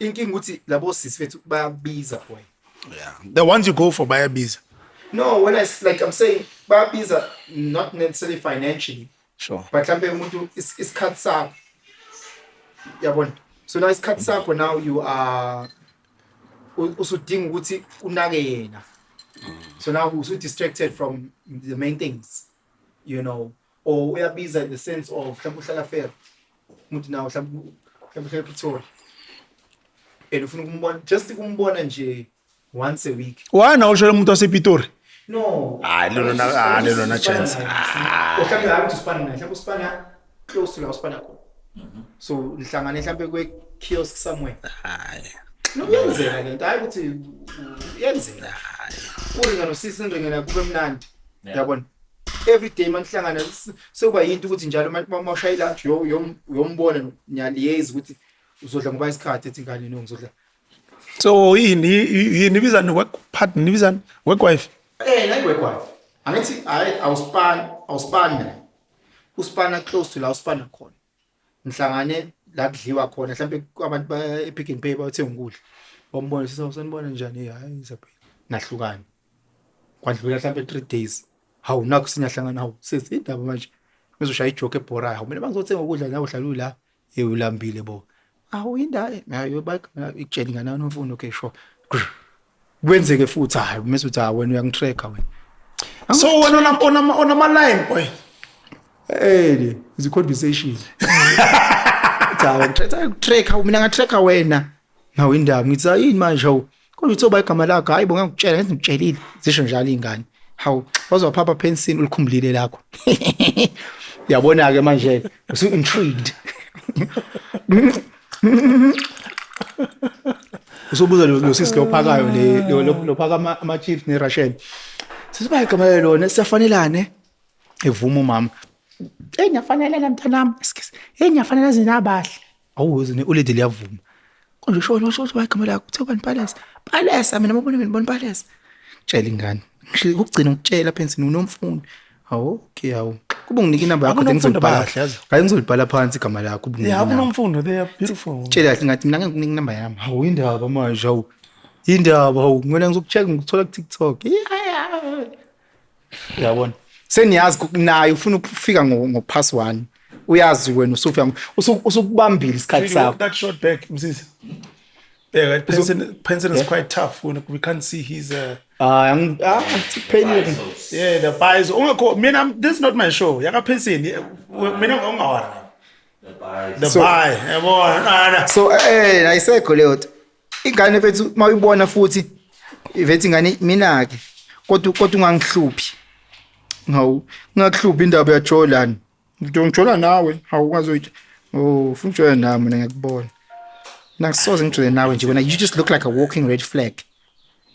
inking ukuthi labo sisifethu bayabiza boy. Yeah. The ones you go for bayabiza. No, when I'm saying bayabiza not necessarily financially. Sure. But mhlambe umuntu isikhathi sakho. Yabona. So now isikhathi sakho now you are usudinga ukuthi unake yena. So now usu distracted from the main things. You know, or uyabiza in the sense of mhlambe uhlala fair. Umuntu now mhlambe Pretoria. And ufuna ukumbona just ukumbona nje once a week. Why now ushela umuntu wasePitori? No. I don't know chance. Mhlambe hayi to span naye. Mhlambe uspan close to la uspan khona. So nihlangane mhlambe kwe kiosk somewhere. Hayi. No yenzeka lento hayi ukuthi yenzeka. Uringa nosisi ngingena kube mnandi. Yabona. Every day manihlangana sekuba yinto ukuthi njalo mawushaya lunch yombona nyaliyezi ukuthi uzodla ngoba isikhathi ethi ngane no ngizodla. So yini nibiza work partner nibiza work wife? Nayi work wife. Angithi awuspan naye. Uspana close to la uspana khona. Nihlangane la kudliwa khona mhlambe abantu ba Pick n Pay bayothenga ukudla. Wombona sisanibona njani hayi isaphela. Nahlukana. Kwadlula mhlambe 3 days. Hawu nakho sinyahlangana hawu sesindaba manje. Ngizoshaya ijoke ebhorayo. Hawu mina bangizothenga ukudla nawe uhlala ula. Ulambile bo. Awu indaye hayo ikutshela ingane nomfundo okay sure. Kwenzeke futhi hayi mase uthi wena uyangitracker wena. So wena on ama line boy. Is a conversation. Tracker mina ngatracker wena. Nawu indaba ngithi yini manje hawu. Kodwa uthi oba igama lakho hayi bo ngakutshela ngithi ngitshelile zisho njalo ingane. Hawu wazwaphapha Penson ulikhumbulile lakho. Yabona ke manje usu intrigued. Usobuza lo sisi lophakayo lophaka ama chips ne Russian. Sisiba igama lona siyafanelane. Evuma umama. Ngiyafanelana mntanami. Ngiyafanelana zinabahle. Awuze ulede liyavuma. Konje sho ba igama lakho uthi ubani Palace. Palace mina ngibona Palace. Tshela ingane. Ukugcina ukutshela Penson unomfundo. Hawo okay hawo. Kuba nginike inamba yakho ngizolibhala. Hayi ngizolibhala phansi igama lakho ubunike. Yeah, kunomfundo they are beautiful. Tshela ngathi mina ngeke nginike inamba yami. Hawu indaba manje hawu. Indaba hawu ngona ngizokucheck ngithola ku TikTok. Yabona. Seniyazi nayo ufuna ukufika ngo pass 1. Uyazi wena usufika usukubambile isikhathi sakho. That short back msisi. Yeah, Penson is quite tough. We can't see his yeah, the buys. This is not my show. Yaka Penson. The buy. So ayisekho leyo. Ingane mfethu mawuyibona futhi ivethi ngani mina ke. Kodwa ungangihluphi. Hawu, ungakuhluphi indaba ya Jordan. Ngijona nawe. Hawu ungazoyithi. Oh, ufuna ukujola nami mina ngiyakubona. Nakusoze ngijole nawe nje wena you just look like a walking red flag.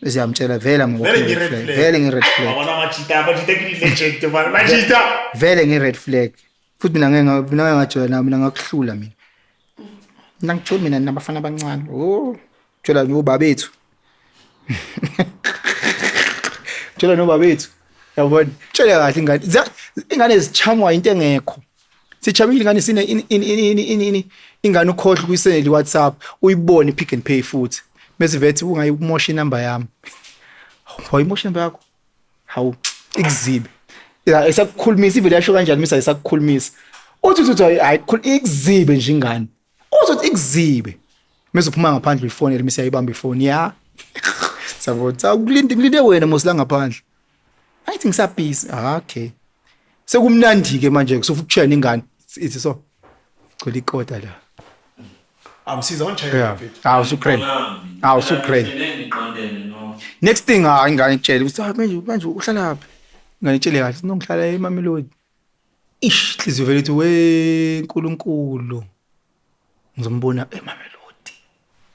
Siyamtshela vele I'm walking red flag. Vele ngi red flag. Abona amachita kini legend machita. Vele ngi red flag. Futhi mina ngeke ngajola nami mina ngakuhlula mina. Nangijole mina nabafana abancane. Oh, jola nobabethu. Jola nobabethu. Yabona, tshela kahle ingane ezichamwa into engekho. Sichamile ingane sine ingane ukhohle kuyisendela WhatsApp uyibone Pick n Pay futhi. Bese vethi ungayimosha inamba yami. Wayimosha inamba yakho. Hawu ikuzibe. Ya esakukhulumisa ivele yasho kanjani misa esakukhulumisa. Uthi hayi ikuzibe nje ingane. Uthi ikuzibe. Mase uphuma ngaphandle ifone misa yayibamba ifone ya. Sabotha ukulinde wena mosila ngaphandle. I think sabhizi. Okay. Sekumnandi ke manje kusofa ukushaya ingane. Ithi so. Chola ikota la. Amsiza onchaya. Awusukren. Next thing ingane itshela ukuthi manje uhlala lapha. Ingane itshele kahle sinongihlala eMamelodi. Ish hliziyo vele ithi we nkulunkulu. Ngizombona eMamelodi.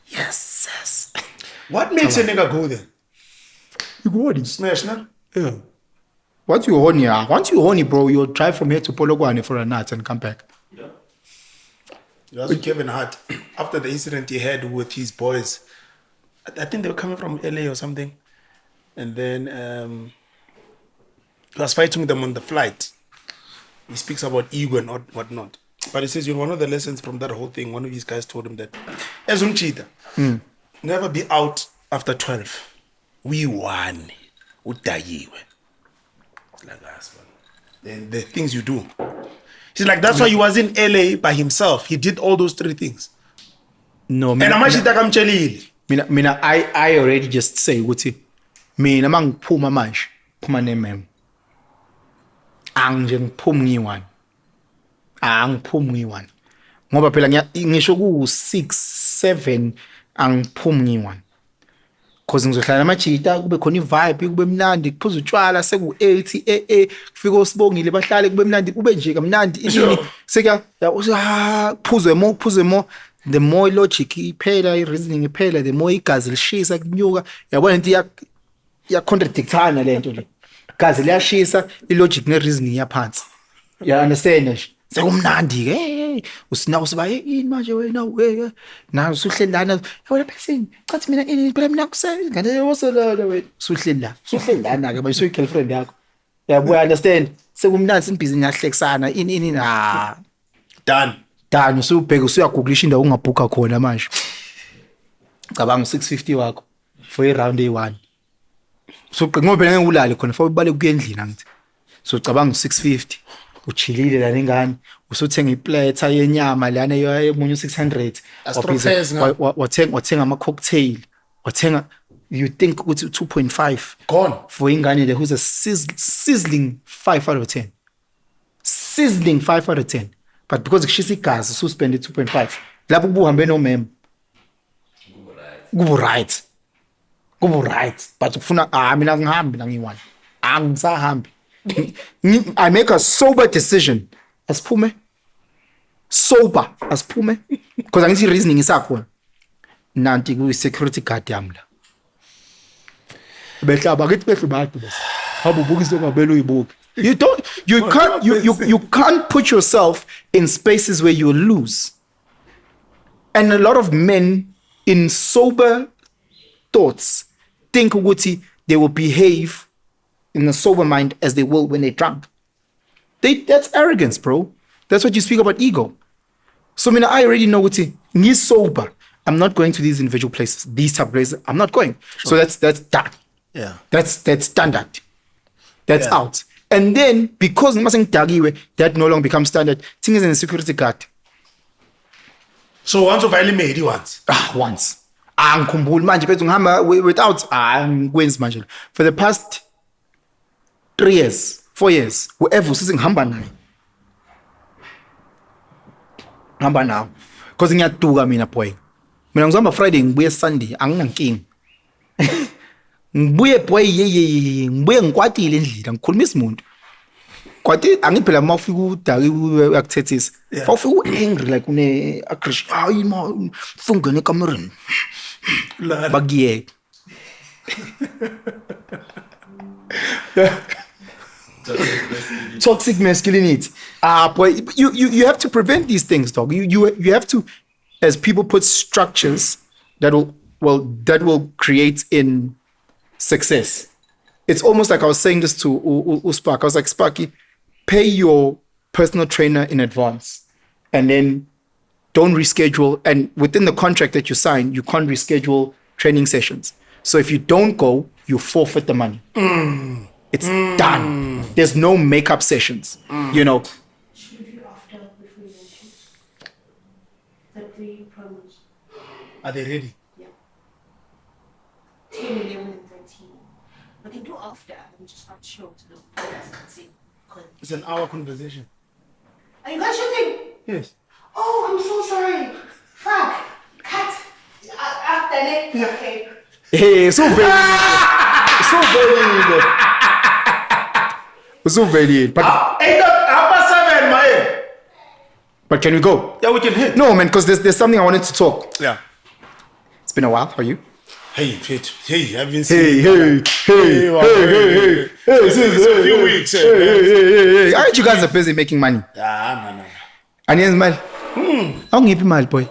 Yes. What makes a nigga go there? You go on. Smash na? Yeah. Once you're horny, bro, you'll drive from here to Polokwane for a night and come back. Yeah. That's Kevin Hart. After the incident he had with his boys, I think they were coming from LA or something. And then he was fighting them on the flight. He speaks about ego and whatnot. But he says, one of the lessons from that whole thing, one of these guys told him that as cheater, never be out after 12. We won. Udayiwe. Like us, man. Then the things you do. She's like, that's why he was in LA by himself. He did all those 3 things. No, And amashita kamchelile. Mina, I already just say ukuthi mina mangiphuma manje phuma nemem. Angije ngiphuma ngiyi-1. Angiphumi ngiyi-1. Ngoba phela ngisho ku-6 7 angiphumi ngiyi-1. Cause ngizohlala namajita kube khona i-vibe kube mnandi kuphuza utshwala seku-8 kufika osibongile bahlale kube mnandi kube nje kamnandi inini seka kuphuzwe more the more logic iphela i-reasoning iphela the more igazi lishisa kunyuka yabona into contradictana lento le igazi liyashisa i-logic ne-reasoning yaphansi you understand nje sekumnandi ke usinawo siba yini manje wena na usuhleli lana wena Penson cathi mina ini phela mina kusengane wosolala wena usuhleli lana ke manje girlfriend yakho yabo understand sekumnandi simbhizi ngiyahlekisana ini na done usubheka usuyaguglisha indawo ungabhuka khona manje cabanga 650 wakho for i-round A1 so ngoba phela ngeke ulale khona for ubale kuyendlini angithi so cabanga 650 uchilile la nengane usuthenga iplate yenyama lana emunye 600 wathenga ama cocktail wathenga you think ukuthi 2.5 gone for ingane le who's a sizzling 5 out of 10 sizzling 5 out of 10 but because kushisa igazi suspend 2.5 lapho kubuhambe no mem kubu right but ufuna mina ngihambi la ngiyi-1 angisahambi I make a sober decision asiphume because angithi reasoning isakhona nanti ku security guard yami la behlaba kithi behle badu bese habubuka isokabelo uyibuke you can't put yourself in spaces where you lose, and a lot of men in sober thoughts think ukuthi they will behave in a sober mind as they will when they're drunk. That's arrogance, bro. That's what you speak about ego. So I already know what he's sober. I'm not going to these individual places, these type of places. I'm not going. Sure. So that's done. Yeah. That's standard. That's out. And then because that no longer becomes standard, thing is in a security guard. So once of only made once. Once. Without for the past 3 years, 4 years, whoever using hamba now. Because ngiyaduka mina boy. Mina ngizoma Friday ngibuye Sunday anginankingi. Ngibuye boy ngibuye ngikwatile endlini ngikhulumisa umuntu. Kwathi angiphela mawufika udaki uyakuthethisa. Mawufika angry like une aggression. Hayi ma fungene ekamereni. Bagiye. Toxic masculinity. Boy, you have to prevent these things, dog. You have to, as people, put structures that will create in success. It's almost like I was saying this to Spark. I was like, Sparky, pay your personal trainer in advance, and then don't reschedule. And within the contract that you sign, you can't reschedule training sessions. So if you don't go, you forfeit the money. It's done. There's no makeup sessions, you know. Should we do after before you shoot? The pre-promos. Are they ready? Yeah. 10, 11, and 13. We can do after and just not show to the players and see. It's an hour conversation. Are you guys shooting? Yes. Oh, I'm so sorry. Fuck. Cut. After that. Yeah. Okay. Hey, so very but 8:07, man. But can we go? Yeah, we can hit. No, man, because there's something I wanted to talk. Yeah. It's been a while. How are you? Hey, I've been Hey. It's a few weeks. I heard you guys are busy making money. No. And here's money. How give you money, boy?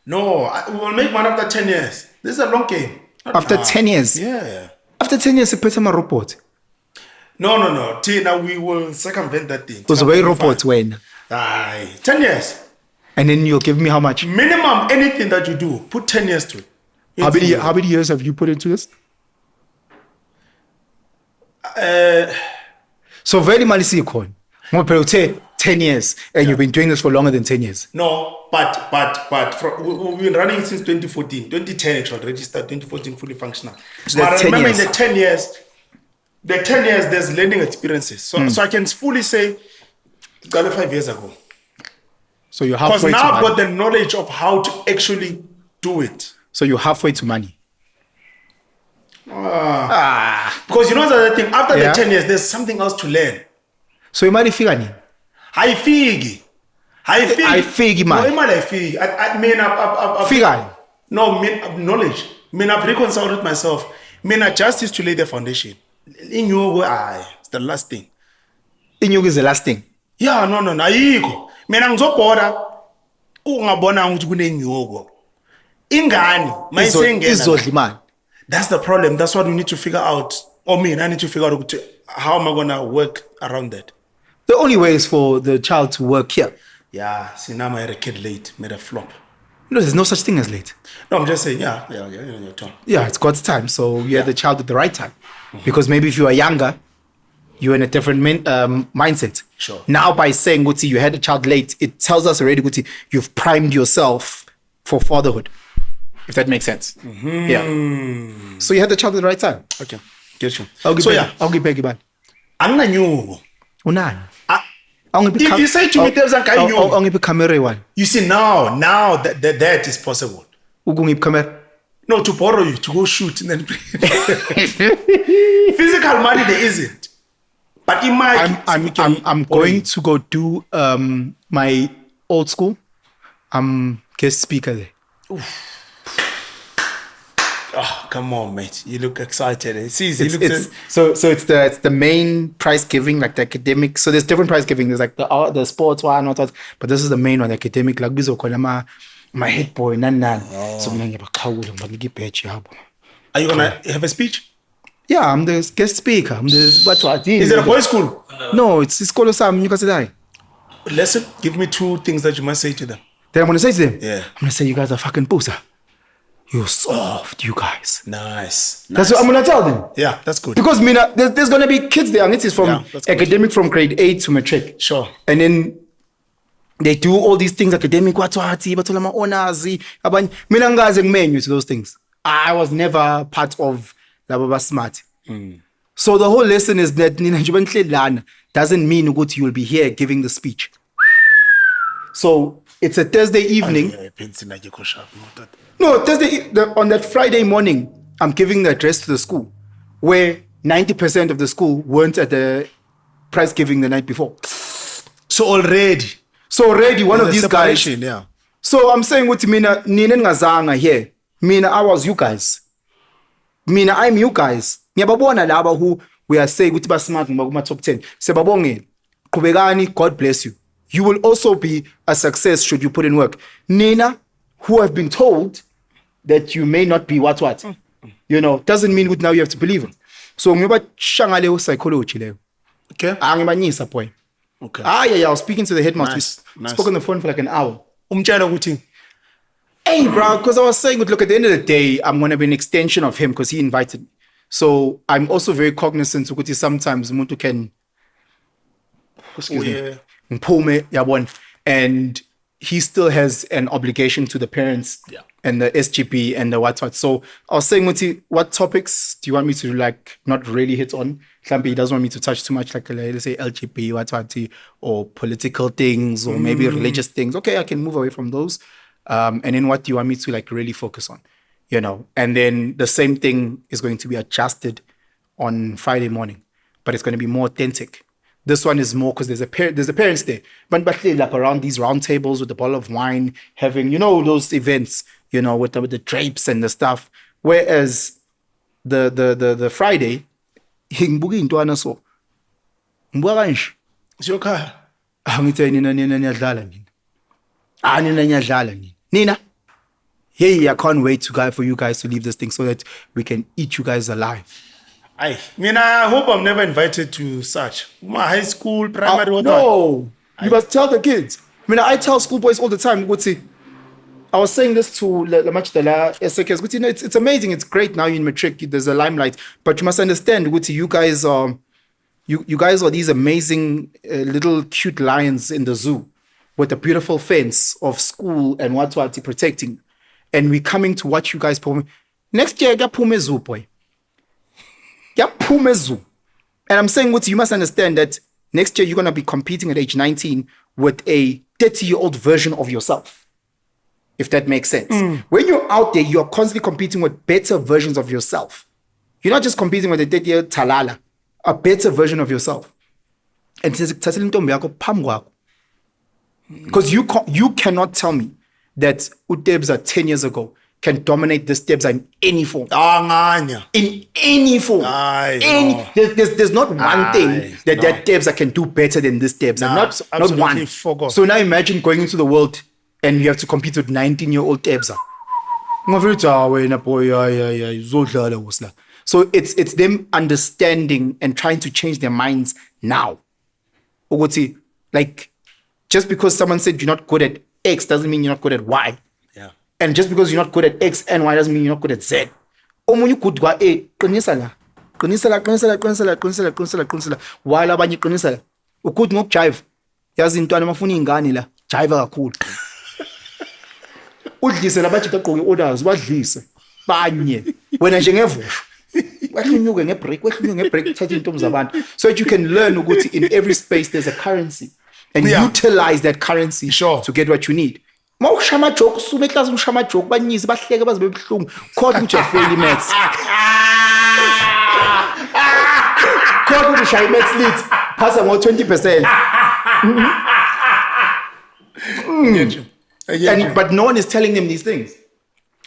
No, we will make money after 10 years. This is a long game. After 10 years? Yeah. After 10 years, you put some report. No. Tina, we will circumvent that thing. Because way reports when? 10 years. And then you'll give me how much? Minimum, anything that you do, put 10 years to it. How many years have you put into this? So very mali sikhona. Ngoba phela uthe 10 years and you've been doing this for longer than 10 years. No, but we've been running since 2014, 2010 actually, registered 2014 fully functional. So But that's I 10 remember years. in the 10 years, there's learning experiences. So I can fully say, it's got 5 years ago. So you're Because halfway to now I've got money. the knowledge of how to actually do it. So you're halfway to money. Because you know the other thing, after Yeah. the 10 years, there's something else to learn. So imali ifika nini? Haifiki. Ayifiki No, mali. imali haifiki. I mean, I've Fika. no, knowledge. I've reconciled myself. Just is to lay the foundation. In your way, it's the last thing. Inyuku is the last thing. Yeah, no, ayikho. Ngizobhoda ungabona ukuthi kunenyuko. Ingane mayisengena. Izodla imali. That's the problem. That's what we need to figure out. I need to figure out how am I gonna work around that. The only way is for the child to work here. Yeah, see now I had a kid late, made a flop. No, there's no such thing as late. No, I'm just saying, yeah, your turn. Yeah, it's God's time. So you had the child at the right time. Because maybe if you are younger, you're in a different mindset. Sure. Now by saying, Guti, you had a child late, it tells us already, Guti, you've primed yourself for fatherhood. If that makes sense. Yeah. So you had the child at the right time. Okay, get you. I'll give So back. I'll give back ibani. Anginanyuko. Unani? If you say to me, there's a guy I'll camera one. You see now that is possible. Ugungip camera. No, to borrow you to go shoot and then physical money there isn't. But I'm going to go do my old school. I'm guest speaker there. Oh, come on, mate. You look excited. So it's the main prize giving, like the academic. So there's different prize giving. There's like the sports one, but this is the main one, the academic. Like bizo khona my head boy nan. So mina ngiyabakhawula ngibangike badge yabo. Are you gonna have a speech? Yeah, I'm the guest speaker. I'm the what? Is it a boys' school? No, it's isikolo sami Newcastle. Listen, give me 2 things that you must say to them. Then I'm gonna say to them, Yeah. I'm gonna say you guys are fucking pusa. You're soft, you guys. Nice. That's what I'm gonna tell them. Yeah, that's good. Because mina, there's gonna be kids there, and it is from Yeah, that's good. academic from grade 8 to matric. Sure. And then they do all these things academic, watwati, bathola ma-honors, abanye. Mina ngingaze ngimenu to those things. I was never part of laba smart. So the whole lesson is that nina njengoba nihleli lana doesn't mean ukuthi you will be here giving the speech. So it's a Thursday evening. Yeah, Penson like you sharp. No, on that Friday morning, I'm giving the address to the school where 90% of the school weren't at the prize giving the night before. So already One of these guys. Yeah. So I'm saying what mina nina ngazanga here. Mina I was you guys. Mina I'm you guys. Ngiyababona laba who we are saying ukuthi ba smart ngoma top 10. Sebabongela. Qhubekani, God bless you. You will also be a success should you put in work. Nina, who have been told that you may not be what, doesn't mean now you have to believe him. So ngiba shangale psychology leyo. Okay. Angibanyisa boy. Okay. Yeah, I was speaking to the headmaster. Nice. Spoke on the phone for like an hour. Umtshela ukuthi Hey, bro, because I was saying, look, at the end of the day, I'm going to be an extension of him because he invited me. So I'm also very cognizant ukuthi sometimes umuntu can, excuse me, ngiphume, yabona, and he still has an obligation to the parents and the SGP and the what. So I was saying, what topics do you want me to not really hit on? He doesn't want me to touch too much, let's say LGBT, what, or political things, or maybe religious things. Okay, I can move away from those. And then what do you want me to really focus on? And then the same thing is going to be adjusted on Friday morning, but it's going to be more authentic. This one is more because there's the parents there, but like around these round tables with a bottle of wine, having those events, with the drapes and the stuff. Whereas the Friday, ngibuka intwana so ngibuka kanje siyokhaya angithe nina niyadlala nina niyadlala nina. Hey, I can't wait for you guys to leave this thing so that we can eat you guys alive. I hope I'm never invited to such. My high school, primary, No, you must tell the kids. mean, I tell schoolboys all the time, Guti, I was saying this to Lamachidala SKS, Guti, it's amazing, it's great now you're in matric, there's a limelight, but you must understand, Guti, you guys are these amazing little cute lions in the zoo with a beautiful fence of school and what protecting. And we're coming to watch you guys perform. Next year, zoo, boy. Zoo. And I'm saying what you must understand that next year you're going to be competing at age 19 with a 30-year-old version of yourself. If that makes sense. When you're out there, you're constantly competing with better versions of yourself. You're not just competing with a 30-year talala, a better version of yourself. And because you cannot tell me that Utebza 10 years ago can dominate this Tebza in any form. In any form. There's not one thing that Tebza can do better than this Tebza. Not one. So now imagine going into the world and you have to compete with 19-year-old Tebza. So it's them understanding and trying to change their minds now. Like, just because someone said you're not good at X doesn't mean you're not good at Y. Yeah. And just because you're not good at X and Y doesn't mean you're not good at Z. Omunye good kwa A, qinisa la. While abanye qinisa la. Ukuthi ngokujive. Yazi intwana mafuna ingane la. Jive kakhulu. Udlise labajika gqoke orders, badlise. Banye. Wena nje ngevusho. Wehlunyuke ngebreak, thatha intombi zabantu. So that you can learn ukuthi in every space there's a currency. And utilize that currency to get what you need. Mawushama joke, sume class ushama joke, banyise bahleke baze bebuhlungu. Call ukuthi uyafeli maths. Call ukuthi ushaya maths lit. Phasa ngo 20%. I get you. But no one is telling them these things.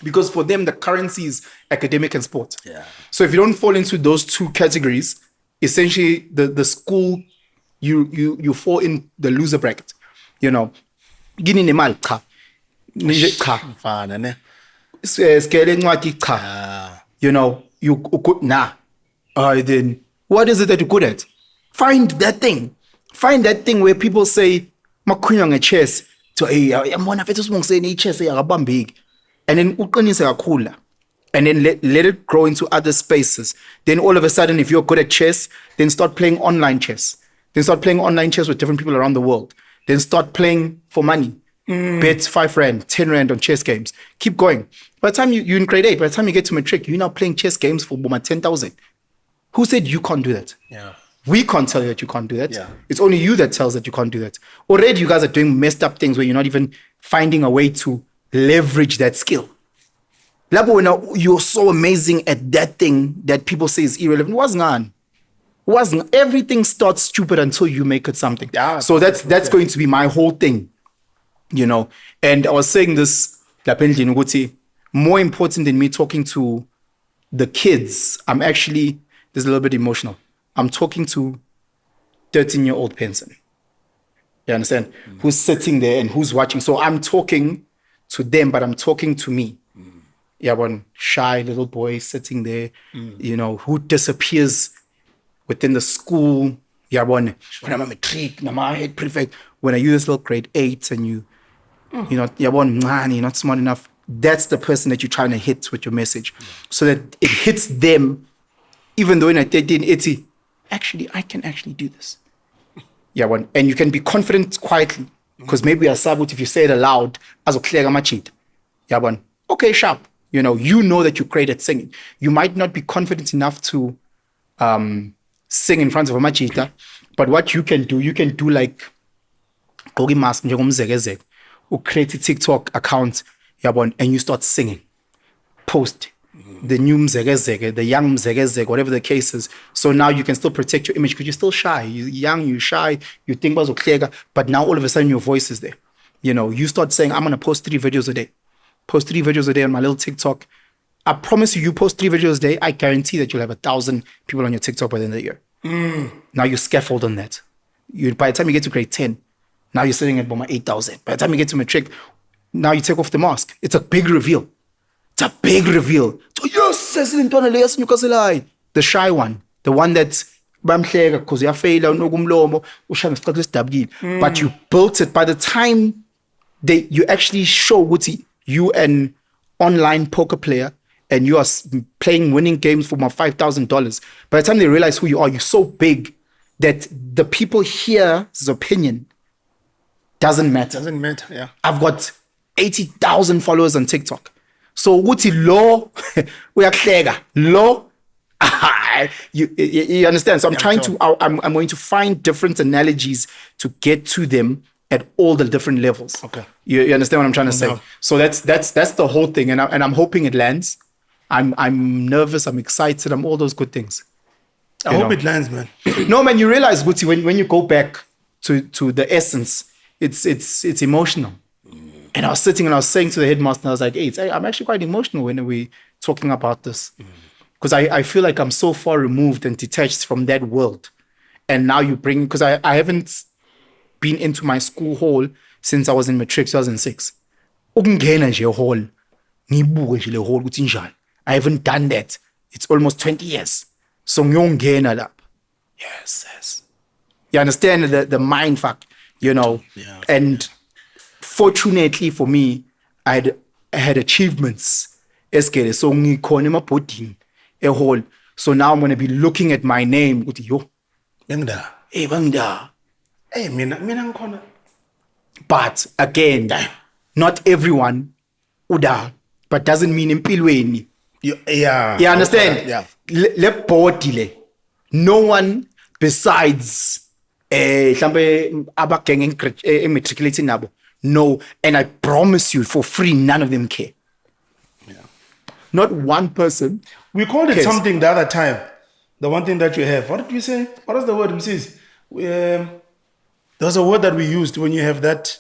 Because for them, the currency is academic and sport. Yeah. So if you don't fall into those two categories, essentially the school, you fall in the loser bracket. You know. Gini nemali cha. Nije cha. Mfana ne. Skele ncwadi cha. You know, you good then what is it that you're good at? Find that thing. Find that thing where people say, "Makhunywa nge-chess." So hey, yambona mfethu usibongiseni i-chess yakabambeki. And then uqinise kakhulu. And then let it grow into other spaces. Then all of a sudden, if you're good at chess, then start playing online chess. Then start playing online chess with different people around the world. Then start playing for money. Bet 5 rand, 10 rand on chess games. Keep going. By the time you're in grade 8, by the time you get to matric, you're now playing chess games for 10,000. Who said you can't do that? Yeah. We can't tell you that you can't do that. Yeah. It's only you that tells that you can't do that. Already you guys are doing messed up things where you're not even finding a way to leverage that skill. Labo when you're so amazing at that thing that people say is irrelevant. Wasn't everything starts stupid until you make it something. Yeah, so that's going to be my whole thing. You know. And I was saying this, more important than me talking to the kids, I'm actually this is a little bit emotional. I'm talking to 13-year-old Penson. You understand? Who's sitting there and who's watching. So I'm talking to them, but I'm talking to me. Yeah, one shy little boy sitting there, you know, who disappears within the school. Yeah, one when I'm a matric, my head prefect. When I use this little grade 8 and you know, yeah, one man, you're not smart enough. That's the person that you're trying to hit with your message, so that it hits them. Even though in a 1380, actually, I can actually do this. Yeah, one, and you can be confident quietly, because maybe a sabut if you say it aloud, as a clear machit. Yeah, one, okay, sharp. You know that you're great at singing. You might not be confident enough to sing in front of a machita, but what you can do like Gogi Mask, or create a TikTok account, and you start singing. Post the new mzegezege, the young mzegezege, whatever the case is. So now you can still protect your image because you're still shy. You're young, you're shy, you think about it, but now all of a sudden your voice is there. You know, you start saying, I'm going to post 3 videos a day. Post 3 videos a day on my little TikTok. I promise you post 3 videos a day, I guarantee that you'll have 1,000 people on your TikTok by the end of the year. Now you scaffold on that. By the time you get to grade 10, now you're sitting at about 8,000. By the time you get to matric, now you take off the mask. It's a big reveal. So yes, the shy one, the one that bamhleka because uyafaila unokumlomo ushaya ngesicathulo esidabukile. But you built it. By the time you actually show ukuthi you an online poker player and you are playing winning games for my $5,000. By the time they realize who you are, you're so big that the people here's opinion doesn't matter. Doesn't matter, yeah. I've got 80,000 followers on TikTok. So ukuthi lo uyahleka lo you understand? So I'm trying to I'm going to find different analogies to get to them at all the different levels. Okay. You understand what I'm trying to say? No. So that's the whole thing, and I'm hoping it lands. I'm nervous. I'm excited. I'm all those good things. I hope it lands, man. No, man. You realize, Guti, when you go back to the essence, it's emotional. And I was sitting and I was saying to the headmaster, and I was like, hey, I'm actually quite emotional when we're talking about this. Because I feel like I'm so far removed and detached from that world. And now you bring, because I haven't been into my school hall since I was in matric 2006. Ukungena nje hall, ngibuke nje le hall ukuthi injani. I haven't done that. It's almost 20 years. So ngiyongena lapha. Yes. You understand the mind fuck, you know? Yeah. And fortunately for me, I had achievements. Eskele, so ngikhona emabhodini ehall. So now I'm going to be looking at my name ukuthi yo. Bangda. Hey, bangda. Hey, mina ngikhona. But again, not everyone uda, but doesn't mean empilweni. Yeah. You understand? Yeah. Le body le. No one besides mhlambe abagenge matriculating nabo. No, and I promise you for free none of them care. Yeah. Not one person. We called it cares. something the other time. The one thing that you have. What did we say? What was the word, Mrs.? There was a word that we used when you have that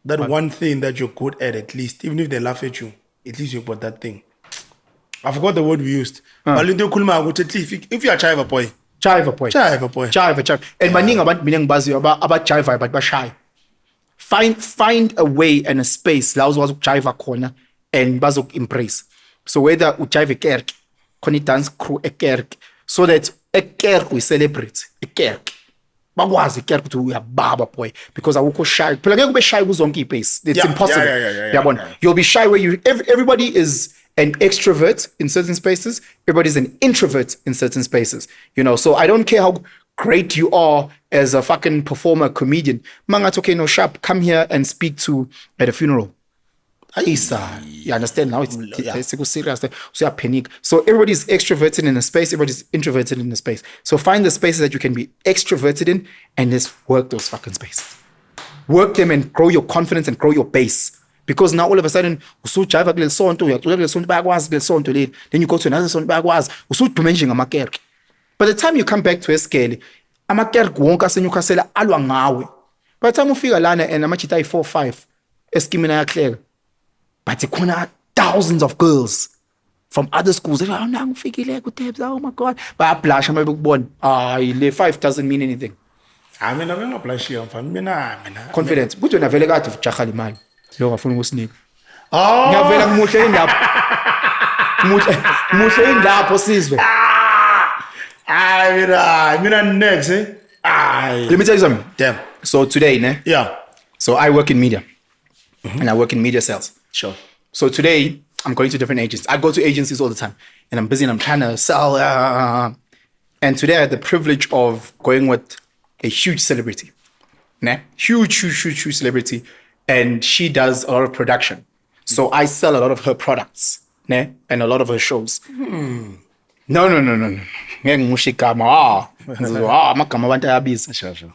one thing that you're good at least. Even if they laugh at you, at least you've got that thing. I forgot the word we used. But at least if you are chiva boy. Chiva boy. Chiva. And maningi abantu mina ngibaziyo abajiva but bashaya. Find a way and a space la uzokwazi ukujiva khona and bazok-impress. So whether ujive ekerk, khona i-dance crew ekerk, so that ekerk we celebrate ekerk. Bakwazi ekerk ukuthi uyababa boy because awukho shy. Phela ngeke ube shy kuzonke i-base. It's impossible. Yeah. You'll be shy where everybody is an extrovert in certain spaces. Everybody's an introvert in certain spaces. You know, so I don't care how great you are as a fucking performer, comedian. Mangat, okay, no sharp, come here and speak to at a funeral. Isa, you understand now? It's serious. So you panic. So everybody's extroverted in a space. Everybody's introverted in a space. So find the spaces that you can be extroverted in, and just work those fucking spaces. Work them and grow your confidence and grow your base. Because now all of a sudden, usujiva kuleli sonto, uyaqhubeka kuleli sonto bayakwazi kuleli sonto leli. Then you go to another sonto bayakwazi. Usudumenje ngamakerk. By the time you come back to esikele, amakerk wonke asenyukhasela alwa ngawe. By the time ufika lana and amachita ayi 4-5 eskimina yakleka. But there thousands of girls from other schools. They're like, oh, nangifikile kuTebs. Oh my God. But bayablasha mabekubona. Le 5 doesn't mean anything. I mean, I'm not blushing. Confidence. But wena vele kade ujahala imali. Lo ngafuna ukusinika. Oh. Ngiyavela muhle indapho. Muhle indapho sizwe. I mean, next, eh? Let me tell you something. Damn. So today, ne? Yeah. So I work in media. And I work in media sales. Sure. So today, I'm going to different agents. I go to agencies all the time. And I'm busy and I'm trying to sell. And today I had the privilege of going with a huge celebrity. Ne? Huge celebrity. And she does a lot of production. So I sell a lot of her products. Ne? And a lot of her shows. No. Sure.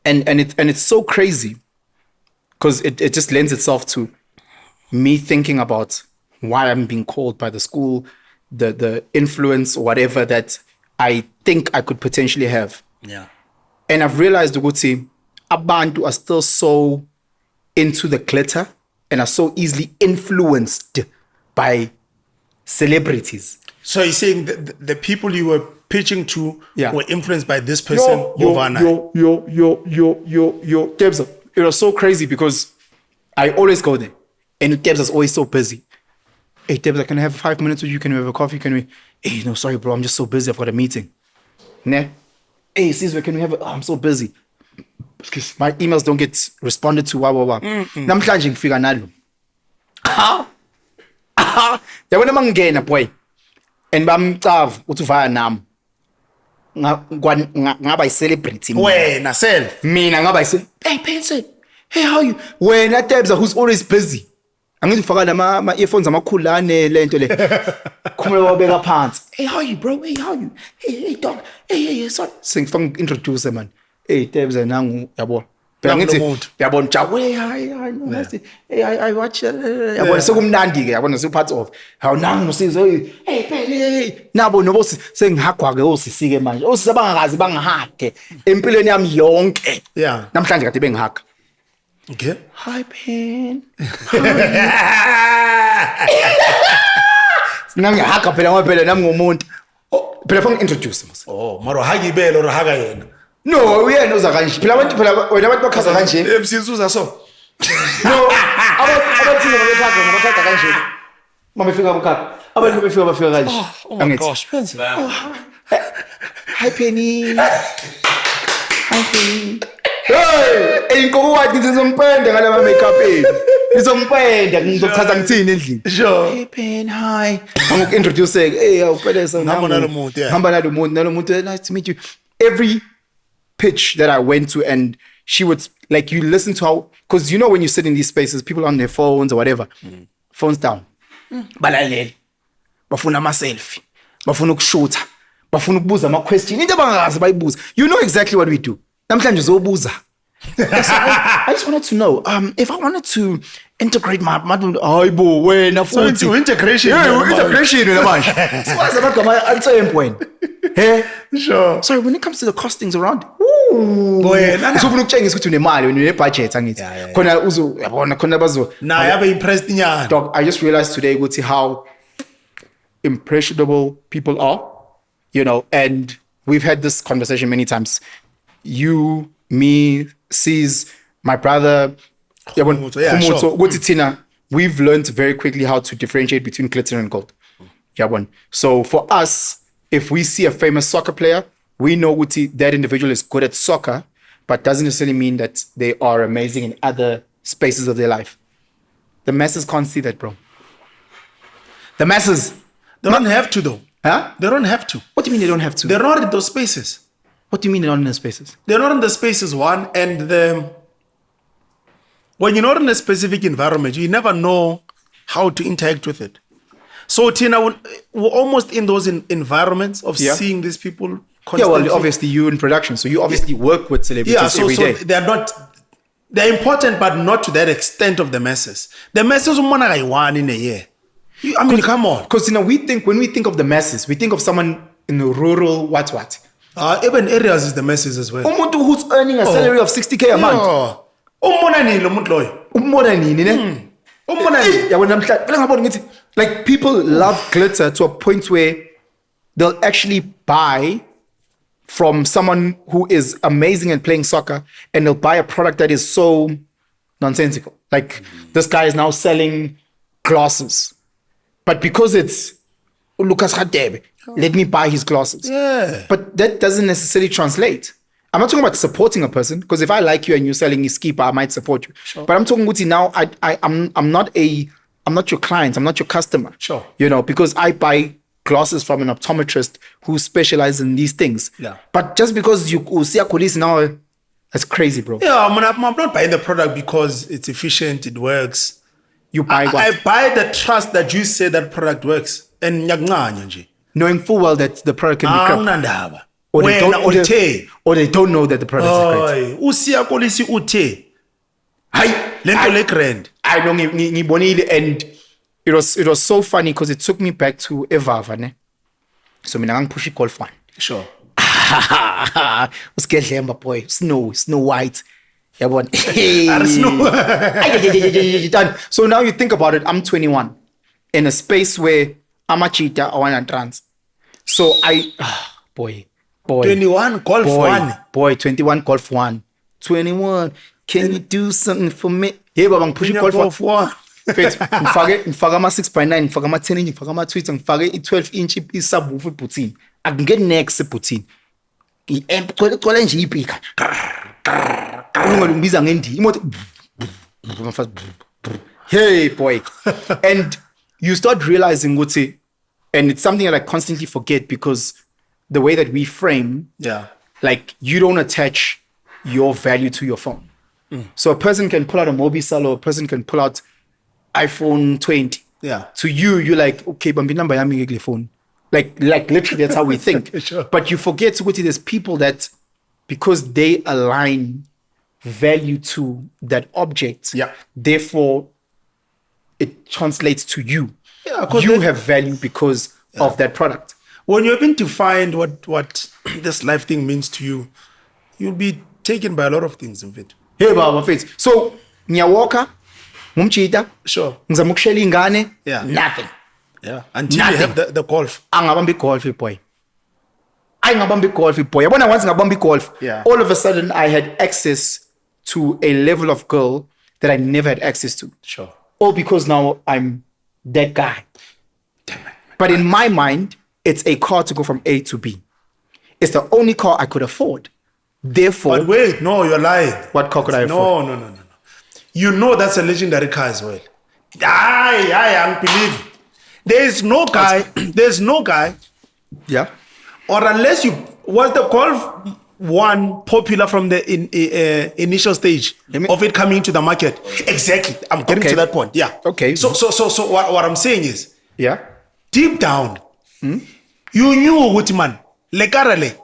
And it's so crazy because it just lends itself to me thinking about why I'm being called by the school, the influence or whatever that I think I could potentially have. Yeah. And I've realized ukuthi abantu are still so into the glitter and are so easily influenced by celebrities. So you're saying the people you were pitching to were influenced by this person overnight? Tebza, it was so crazy because I always go there. And Tebza's always so busy. Hey, Tebza, can I have 5 minutes with you? Can we have a coffee? Can we? Hey, no, sorry, bro. I'm just so busy. I've got a meeting. Ne? Hey, Caesar, can we have I'm so busy. Excuse my emails don't get responded to. Namhlanje ngifika nalo. Yabona mangena boy. And bamcava uthi uvaya nami. Ngaba celebrity Wena self. mina ngaba hey Penson, hey how you wena Tebza who's always busy angizifaka nama earphones amakhulane lento le khumela wabeka phansi hey how you bro, hey how you, hey dog, hey sorry sengifanga introduce man, hey Tebza nangu yabo phela ngithi yabona Jabu, hey I watch yabona sekumnandi ke yabona so part of how nangu sizo hey hey nabo nobo sengihagwa ke osisike manje osisabangakazi bangahage empilweni yami yonke Yeah. namhlanje kade bengihaga. Okay. Hi Pen. Nami ngihaka phela ngoba phela nami ngumuntu. Phela fangi introduce mos. Oh, maro hagi ibele or haga yena. No, uyena uza kanje. Phela abantu phela wena abantu bakhaza kanje. MC uza so. No, abathina bakhaza kanje. Mama fika bukhapha. Abantu bafika kanje. Oh my gosh, Penson. Hi Penny. Hi Penny. Hey, inkomo wathi ngizompenda ngalama makeup eni. Ngizompenda ngizochaza ngithini endlini. Sure. Hey Pen, hi. Introduce hey awupheleza Ngihamba nalo muntu, yeah. Ngihamba nalo muntu, nice to meet you. Every pitch that I went to and she would like you listen to how, because you know when you sit in these spaces people on their phones or whatever. Phones down. Balalele. Bafuna ama selfie. Bafuna ukushootha. Bafuna ukubuza ama question. Into abangazi bayibuza. You know exactly what we do. Namhlanje uzobuza. I just wanted to know if I wanted to integrate my hayibo wena futhi So integration. Yeah, integration manje. Siwazi amagama antsempweni. Hey, Sure. sorry, when it comes to the costings around, wena usufuna ukutshengisa ukuthi unemali wena une-budget angithi. Khona yabona khona bazo. Na yabe impressed nyana. Dog, I just realized today ukuthi how impressionable people are, you know, and we've had this conversation many times. You, me, Sees, my brother, Khumutso, yeah, Khumutso, sure. ukuthi thina, we've learned very quickly how to differentiate between glitter and gold. Yabona. So for us, if we see a famous soccer player, we know ukuthi that individual is good at soccer, but doesn't necessarily mean that they are amazing in other spaces of their life. The masses can't see that, bro. The masses. They don't have to though. Huh? They don't have to. What do you mean they don't have to? They're not in those spaces. What do you mean they're not in those spaces? They're not in the spaces, one, and when you're not in a specific environment, you never know how to interact with it. So Tina, we're almost in those environments of seeing these people constantly. Yeah, well, obviously you in production, so you obviously work with celebrities every day. They're important, but not to that extent of the masses. The masses one in a year. I mean, come on. Because when we think of the masses, we think of someone in the rural what. Even areas is the masses as well. Umuntu who's earning a salary of 60K a month. Like people love glitter to a point where they'll actually buy from someone who is amazing at playing soccer and they'll buy a product that is so nonsensical. Like this guy is now selling glasses. But because it's Lucas Radebe, let me buy his glasses. Yeah. But that doesn't necessarily translate. I'm not talking about supporting a person, because if I like you and you're selling a skipper, I might support you. Sure. But I'm talking about now, I'm not your client, I'm not your customer. Sure. You know, because I buy glasses from an optometrist who specializes in these things. Yeah. But just because you see a police now, that's crazy, bro. Yeah, I'm not buying the product because it's efficient, it works. You buy what? I buy the trust that you say that product works. And Knowing full well that the product can be crap. Or they don't know that the product is great. Usiya kolisi uthe. Hayi, Lento le grand. I know ngibonile, and it was so funny because it took me back to Evava, ne? So mina ngangipusha golf one. Sure. Usigedlemba boy, Snow White. Yabona. Snow. So now you think about it, I'm 21 in a space where I'm a cheater, I want to trans. So boy. 21 golf one. Boy, 21 golf one. 21. Can you do something for me? Hey, baba ngipusha golf one. Ngifake ama 6.9, ngifake ama 10 inch, ngifake ama tweets, ngifake i 12 inch isubwoofer ebhuthini. Akungeni next ebhuthini. Gcwele nje ipika. Ungalungibiza ngendi. Imoto. Hey boy. And you start realizing ukuthi, and it's something that I constantly forget because the way that we frame, like you don't attach your value to your phone. So a person can pull out a Mobicel or a person can pull out iPhone 20. Yeah. To you, you're like, okay, but number yami phone. Like literally that's how we think. Sure. But you forget to there's people that because they align value to that object, therefore it translates to you. Yeah, you have value because of that product. When you're going to find what this life thing means to you, you'll be taken by a lot of things in it. Hey baba mfethu. So ngiyawalka ngumchita. Sure. Ngizama ukushela ingane. Nothing. Yeah. Until you have the golf. Angabamba igolf boy. Ngabamba igolf boy. Yabona once ngabamba igolf. All of a sudden I had access to a level of girl that I never had access to. Sure. All because now I'm that guy. Damn it. But in my mind, it's a car to go from A to B. It's the only car I could afford. Therefore, but wait, no, you're lying. What car could I afford? No. You know that's a legendary car as well. I believe. There's no guy. Yeah. Or unless was the Golf one popular from the initial stage of it coming to the market? Exactly. I'm getting to that point. Yeah. Okay. So what I'm saying is, deep down, you knew what man, lekarale,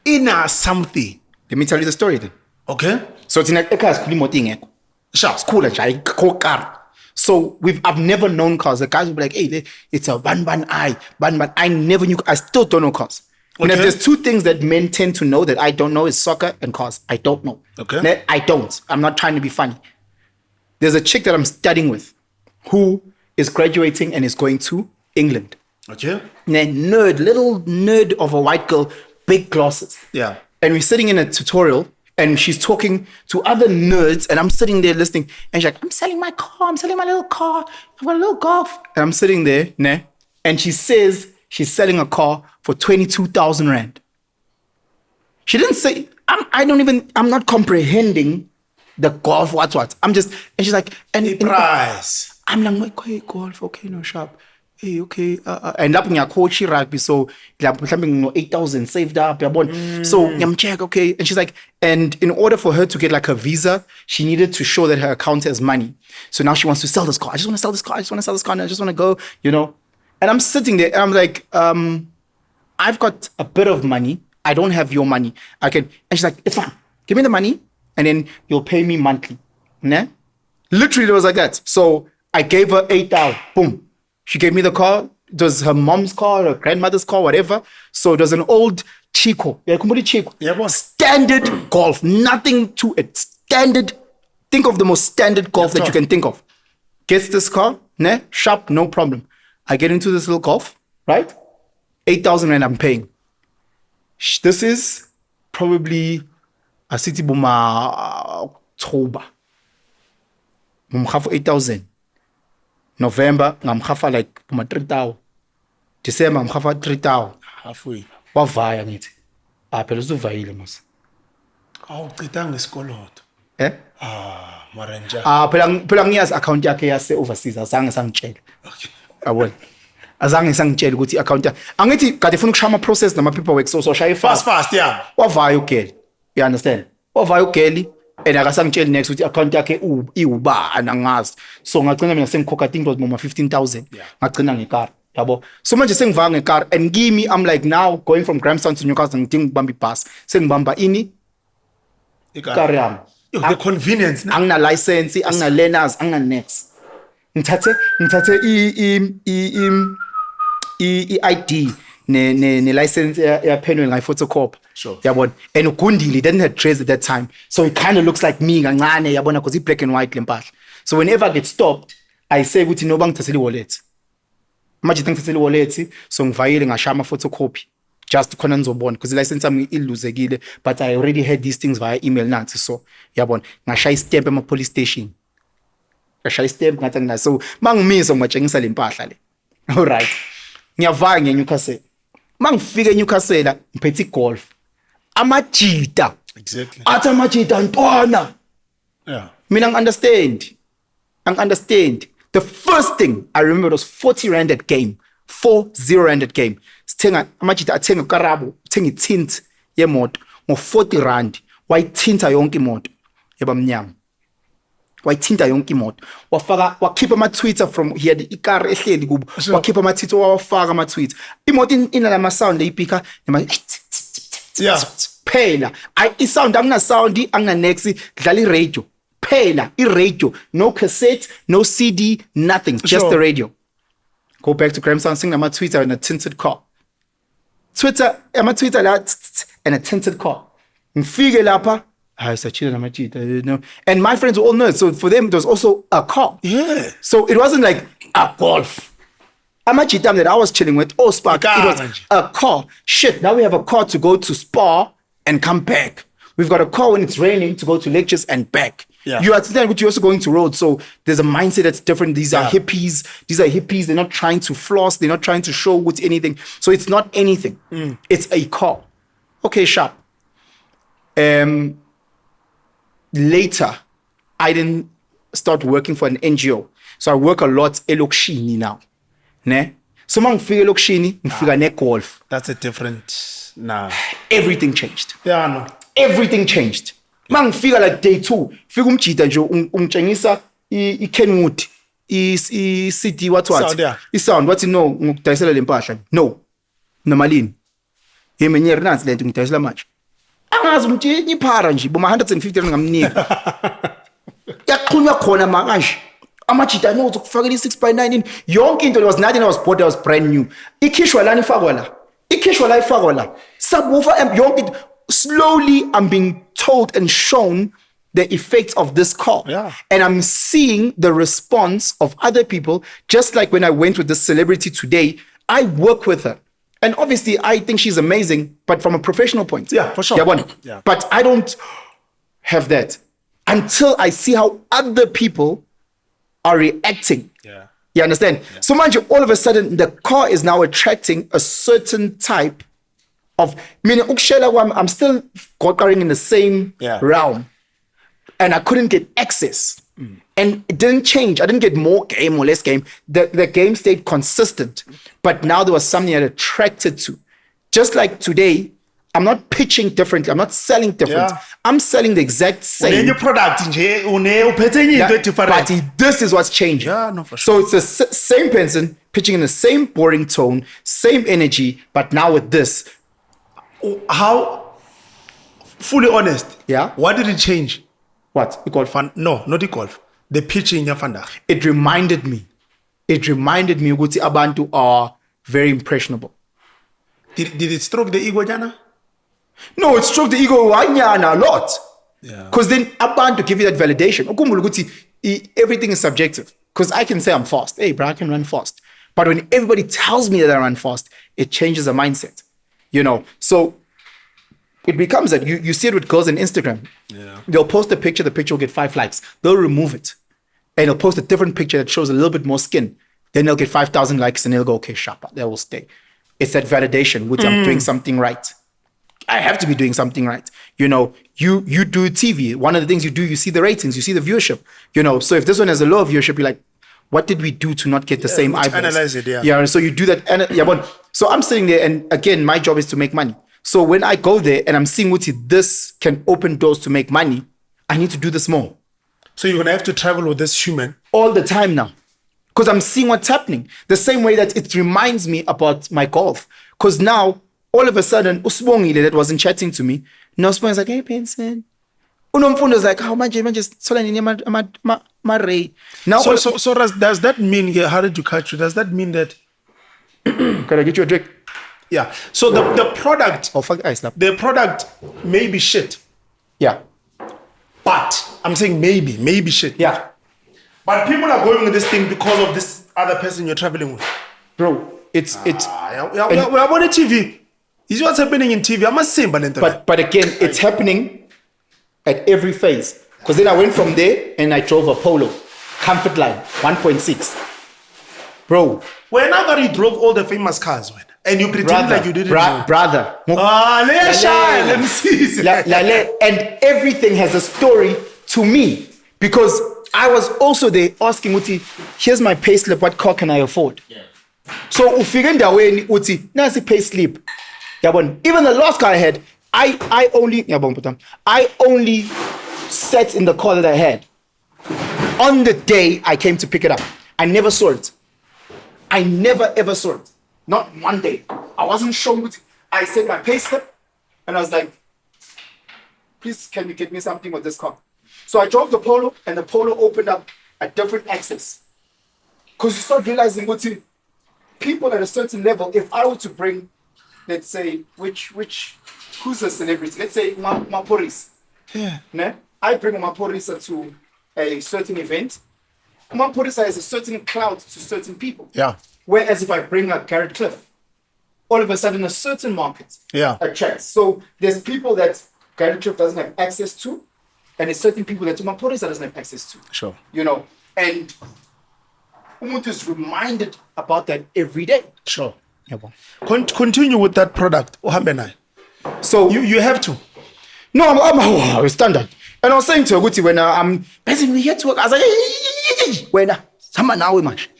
in something. Let me tell you the story then. Okay. So it's in a car's school car. So I've never known cars. The guys will be like, hey, it's a ban. I never knew. I still don't know cars. And if there's two things that men tend to know that I don't know is soccer and cars. I don't know. Okay. I don't. I'm not trying to be funny. There's a chick that I'm studying with who is graduating and is going to England. Okay. Little nerd of a white girl, big glasses. Yeah. And we're sitting in a tutorial and she's talking to other nerds and I'm sitting there listening. And she's like, I'm selling my car. I'm selling my little car. I've got a little golf. And I'm sitting there, and she says she's selling a car for 22,000 Rand. She didn't say, I'm not comprehending the golf, what. I'm just, and she's like, the price. I'm like, okay, golf, okay, no, sharp. Hey, okay. And lapho ngiyacoach rugby, so lapho mhlawumbe 8,000 saved up, yabona. So ngiyamcheck, okay. And she's like, and in order for her to get like a visa, she needed to show that her account has money. So now she wants to sell this car. I just want to sell this car. And I just want to go, And I'm sitting there and I'm like, I've got a bit of money. I don't have your money. And she's like, it's fine. Give me the money and then you'll pay me monthly. Ne? Literally, it was like that. So I gave her 8,000. Boom. She gave me the car. It was her mom's car, her grandmother's car, whatever. So it was an old Chico. Standard golf. Nothing to it. Standard. Think of the most standard golf that you can think of. Gets this car, sharp, no problem. I get into this little golf, right? 8,000 Rand I'm paying. This is probably a city boma October. I'm half 8,000. November, I'm half like 3,000. December, I'm half 3,000. Halfway. Wavaya ngithi. Phela usuvayile mas. Awuchithanga isikoloto. Maranja. Phela ngiyazi account yakhe yase overseas azange sangitshela. Okay. Yabona. Azange sangitshela ukuthi account angithi kade ufuna ukushaya ama process nama paperwork so shaya fast yeah. Wavaya ugeli. You understand? Wavaya ugeli and akasangitsheli next ukuthi account yakhe iwubani angazi. So ngagcina mina sengikhokha I think it was more 15,000. Ngagcina ngecar. Yabo. So manje sengivanga ngecar and kimi I'm like now going from Grahamstown to Newcastle ngidinga ukubamba ibus. Sengibamba ini? Icar yami. The convenience. Angina license, angina learners, angina next. Ngithathe i-ID ne license ya penguin like photocopy. Sure. Yabona. And ugundile didn't have trace at that time. So it kind of looks like me kancane yabona because it's black and white lempahla. So whenever I get stopped, I say ukuthi no bangithathele wallet. Manje ngithathele wallet so ngivayile ngashaya ama photocopy. Just khona nizobona because license yami iluzekile but I already had these things via email nansi so yabona ngashaya istamp ema police station. Ngashaya istamp ngathi ngina so mangimisa ngibatshengisa lempahla le. All right. Ngiyavaya ngeNewcastle. Mangifika eNewcastle ngiphethe igolf. amajita Exactly. athi amajita ntwana. Yeah. Mina understand. The first thing I remember was 40 rand at game. 40 rand at game. Sithenga amajita athenga ukarabo, uthenga itint yemoto ngo-40 rand. Wayithinta yonke imoto yabamnyama. Wayithinta yonke imoto. Wakhipha ama-Twitter from he had ikar ehleli kubo. Wakhipha ama-Twitter wawafaka ama-Twitter. Imoto inalama sound eyipika Yeah. phela. I-sound angina-sound, angina-next, dlala i-radio. Phela, i-radio. No cassette, no CD, nothing. Just the radio. Go back to Graham Sound, sing ama-Twitter in a tinted car. Ama-Twitter la and a tinted car. Ngifike lapha, sachila namajita, you know. And my friends were all nerds, so for them it was also a car. Yeah. So it wasn't like a Golf. Amajita that I was chilling with, Spark, it was a car. Shit, now we have a car to go to Spa and come back. We've got a car when it's raining to go to lectures and back. Yeah. You understand, but you're also going to road. So there's a mindset that's different. These are hippies. They're not trying to floss. They're not trying to show what's anything. So it's not anything. It's a car. Okay, sharp. Later, I didn't start working for an NGO. So I work a lot elokishini now. Ne? So mangifika elokishini, ngifika ne-golf. That's a different now. Everything changed. Yeah, I know. Everything changed. Mangifika like day 2, fika umjida nje ungitshengisa i-Kenwood, i-CD what. Sound, yeah. I-sound wathi no, ngikudayisela le mpahla. No. Nomalini. Yeme nyeri nansi lento ngidayisela manje. Angazi umthi iphara nje boma 150 rand ngamnika. Yaxhunywa khona manje. Amajita notes ukufakela i6x9 in yonke into was nothing. I was bought, I was brand new. Ikhishwa lana ifakwa la. Ikhishwa la ifakwa la. Subwoofer yonke. Slowly I'm being told and shown the effects of this car. Yeah. And I'm seeing the response of other people. Just like when I went with this celebrity today, I work with her. And obviously I think she's amazing, but from a professional point. Yeah, for sure. Yeah. But I don't have that until I see how other people are reacting. Yeah. You understand? Yeah. So mind you, all of a sudden the car is now attracting a certain type of, meaning I'm still going in the same realm, and I couldn't get access, and it didn't change. I didn't get more game or less game. The game stayed consistent, but now there was something I attracted to. Just like today, I'm not pitching differently. I'm not selling different. Yeah. I'm selling the exact same. Your product, But this is what's changing. Yeah, no, for sure. So it's the same Penson pitching in the same boring tone, same energy, but now with this. How, fully honest, Yeah. what did it change? What? You call fun? No, not the golf. The pitching in your fanda. It reminded me ukuthi abantu are very impressionable. Did it stroke the ego, Jana? No, it struck the ego wanyana a lot. Yeah. Because then abantu give you that validation. Ukhumbula ukuthi everything is subjective. Because I can say I'm fast. Hey, bro, I can run fast. But when everybody tells me that I run fast, it changes the mindset. You know, so it becomes that you see it with girls on Instagram. Yeah. They'll post a picture, the picture will get 5 likes. They'll remove it. And they'll post a different picture that shows a little bit more skin. Then they'll get 5,000 likes and they'll go, okay, sharp, that will stay. It's that validation, which I'm doing something right. I have to be doing something right. You know, you do TV. One of the things you do, you see the ratings, you see the viewership. You know, so if this one has a low viewership, you're like, what did we do to not get the same eyeballs? Analyze it, yeah. Yeah, so you do that. So I'm sitting there, and again, my job is to make money. So when I go there and I'm seeing what this can open doors to make money, I need to do this more. So you're going to have to travel with this human? All the time now. Because I'm seeing what's happening. The same way that it reminds me about my golf. Because now, all of a sudden, Usbongile that wasn't chatting to me, now Usbongile is like, hey, Penson. Unomfundo is like, how much just Ray. Now, so does that mean, how did you catch you? Does that mean that? Can I get you a drink? Yeah. So the product. Oh, fuck, ice. The product may be shit. Yeah. But I'm saying maybe shit. Yeah. But people are going with this thing because of this other person you're traveling with. Bro, it's. We are on TV. Is what's happening in TV. I must say, but again, it's happening at every phase. Because then I went from there and I drove a Polo, Comfort Line, 1.6. Bro. Well, now that you drove all the famous cars, man, And you pretend like you didn't know. Brother. Let me see. And everything has a story to me because I was also there asking Uti, here's my payslip, what car can I afford? Yeah. So ufike endaweni uthi nasi payslip. Yabona, even the last car I had, I only sat in the car that I had on the day I came to pick it up. I never saw it. I never ever saw it. Not one day. I wasn't shown it. I said my payslip and I was like, please can you get me something with this car? So I drove the Polo and the Polo opened up a different access. Because you start realizing what people at a certain level, if I were to bring, let's say, who's a celebrity? Let's say Maporis. Yeah. Ne? I bring Maporisa to a certain event. Maporisa has a certain clout to certain people. Yeah. Whereas if I bring a Garrett Cliff, all of a sudden a certain market attracts. So there's people that Garrett Cliff doesn't have access to, and there's certain people that Maporisa doesn't have access to. Sure. You know, and Umuntu is reminded about that every day. Sure. Continue with that product. Uhambe nayo. So You have to. no, I'm standard. And I was saying to Aguti when I'm basically here to work, I was like, when someone now much.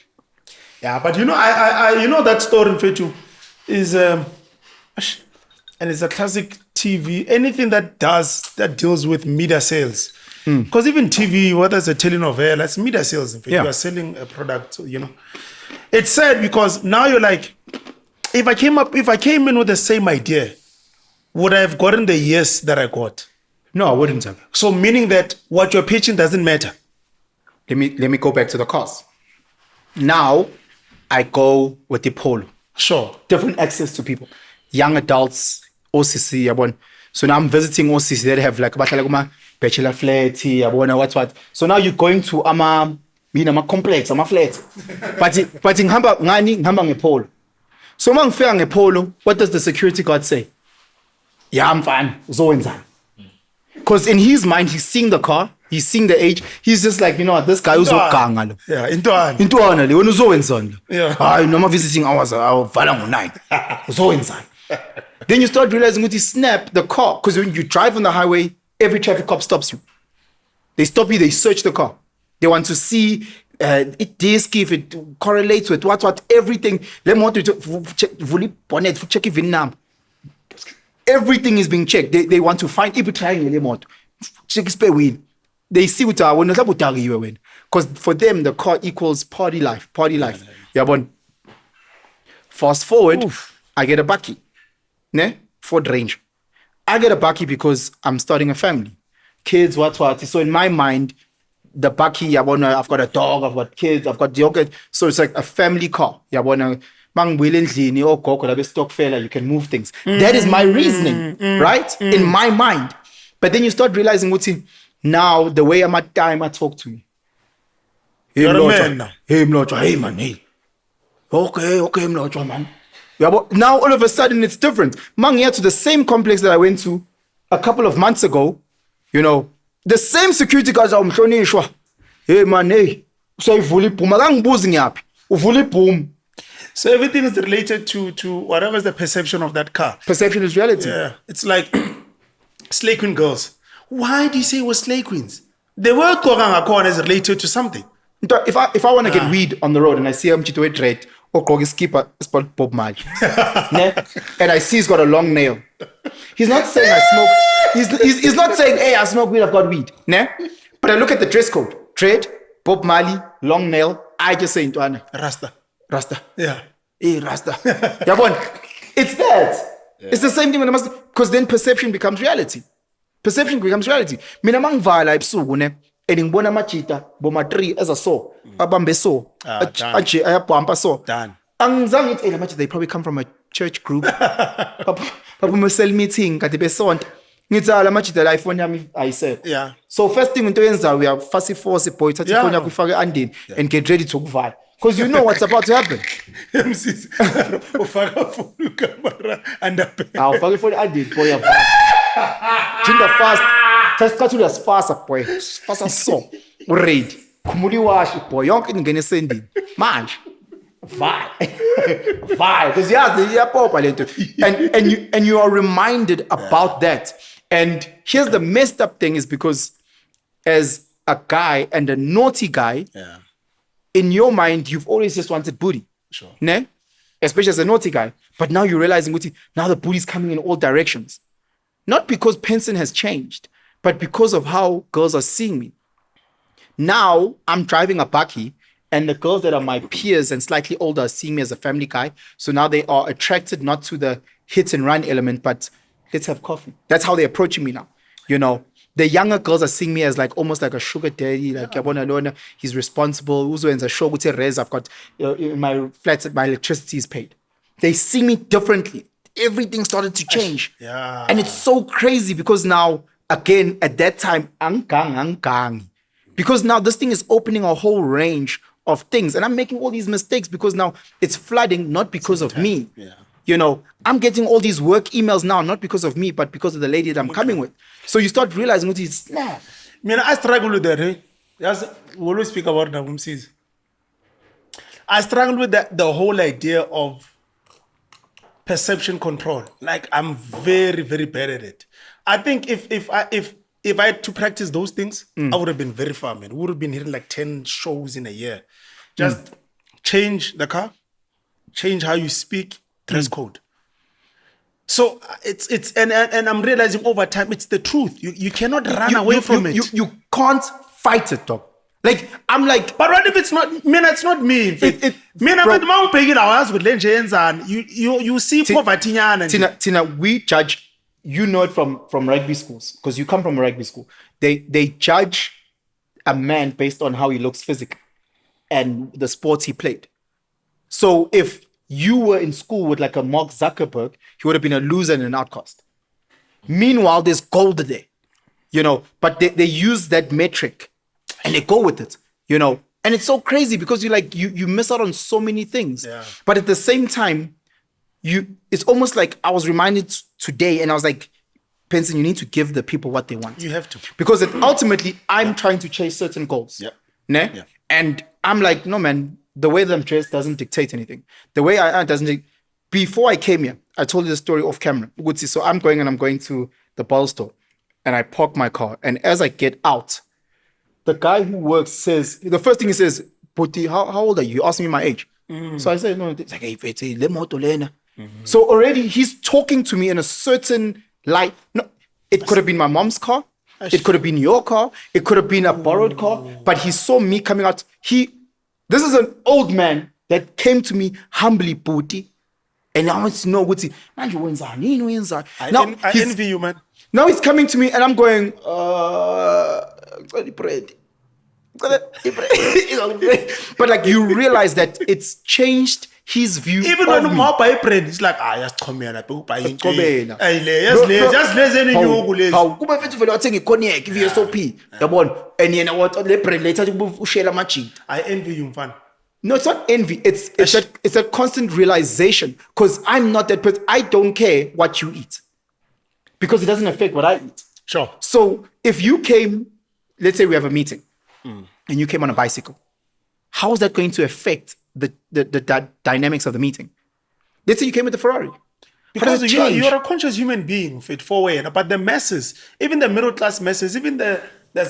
Yeah, but I that story in Fetu is and it's a classic TV. Anything that deals with media sales. Because even TV, whether it's a telenovela, it's media sales. In fact, you are selling a product. It's sad because now you're like, if I came in with the same idea, would I have gotten the yes that I got? No, I wouldn't have. So meaning that what you're pitching doesn't matter. Let me go back to the cars. Now I go with the Polo. Sure. Different access to people. Young adults, OCC, yabona. So now I'm visiting OCC that have like bachelor flat, yabona, what. So now you're going to ama complex, ama flat. But ngihamba ngepolo. So uma ngifika ngepolo, what does the security guard say? Yeah, I'm fine. Uzowenzani? Because in his mind, he's seeing the car, he's seeing the age, he's just like, you know what, this guy uzoganga lo. Yeah, intwana. Intwana le, wena uzowenzani lo. Yeah. Hayi noma visiting hours avala ngo9. Uzowenzani? Then you start realizing ukuthi snap the car, because when you drive on the highway, every traffic cop stops you. They stop you, they search the car. They want to see if it correlates with what everything. Let me want to vuli bonnet check if number. Everything is being checked. They want to find if trying le moto. Check spare wheel. They see what I want to because for them the car equals party life. Yeah, but fast forward, I get a bakkie. Ne? Ford Range. I get a bakkie because I'm starting a family. Kids, what. So in my mind, the bakkie, I've got a dog, I've got kids, I've got the so it's like a family car. Stock fella, you can move things. That is my reasoning, right? In my mind. But then you start realizing now the way I'm at time I talk to you. Hey, You're a man now. Hey, Mlotshwa. Hey, man. Hey. Okay, Mlotshwa, man. Yeah, but now all of a sudden it's different. Mang here to the same complex that I went to a couple of months ago. The same security guards are Mlotshwa. Hey, man. Hey. So uvuli boom. Akangbuzi ngiyaphi. Uvuli boom. So everything is related to whatever is the perception of that car. Perception is reality. Yeah. It's like Slay Queen girls. Why do you say it was Slay Queens? The word Koranga is related to something. If I want to get weed on the road and I see him to a trade or Kogi skipper, it's called Bob Marley. And I see he's got a long nail. He's not saying I smoke. He's not saying, hey, I smoke weed, I've got weed. But I look at the dress code. Trade, Bob Marley, long nail. I just say into Rasta. Yeah. Hey, Rasta. It's that. Yeah. It's the same thing when because then perception becomes reality. Mina mangvala ebusuku ne and ngibona amajita boma 3 as a saw abambe saw anje ayabhampa saw done. Angizange ithi amajita they probably come from a church group. Papa cell meeting kade besonto. Ngithi ala majita la iPhone yami ayise. Yeah. So first thing into yenza we are fussy force boy thatha iPhone yakho ifake andini and get ready to kuvala. Because you know what's about to happen. Ufaka phone camera andape. Ufaka phone andini boy yavala. Jinda fast. Tasikhathula sifasa boy. Sifasa so. Uready. Khumuli wash boy. Yonke ingene sendini. Manje. Why? Because and you are reminded about that. And here's the messed up thing is because as a guy and a naughty guy, Yeah. in your mind, you've always just wanted booty. Sure. Ne? Especially as a naughty guy. But now you're realizing now the booty's coming in all directions. Not because Penson has changed, but because of how girls are seeing me. Now I'm driving a bakkie and the girls that are my peers and slightly older are seeing me as a family guy. So now they are attracted not to the hit and run element, but let's have coffee. That's how they're approaching me now. You know, the younger girls are seeing me as like almost like a sugar daddy, like he's responsible. I've got in my flat, my electricity is paid. They see me differently. Everything started to change. Yeah. And it's so crazy because now, again, at that time, because now this thing is opening a whole range of things. And I'm making all these mistakes because now it's flooding, not because of me. Yeah. You know, I'm getting all these work emails now, not because of me, but because of the lady that I'm coming with. So you start realizing what is snap. I struggle with that. Yes, we always speak about it. I struggle with the whole idea of perception control. Like I'm very, very bad at it. I think if I had to practice those things, I would have been very far, man. We would have been hitting like 10 shows in a year. Just change the car, change how you speak, dress code. So it's and I'm realizing over time it's the truth. You cannot run away from it. You can't fight it, dog. Like I'm like, but what if it's not? It's not me. You see poverty and Tina, we judge. You know it from rugby schools because you come from a rugby school. They judge a man based on how he looks physically and the sports he played. So if you were in school with like a Mark Zuckerberg, he would have been a loser and an outcast. Meanwhile, there's gold there, you know. But they use that metric and they go with it, you know. And it's so crazy because you miss out on so many things. Yeah. But at the same time, it's almost like I was reminded today, and I was like, Penson, you need to give the people what they want. You have to. Because ultimately, I'm trying to chase certain goals. Yeah. Ne? Yeah. And I'm like, no, man, the way that I'm dressed doesn't dictate anything. The way I am doesn't. Before I came here, I told you the story off camera. So I'm going to the bottle store and I park my car. And as I get out, the guy who works says, the first thing he says, Puti, how old are you? He asked me my age. So I said, no, it's like, hey, it's a lemoto lena. So already he's talking to me in a certain light. No, it could have been my mom's car. It could have been your car. It could have been a borrowed car. But he saw me coming out. This is an old man that came to me humbly, Puti. And I want to know what's he. I envy you, man. Now he's coming to me and I'm going, but like you realize that it's changed his view. Even of when me. my buy bread, it's like, just come here. How kuba fethu vele wathenga icognac VSOP yabona and yena what le bread later ushela matching. I envy you, man. No, it's not envy. It's a constant realization because I'm not that person. I don't care what you eat because it doesn't affect what I eat. Sure. So if you came, let's say we have a meeting and you came on a bicycle, how is that going to affect the dynamics of the meeting? Let's say you came with the Ferrari. Because you're a conscious human being, fit forward. But the masses, even the middle class masses, even the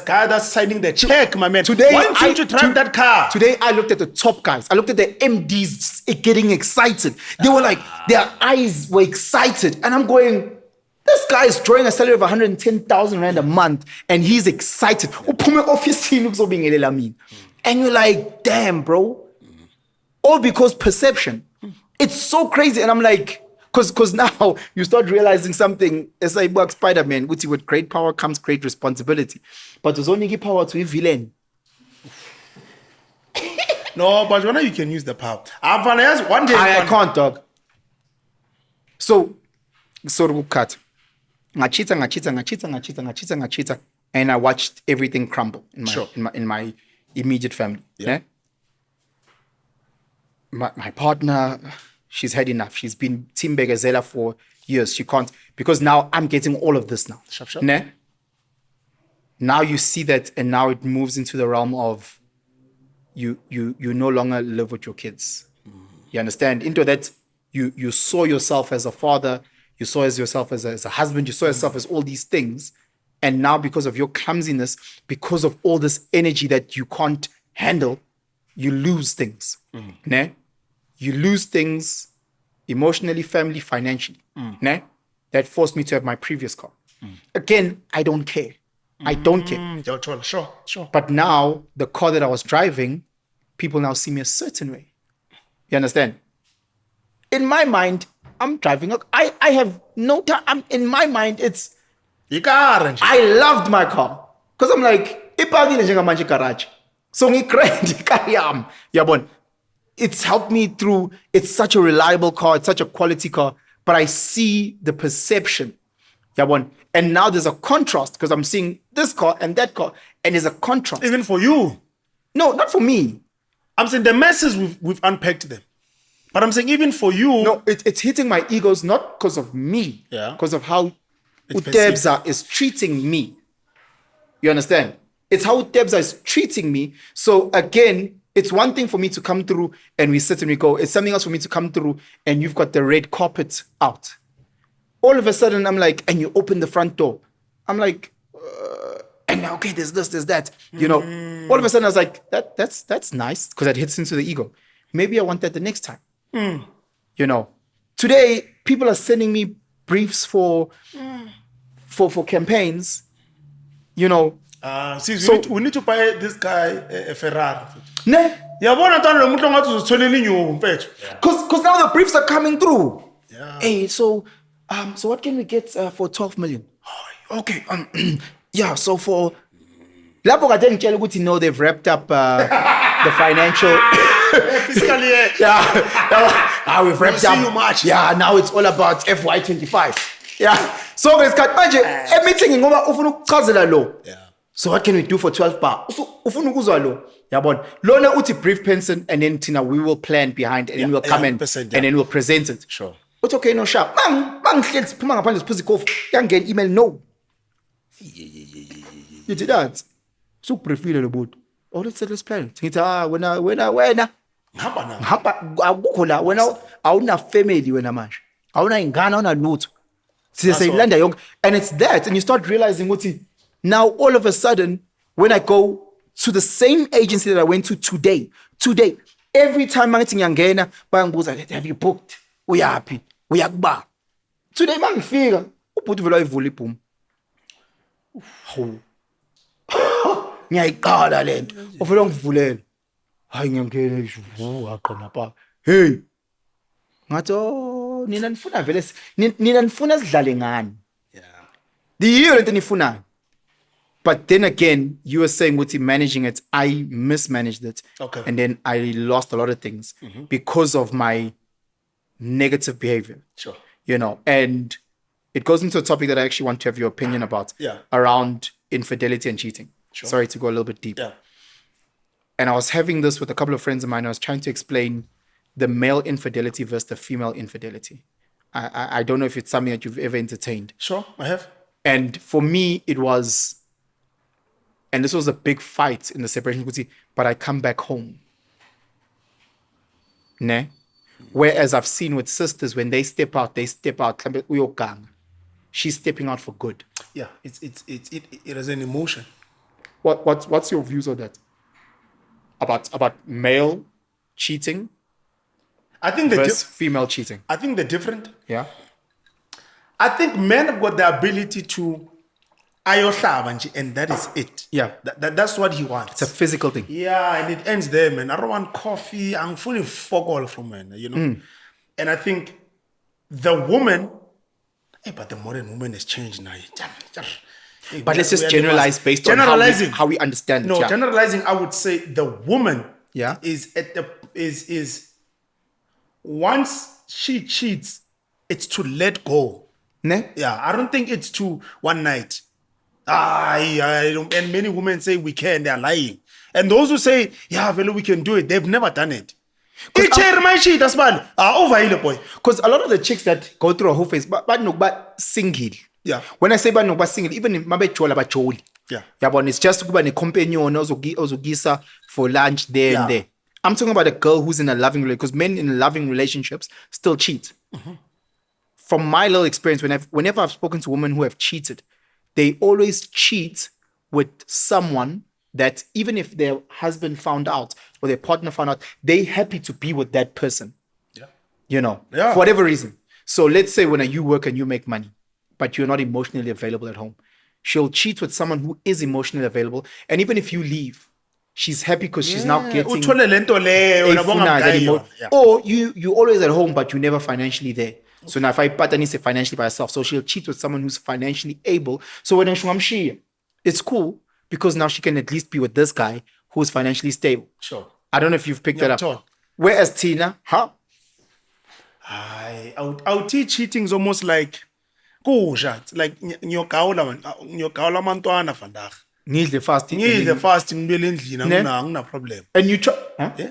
guy that's signing the check, my man. Today, why don't you drive that car? Today, I looked at the top guys. I looked at the MDs getting excited. They were like, their eyes were excited. And I'm going, this guy is drawing a salary of 110,000 Rand a month. And he's excited. And you're like, damn, bro. All because perception. It's so crazy. And I'm like, because now you start realizing something. It's like Spider-Man, which with great power comes great responsibility. But there's only power to a villain. No, but when you can use the power. One day I can't, dog. So cut. Ngachita. And I watched everything crumble in my immediate family. Yeah. My partner, she's had enough. She's been Team Begazela for years. She can't, because now I'm getting all of this now. Sharp. Ne? Now you see that, and now it moves into the realm of you no longer live with your kids. You understand? Into that you saw yourself as a father, you saw as yourself as a husband, you saw yourself as all these things. And now because of your clumsiness, because of all this energy that you can't handle, you lose things. Ne? You lose things emotionally, family, financially. Ne? That forced me to have my previous car. Again, I don't care. I don't care. Sure. But now the car that I was driving, people now see me a certain way. You understand? In my mind, I'm driving. I have no time. In my mind, it's I loved my car because I'm like, ipakile njengamanje garage. So ngigrand icar yami. Yabona. It's helped me through. It's such a reliable car. It's such a quality car. But I see the perception. Yabona. And now there's a contrast because I'm seeing this car and that car, and there's a contrast. Even for you. No, not for me. I'm saying the masses, we've unpacked them. But I'm saying even for you. No, it's hitting my egos not because of me. Yeah. Because of how It's Utebza is treating me. You understand? It's how Utebza is treating me. So again, it's one thing for me to come through and we sit and we go. It's something else for me to come through and you've got the red carpet out. All of a sudden, I'm like, and you open the front door. I'm like, and now, okay, there's this, there's that. You know, all of a sudden I was like, that's nice because that hits into the ego. Maybe I want that the next time. You know, today people are sending me briefs for campaigns. You know, we need to buy this guy a Ferrari. ne? Because Because now the briefs are coming through. Yeah. Hey, so what can we get for 12 million? Oh, okay. Yeah. So for lapho kade ngitshela ukuthi no, they've wrapped up the financial. Fiscally, Yeah, we've wrapped see up. you March. Yeah, now it's all about FY25. Yeah. So guys, manje meeting ngoba ufuna ukuchazela lo. Yeah. So what can we do for 12 bar? Ufuna ukuzwa lo. Yabona. Lona uthi brief Penson and then Tina we will plan behind and then we'll come in 100%, and then we'll present it. Sure. It's okay, no sharp. Mangihleli siphuma ngaphandle siphuza ikofi. Yangena email no. You did that. So briefile lo buti. Oh, let's plan. Ngithi wena hamba akukho la wena awuna family wena manje. Awuna ingane awuna lutho. Siyayilanda yonke and it's that and you start realizing ukuthi now all of a sudden when I go to the same agency that I went to today every time mangithi ngiyangena bayangibuza have you booked uyapi uyakuba today mangifika ubhuti vele ayivula ibhumi ngiyayiqala lento ufuna ngivulele hayi ngiyangena ishu aqona pa hey ngathi oh nina nifuna vele nina nifuna sidlale ngani the year lento nifunayo. But then again, you were saying with managing it, I mismanaged it. Okay. And then I lost a lot of things because of my negative behavior. Sure. You know, and it goes into a topic that I actually want to have your opinion about. Yeah. Around infidelity and cheating. Sure. Sorry to go a little bit deep. Yeah. And I was having this with a couple of friends of mine. I was trying to explain the male infidelity versus the female infidelity. I don't know if it's something that you've ever entertained. Sure, I have. And for me, it was, and this was a big fight in the separation, but I come back home. Ne? Whereas I've seen with sisters, when they step out. She's stepping out for good. Yeah, it is an emotion. What's your views on that? About male cheating I think versus female cheating? I think they're different. Yeah. I think men have got the ability to ayohlaba and that is it. Yeah. That's what he wants. It's a physical thing. Yeah, and it ends there, man. I don't want coffee. I'm fully fuck all from men, you know. And I think the woman, but the modern woman has changed now. But let's just generalize based on how we understand it. No, Yeah. generalizing, I would say the woman is at the is once she cheats, it's to let go. Ne? Yeah, I don't think it's to one night. I don't, and many women say we can, they are lying. And those who say, yeah, well, we can do it, they've never done it. That's man. Over here, boy. Because a lot of the chicks that go through a whole phase, but single. Yeah. When I say but single, even if mabe chola ba choli. Yeah. Yeah, but it's just kuba ne companion ozogisa for lunch there and there. I'm talking about a girl who's in a loving relationship, because men in loving relationships still cheat. From my little experience, whenever I've spoken to women who have cheated, they always cheat with someone that even if their husband found out or their partner found out, they're happy to be with that person. Yeah. For whatever reason. So let's say when you work and you make money, but you're not emotionally available at home, she'll cheat with someone who is emotionally available. And even if you leave, she's happy because she's now getting Uthole lento leyo, a uyabonga funa that ngayo. Yeah. or you always at home, but you're never financially there. So now if I partner needs financially by herself, so she'll cheat with someone who's financially able. So when she, it's cool because now she can at least be with this guy who's financially stable. Sure. I don't know if you've picked that up. Sure. Whereas Tina, I would teach cheating is almost like kusha. It's like ngiyogawula amantwana vandag. ngidle fast. Ngidle fast ngibuyele endlini angina problem. And you try, Yeah?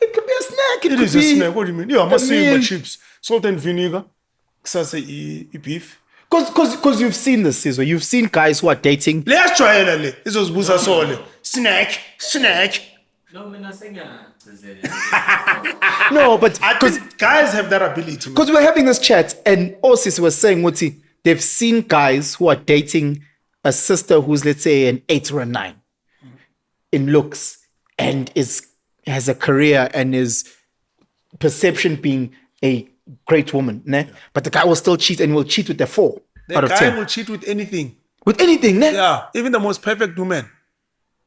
it could be a snack. It is a snack. What do you mean? Yeah, a silver meal. chips, salt and vinegar. Kusase beef. Because you've seen this, Sizwe. You've seen guys who are dating. Let's try it. Izozibuza sole. Snack. No, mina sengiyagcizelela. No, but I think guys have that ability. because we're having this chat and Osis was saying, Muti, they've seen guys who are dating a sister who's, let's say, an 8 or a 9 in looks and has a career and is perception being a great woman. Ne? But the guy will still cheat and will cheat with a 4 The out of guy 10. will cheat with anything. With anything, ne? Yeah, even the most perfect woman.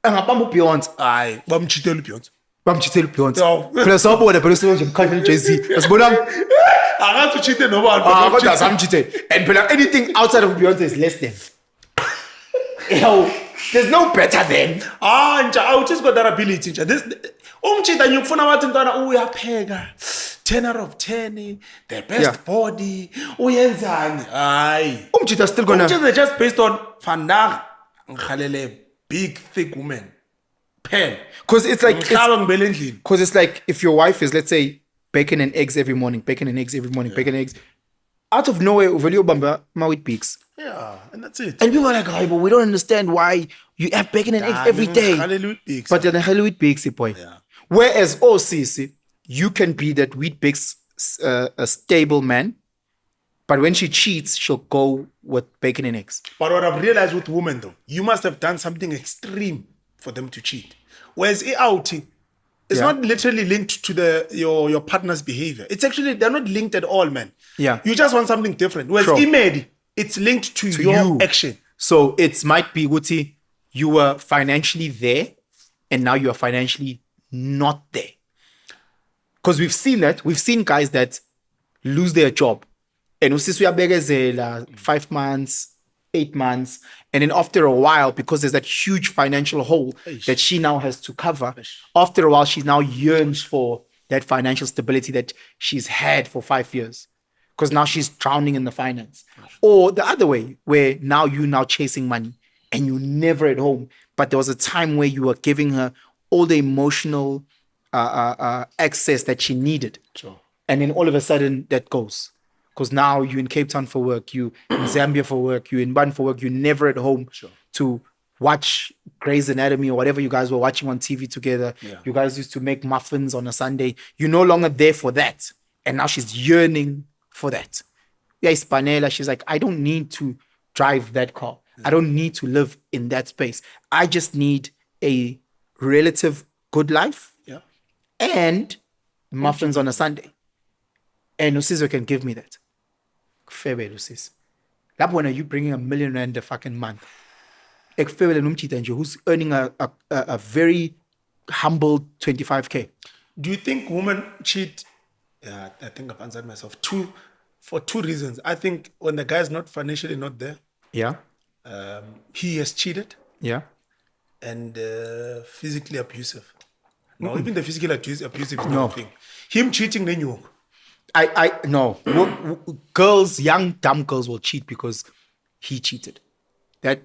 Angabamba uBeyonce. Aye, bamchithela uBeyonce. Bamchithela uBeyonce. No. Phela sawubona phela usebenzisa umkhathi Jay-Z. Asibonanga? Angathi uchithe nobani. Kodwa samchithela. And phela anything outside of Beyonce is less than. Yo, there's no better than. Nja, awuthi got that ability nja. This umchitha ngikufuna wathi mntwana uyapheka. 10 out of 10, the best Yeah. body. Uyenzani? Hayi. Umchitha still gonna. Umchitha just based on vandag ngikhalele big thick woman. Pen. Because it's like. Ngihlaba ngibele endlini. Because it's like if your wife is, let's say, bacon and eggs every morning, bacon and eggs, out of nowhere, uvele uyobamba ma-wheat bix. Yeah, and that's it. And people are like, "Hey, but we don't understand why you have bacon and eggs every day." Ngikhalele wheat bix. But then the wheat bix, boy. Yeah. Whereas, Sisi, you can be that wheat bix a stable man, but when she cheats, she'll go with bacon and eggs. But what I've realized with women though, you must have done something extreme for them to cheat. Whereas outing is not literally linked to your partner's behavior. It's actually they're not linked at all, man. Yeah. You just want something different. Whereas True. Imedi, it's linked to your you. action. So it might be, Guti, you were financially there, and now you are financially not there. Because we've seen that. We've seen guys that lose their job. And usisi uyabegezela 5 months, 8 months. And then after a while, because there's that huge financial hole that she now has to cover, after a while, she now yearns for that financial stability that she's had for 5 years. Because now she's drowning in the finance. Or the other way, where now you're now chasing money and you're never at home. But there was a time where you were giving her all the emotional access that she needed. Sure. And then all of a sudden that goes. Because now you're in Cape Town for work, you in Zambia for work, you're in Bun for work, you're never at home to watch Grey's Anatomy or whatever you guys were watching on TV together. Yeah. You guys used to make muffins on a Sunday. You're no longer there for that. And now she's yearning for that. Yeah, Spanela, she's like, I don't need to drive that car. I don't need to live in that space. I just need a relative good life Yeah. and muffins on a Sunday. And Usizo can give me that. Fair way, Usis. That when are you bringing $1 million a fucking month? Who's earning a very humble 25K. Do you think women cheat? Yeah, I think I've answered myself. For two reasons. I think when the guy's not financially not there, Yeah. he has cheated Yeah. and physically abusive. No, even the physically abusive is No. nothing. Him cheating, then you. No. Girls, young, dumb girls will cheat because he cheated. That,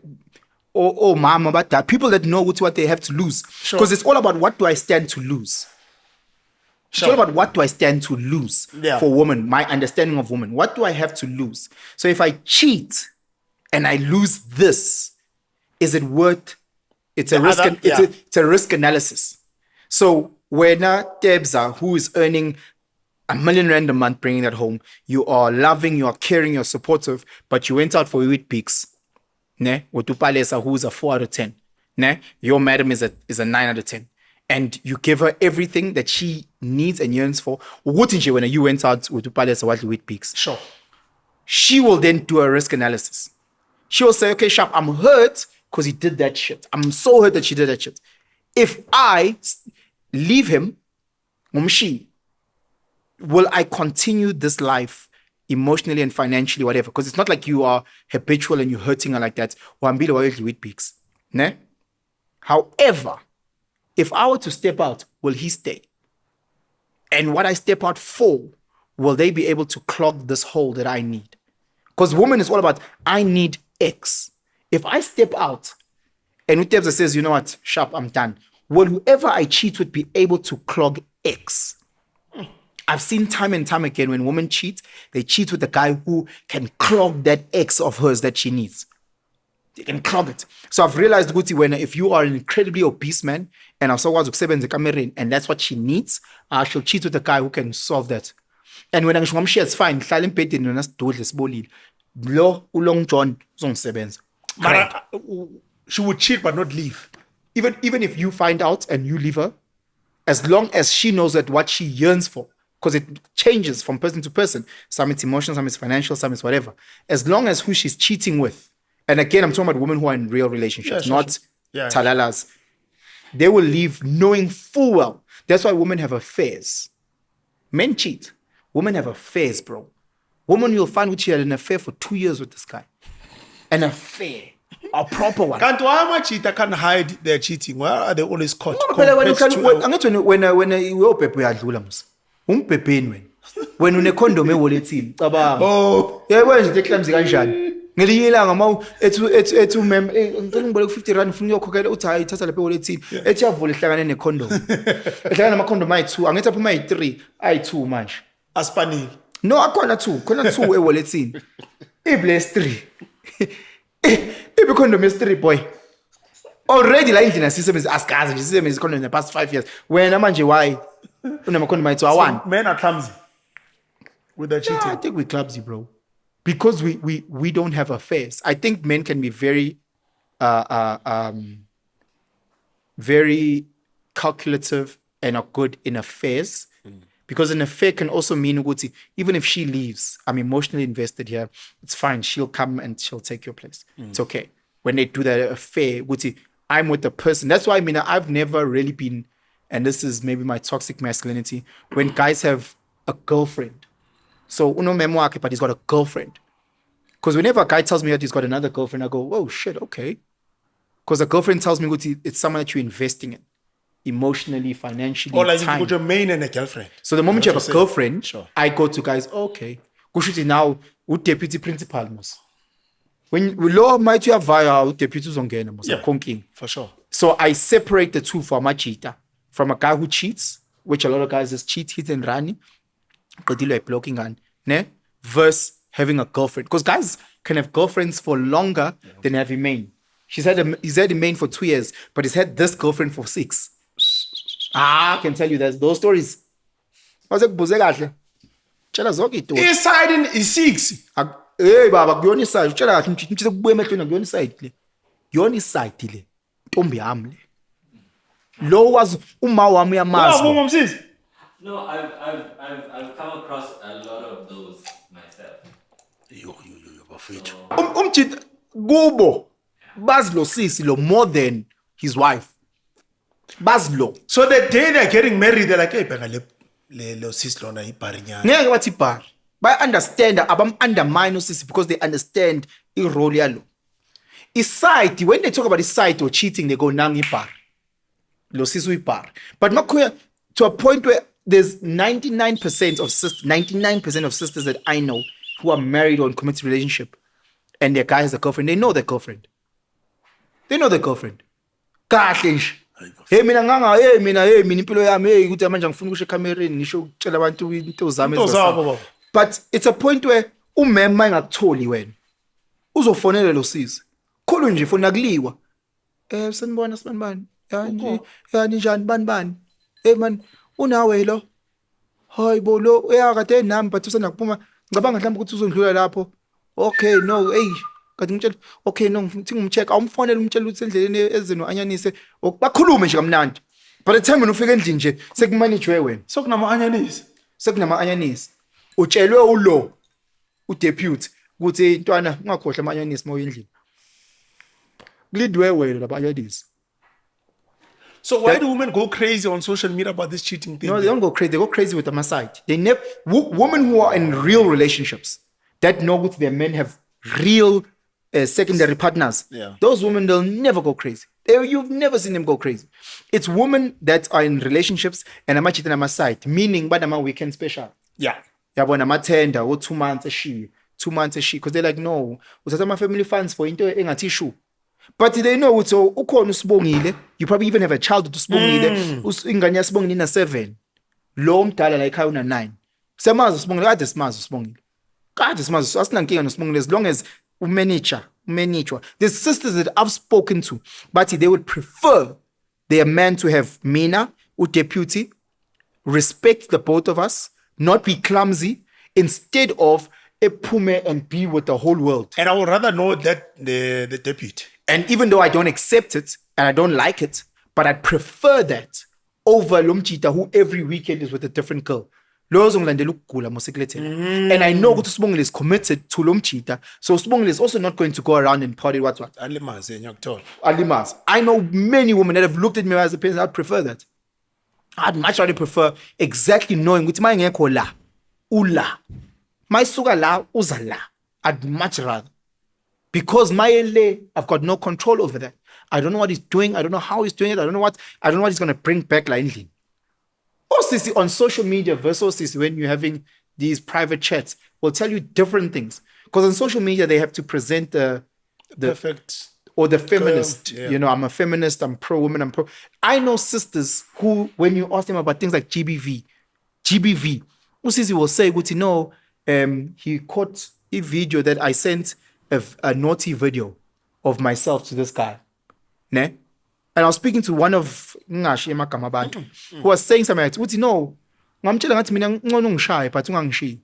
mama, but there are people that know what they have to lose. Because it's all about what do I stand to lose. It's all about what do I stand to lose for women, my understanding of women. What do I have to lose? So if I cheat and I lose this, is it worth It's a risk. It's a risk analysis. So when Tebza, who is earning R1 million a month, bringing that home, you are loving, you are caring, you're supportive, but you went out for wheat peaks. Ne, Utupalesa, who's a 4 out of 10. Ne, your madam is a 9 out of 10. And you give her everything that she needs and yearns for. When you went out with Utupalesa, what wheat peaks? Sure. She will then do a risk analysis. She will say, okay, Sharp, I'm hurt because he did that shit. I'm so hurt that she did that shit. If I leave him, will I continue this life emotionally and financially, whatever? Because it's not like you are habitual and you're hurting her like that. Ne? However, if I were to step out, will he stay? And what I step out for, will they be able to clog this hole that I need? Because woman is all about, I need X. If I step out and Utebza says, you know what, Sharp, I'm done, will whoever I cheat with be able to clog X? I've seen time and time again when women cheat, they cheat with a guy who can clog that X of hers that she needs. They can clog it. So I've realized, Guti, when if you are an incredibly obese man and and that's what she needs, she'll cheat with a guy who can solve that. And when I'm sure it's fine, Long John she would cheat but not leave. Even if you find out and you leave her, as long as she knows that what she yearns for, because it changes from person to person. Some it's emotional, some it's financial, some it's whatever. As long as who she's cheating with, and again, I'm talking about women who are in real relationships, not talalas. They will leave knowing full well. That's why women have affairs. Men cheat. Women have affairs, bro. Woman, you'll find which she had an affair for 2 years with this guy. An affair. A proper one. Can't why much cheater can hide their cheating? Why are they always caught? When une condom ewalethini cabanga yebo nje eclams kanjani ngelinye ilanga mawu ethu mem ngicela ngiboleke 50 rand ufuna uyokhokhela uthi hayi thatha lapha ewalethini ethi yavula ihlangane necondom ehlangana nama condom ayi2 angithi aphuma ayi3 ayi2 manje aspanile no akhona 2 khona 2 ewalethini ibless 3 ibe condom is3 boy already la indlela sisebenza asikazi nje sisebenza condom in the past 5 years wena manje why unama condom ayi2 awan men are clumsy with the cheating. I think we're clumsy, bro, because we don't have affairs. I think men can be very very calculative and are good in affairs, because an affair can also mean Uguti, even if she leaves, I'm emotionally invested here, it's fine, she'll come and she'll take your place. It's okay. When they do that affair, Uguti, I'm with the person. That's why I've never really been, and this is maybe my toxic masculinity, when guys have a girlfriend. So but he's got a girlfriend. Because whenever a guy tells me that he's got another girlfriend, I go, oh shit, okay. Because a girlfriend tells me it's someone that you're investing in, emotionally, financially, or like time. you put your main and a girlfriend. So the moment you have a girlfriend, sure. I go to guys, okay. Kushuti now, deputy principal mos. When we law might you have via deputy zongena mos, konking. For sure. So I separate the two for my cheater. From a guy who cheats, which a lot of guys just cheat, hit and run, blocking on, versus having a girlfriend. Because guys can have girlfriends for longer than have a main. He's had a main for 2 years, but he's had this girlfriend for 6. I can tell you that those stories. Inside is 6. Hey baba, kuyona side. Utshela kahle ngitshela kubuye emehlweni kuyona side le. Yona side le. Ntombi yami le. Lo wazi uma wami uyamazi. No, I've come across a lot of those myself. Bafethu. Umjita kubo bazi lo sisi lo more than his wife. Bazi lo. So the day they're getting married, they're like, hey, bheka le sis lona ibharinyana. Ngeke bathi bar. Ba understand abam undermine usisi because they understand irole yalo. Iside, when they talk about the side or cheating, they go nang ibar. Lo sisi uibar. But not to a point where there's 99% of sisters that I know who are married or in committed relationship and their guy has a girlfriend. They know their girlfriend. Kahle nje. Hey mina impilo yami ukuthi manje ngifuna ukusho ekamereni ngisho ukutshela abantu into zami ezizaba. But it's a point where umema engakutholi wena. Uzofonela lo sisi. Khulu nje fona kuliwa. Sanibona sibanibani. Ya ninjani banibani? Man, unawe lo. Hayi bo lo kade nami but usanda kuphuma. Ngicabanga mhlawumbe ukuthi uzondlula lapho. Okay, no, hey. Kade ngitshela, okay, no, ngithi ngumcheck. Awumfonela umtshela ukuthi endleleni ezeno anyanise. Bakhulume nje kamnandi. By the time ufika endlini nje sekumanage wena. Sokunama-anyanisi. Sekunama anyanisi. Utshelwe ulo udeputy ukuthi intwana ungakhohle amanyanisi moya endlini. Kulidwe wena laba anyanisi. So why do women go crazy on social media about this cheating thing? No, they don't go crazy. They go crazy with the side. They never. Women who are in real relationships that know that their men have real secondary partners. Yeah. Those women, they'll never go crazy. You've never seen them go crazy. It's women that are in relationships and I'm cheating on my side, meaning by the weekend special. Yeah. Yeah, when I'm a tender or 2 months a she, 2 months a she, because they're like, no, what's my family funds for into a tissue. But they know it's ukhona usibongile. You probably even have a child to usibongile. Ingane yasibongile ina 7. Lo mdala la ekhaya una 9. Semazi usibongile kade simazi usibongile. Kade simazi asinankinga nosibongile as long as umanage. There's sisters that I've spoken to, but they would prefer their man to have mina, deputy, respect the both of us, not be clumsy, instead of ephume and be with the whole world. And I would rather know that the deputy. And even though I don't accept it and I don't like it, but I prefer that over Lomchita, who every weekend is with a different girl. And I know that Sibongile is committed to Lomchita, so Sibongile is also not going to go around and party what. Alimas. I know many women that have looked at me as a person. I'd prefer that. I'd much rather prefer exactly knowing which my ngekho la, ula, my suga la, uzala. I'd much rather. Because my LA, I've got no control over that. I don't know what he's doing. I don't know how he's doing it. I don't know what he's going to bring back like anything. Osisi on social media versus Osisi when you're having these private chats will tell you different things. Because on social media, they have to present the perfect or the feminist. Yeah. You know, I'm a feminist, I'm pro-woman, I'm pro. I know sisters who, when you ask them about things like GBV, Osisi will say, no, he caught a video that I sent a naughty video of myself to this guy. Ne? And I was speaking to one of Ngashi Makamabantu who was saying something like, no, ngamtshela ngathi mina ngcono ngishaye but ungangishiyi.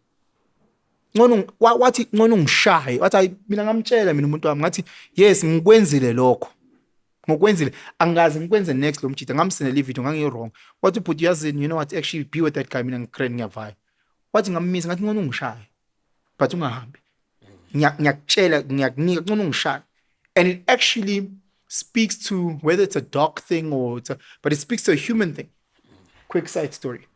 Wathi ngcono ngishaye. Wathi mina ngamtshela mina umuntu wami ngathi yes ngikwenzile lokho. Ngokwenzile angazi ngikwenze next lo mjita ngamsendela ivideo ngangi wrong. Wathi but yazini you know what actually be with that guy mina ngikreni ngiyavaya. Wathi ngamisa ngathi ngcono ngishaye but ungahambi. Ngiyakutshela ngiyakunika ngcono ngishaye. And it actually speaks to whether it's a dog thing or but it speaks to a human thing. Quick side story.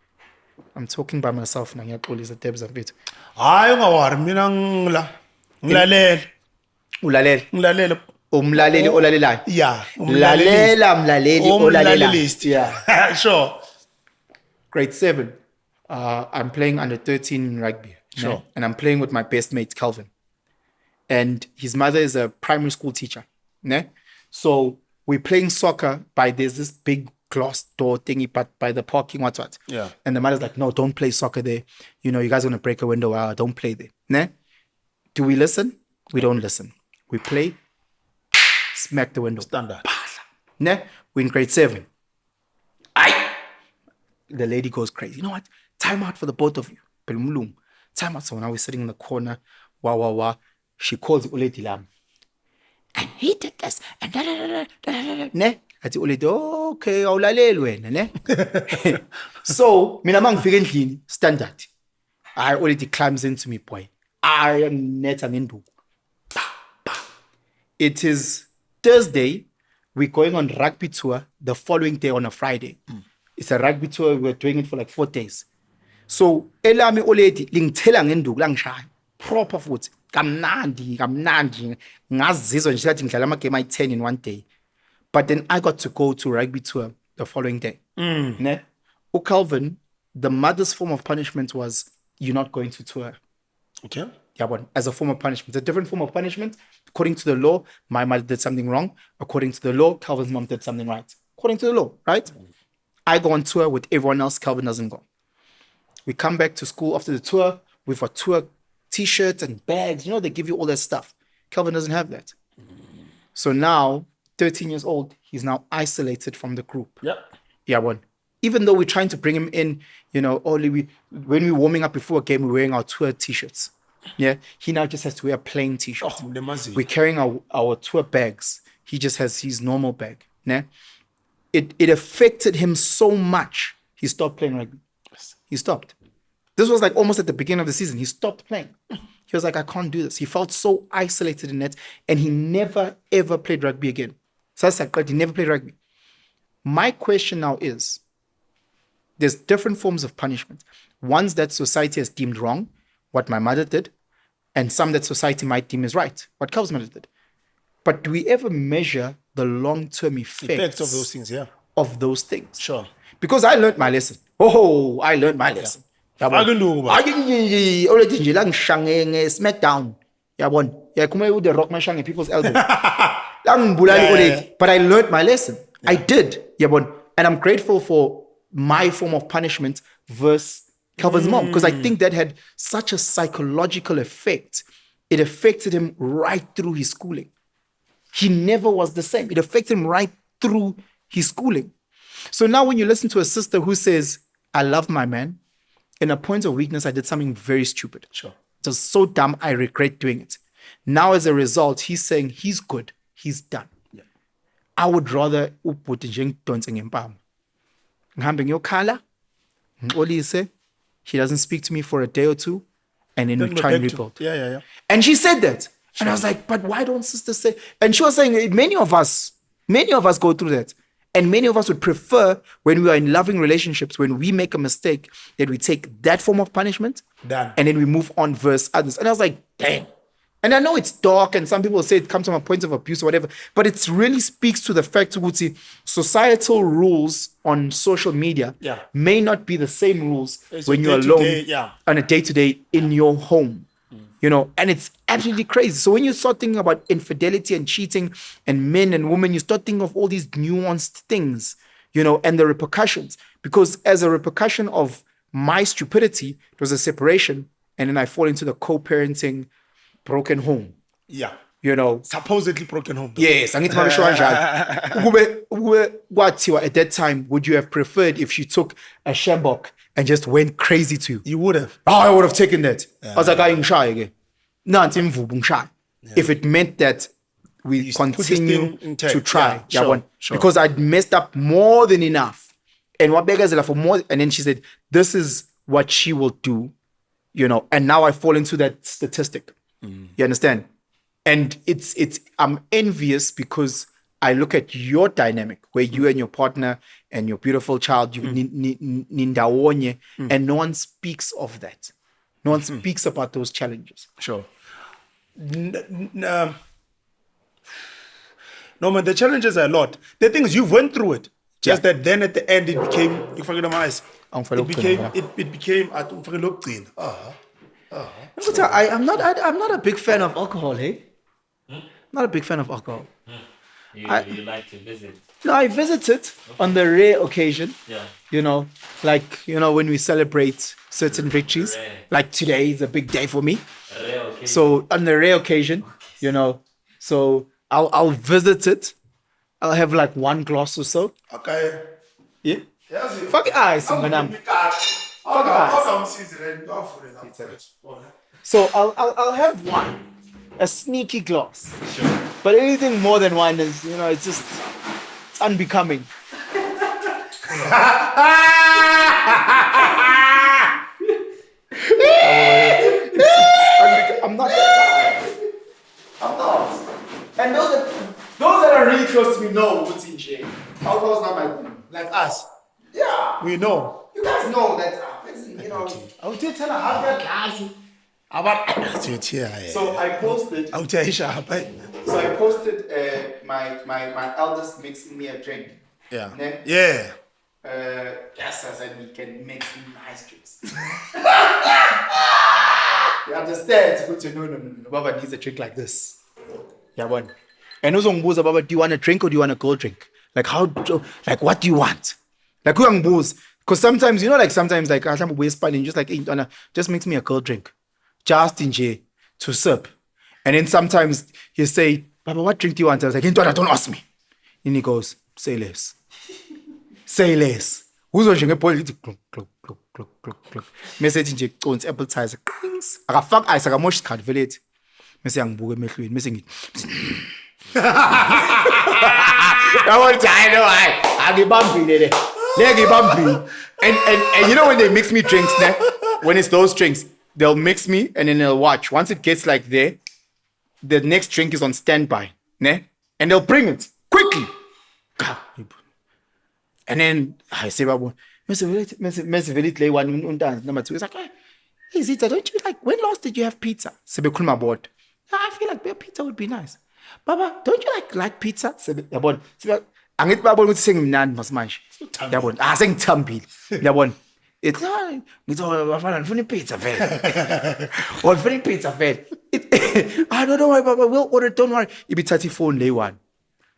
I'm talking by myself now. Ngiyaxolisa Debs a bit. Hayi ungawari mina ngilalela. Ulalela. Umlaleli olalelayo. Yeah. Lalela mlaleli olalelayo. Yeah. Sure. Grade 7. I'm playing under 13 in rugby. Sure. Ne? And I'm playing with my best mate Calvin. And his mother is a primary school teacher. Ne? So we're playing soccer there's this big glass door thingy, but by the parking, what. Yeah. And the mother's like, no, don't play soccer there. You know, you guys are going to break a window. Don't play there. Ne? Do we listen? We don't listen. We play, smack the window. Standard. Ne? We're in grade 7. The lady goes crazy. You know what? Time out for the both of you. Time out. So now we're sitting in the corner. Wah. She calls Uledi Lam. And he did this. And ne? Athi Uledi, okay, awulaleli wena, ne? So, mina mangifika endlini, standard. Uledi climbs into me, boy. I am neta ngenduku. It is Thursday. We're going on rugby tour the following day on a Friday. It's a rugby tour. We're doing it for like 4 days. So, elami Uledi lingithela ngenduku langishaya. Proper foot. Kamnandi. Ngazizwa nje ngathi ngidlala amagame ayi-10 in one day. But then I got to go to rugby tour the following day. Ne? Calvin, the mother's form of punishment was you're not going to tour. Okay. Yeah, but as a form of punishment. It's a different form of punishment. According to the law, my mother did something wrong. According to the law, Calvin's mom did something right. According to the law, right? I go on tour with everyone else. Calvin doesn't go. We come back to school after the tour. We've got tour t-shirts and bags. You know, they give you all that stuff. Calvin doesn't have that. So now 13 years old, he's now isolated from the group. Yeah. Yeah, one. Even though we're trying to bring him in, only when we're warming up before a game, we're wearing our tour t-shirts. Yeah, he now just has to wear a plain t-shirt. Oh, Mdemazi. We're carrying our tour bags. He just has his normal bag. Yeah, it affected him so much. He stopped playing rugby. He stopped. This was like almost at the beginning of the season. He stopped playing. He was like, I can't do this. He felt so isolated in it, and he never ever played rugby again. So that's like, he never played rugby. My question now is, there's different forms of punishment. Ones that society has deemed wrong, what my mother did, and some that society might deem is right, what Cal's mother did. But do we ever measure the long-term effects of those things, yeah. Of those things? Sure. Because I learned my lesson. Oh, I learned my lesson. Already nje la ngishange nge-smackdown. Yabona. Yakhuma with the rock mashange people's elbow. But I learned my lesson. Yeah. I did. Yabona. And I'm grateful for my form of punishment versus Calvin's mom, because I think that had such a psychological effect. It affected him right through his schooling. He never was the same. It affected him right through his schooling. So now when you listen to a sister who says, I love my man, in a point of weakness, I did something very stupid. Sure. It was so dumb, I regret doing it. Now as a result, he's saying he's good, he's done. Yeah. I would rather he doesn't speak to me for a day or two, and then we try and rebuild. Yeah. And she said that. Sure. And I was like, but why don't sisters say? And she was saying, many of us go through that. And many of us would prefer, when we are in loving relationships, when we make a mistake, that we take that form of punishment, done, and then we move on versus others. And I was like, dang. And I know it's dark, and some people say it comes from a point of abuse or whatever, but it really speaks to the fact that societal rules on social media may not be the same rules when you're alone on a day-to-day in your home. And it's absolutely crazy. So when you start thinking about infidelity and cheating and men and women, you start thinking of all these nuanced things, and the repercussions. Because as a repercussion of my stupidity, it was a separation, and then I fall into the co-parenting broken home. Yeah. Supposedly broken home. Yes. At that time, would you have preferred if she took a shambok and just went crazy to you? You would have. Oh, I would have taken that. I was like, I'm shy again. If it meant that we continue to try. Sure. Because I'd messed up more than enough. And what beggars for more. And then she said, this is what she will do. And now I fall into that statistic. You understand? And I'm envious because I look at your dynamic where you and your partner and your beautiful child, nindawonye, and no one speaks of that. No one speaks about those challenges. Sure. No, man, the challenges are a lot. The thing is, you went through it. Just that then at the end, it became, I'm not a big fan of alcohol, hey? Not a big fan of alcohol. You like to visit? No, I visited on the rare occasion. Yeah. When we celebrate certain victories. Rare. Like today is a big day for me. So on the rare occasion, so I'll visit it. I'll have like one glass or so. Okay. Yeah. Fuck eyes, man. So I'll have one, a sneaky glass. Sure. But anything more than one is, it's unbecoming. I'm not that guy. I'm not. And those that are really close to me know what's in jail. Alcohol's not my thing. Like us. Yeah. We know. You guys know that, I would tell her how that glass. So I posted. So I posted my eldest mixing me a drink. Yeah. Then, yeah. Yes, I said we can make some nice drinks. You understand? It's good to know. No. Baba needs a drink like this. Yeah, one. And also, Baba, do you want a drink or do you want a cold drink? Like what do you want? Like who booze? Because sometimes, sometimes I have waste pan and just like, just makes me a cold drink. Just in J to sip. And then sometimes you say, Baba, what drink do you want? I was like, don't ask me. And he goes, say less. Say less. Uzwe nje ngebhola lithi gluk gluk gluk gluk gluk gluk. Mase ethi nje consi appetizer. Qings. Akafaka ice akamoshi isikhathi vele ethi. Mase yangibuka emehlweni mase ngithi yabona hayi no hayi angibambile le. Le ngibambile. And you know when they mix me drinks, ne? When it's those drinks, they'll mix me and then they'll watch. Once it gets like there, the next drink is on standby, ne? And they'll bring it quickly. And then I say, Mese very play one number 2. It's like, hey, Zita, don't you like, when last did you have pizza? Sebe khuluma about. I feel like pizza would be nice. Baba, don't you like pizza? Sebe yabona. Sebe angithi babona ukuthi sengimnandi masimanje. Yabona. Sengithambile. Yabona. It's ngithi bafana ngifuna pizza vele. Or ngifuna pizza vele. I don't know why, Baba, we'll order, don't worry. Ibithatha phone lay one.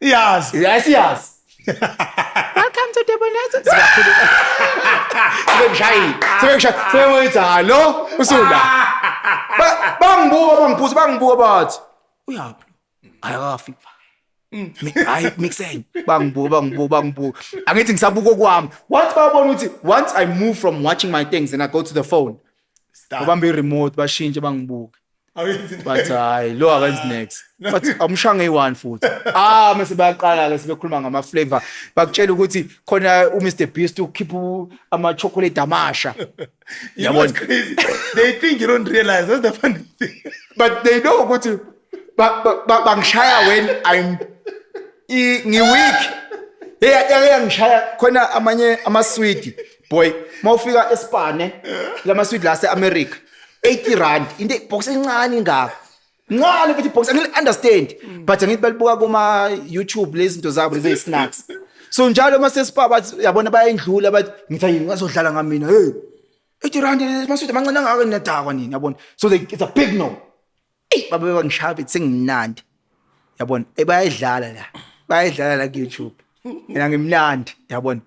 Yes. Yes. Welcome to Debonazo. Sebengishayile. Hello, usula. Bangibuka bathi. Uyaphi? Ayakafika. Hayi mixing. Bangibuka. Angithi ngisabuka kwami. What babona ukuthi once I move from watching my things and I go to the phone. Babambe remote bashintshe bangibuka. But lo akenzi next. But amshanga eyi1 futhi. Mase bayaqala ke sibekhuluma ngama flavor. Bakutshela ukuthi khona uMr Beast ukhipha ama chocolate amasha. You know what's crazy? They think you don't realize. That's the funny thing. But they know ukuthi bangishaya when I'm ngiweak. Ngishaya khona amanye ama sweet boy. Mawufika eSpane lama sweet la eAmerica. 80 rand into box encane ngaka ncane futhi box angili understand but angithi balibuka kuma YouTube lezi zinto zabo lezi snacks so njalo mase sipa bathi yabona bayindlula bathi ngithi ngazodlala ngamina hey 80 rand masuthi amancane ngaka nedakwa nini yabona so it's a big no babe bangishabe sengimnandi yabona bayadlala la ku YouTube mina ngimnandi yabona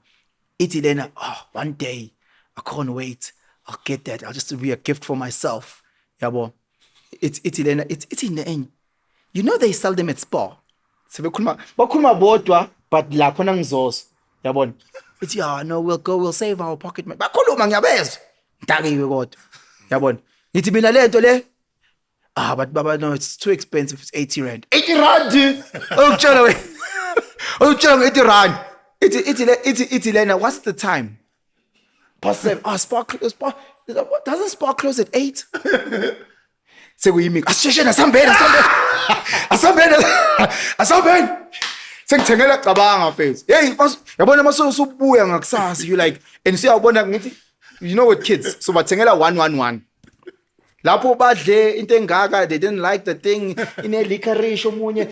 ithi lena one day I can't wait. I'll get that. I'll just be a gift for myself. Yabo. It's in the end. You know they sell them at Spar. So bakhuluma bodwa but la khona ngizozo. Yabona. It's no we'll save our pocket money. Bakhuluma ngiyabezwa. Ntakiwe kodwa. Yabona. Ngithi mina lento le but baba no it's too expensive. It's 80 rand. 80 rand. Ukutshela we. Ukutshela 80 rand. It's lena what's the time? Past 7. Spar doesn't Spar close at 8? Sekuyimi. Asisheshena asambeni. Sengithengela cabanga face. Hey, yabona masubuya ngakusasa you like and siyabona ngithi you know what kids so bathengela 111. Lapho badle into engaka they didn't like the thing ine licorice omunye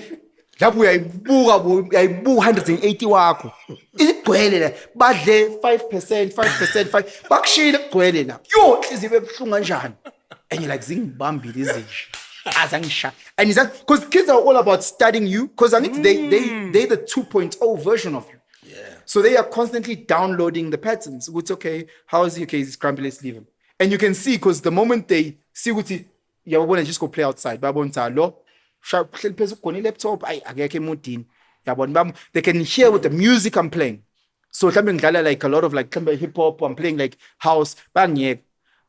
lapho uyayibuka 180 wakho igcwele la badle 5% bakushila kugcwele la yo hliziyo ebhlungu kanjani and you like zingibambile izinje azangisha and is that because kids are all about studying you because I think they the 2.0 version of you so they are constantly downloading the patterns which okay how is he okay he's grumpy let's leave him and you can see because the moment they see ukuthi yabona just go play outside babona lo hleli phezu kugona laptop akekho emodini yabona they can hear with the music I'm playing so mhlambe ngidlala like a lot of like hip hop I'm playing like house bangiyeka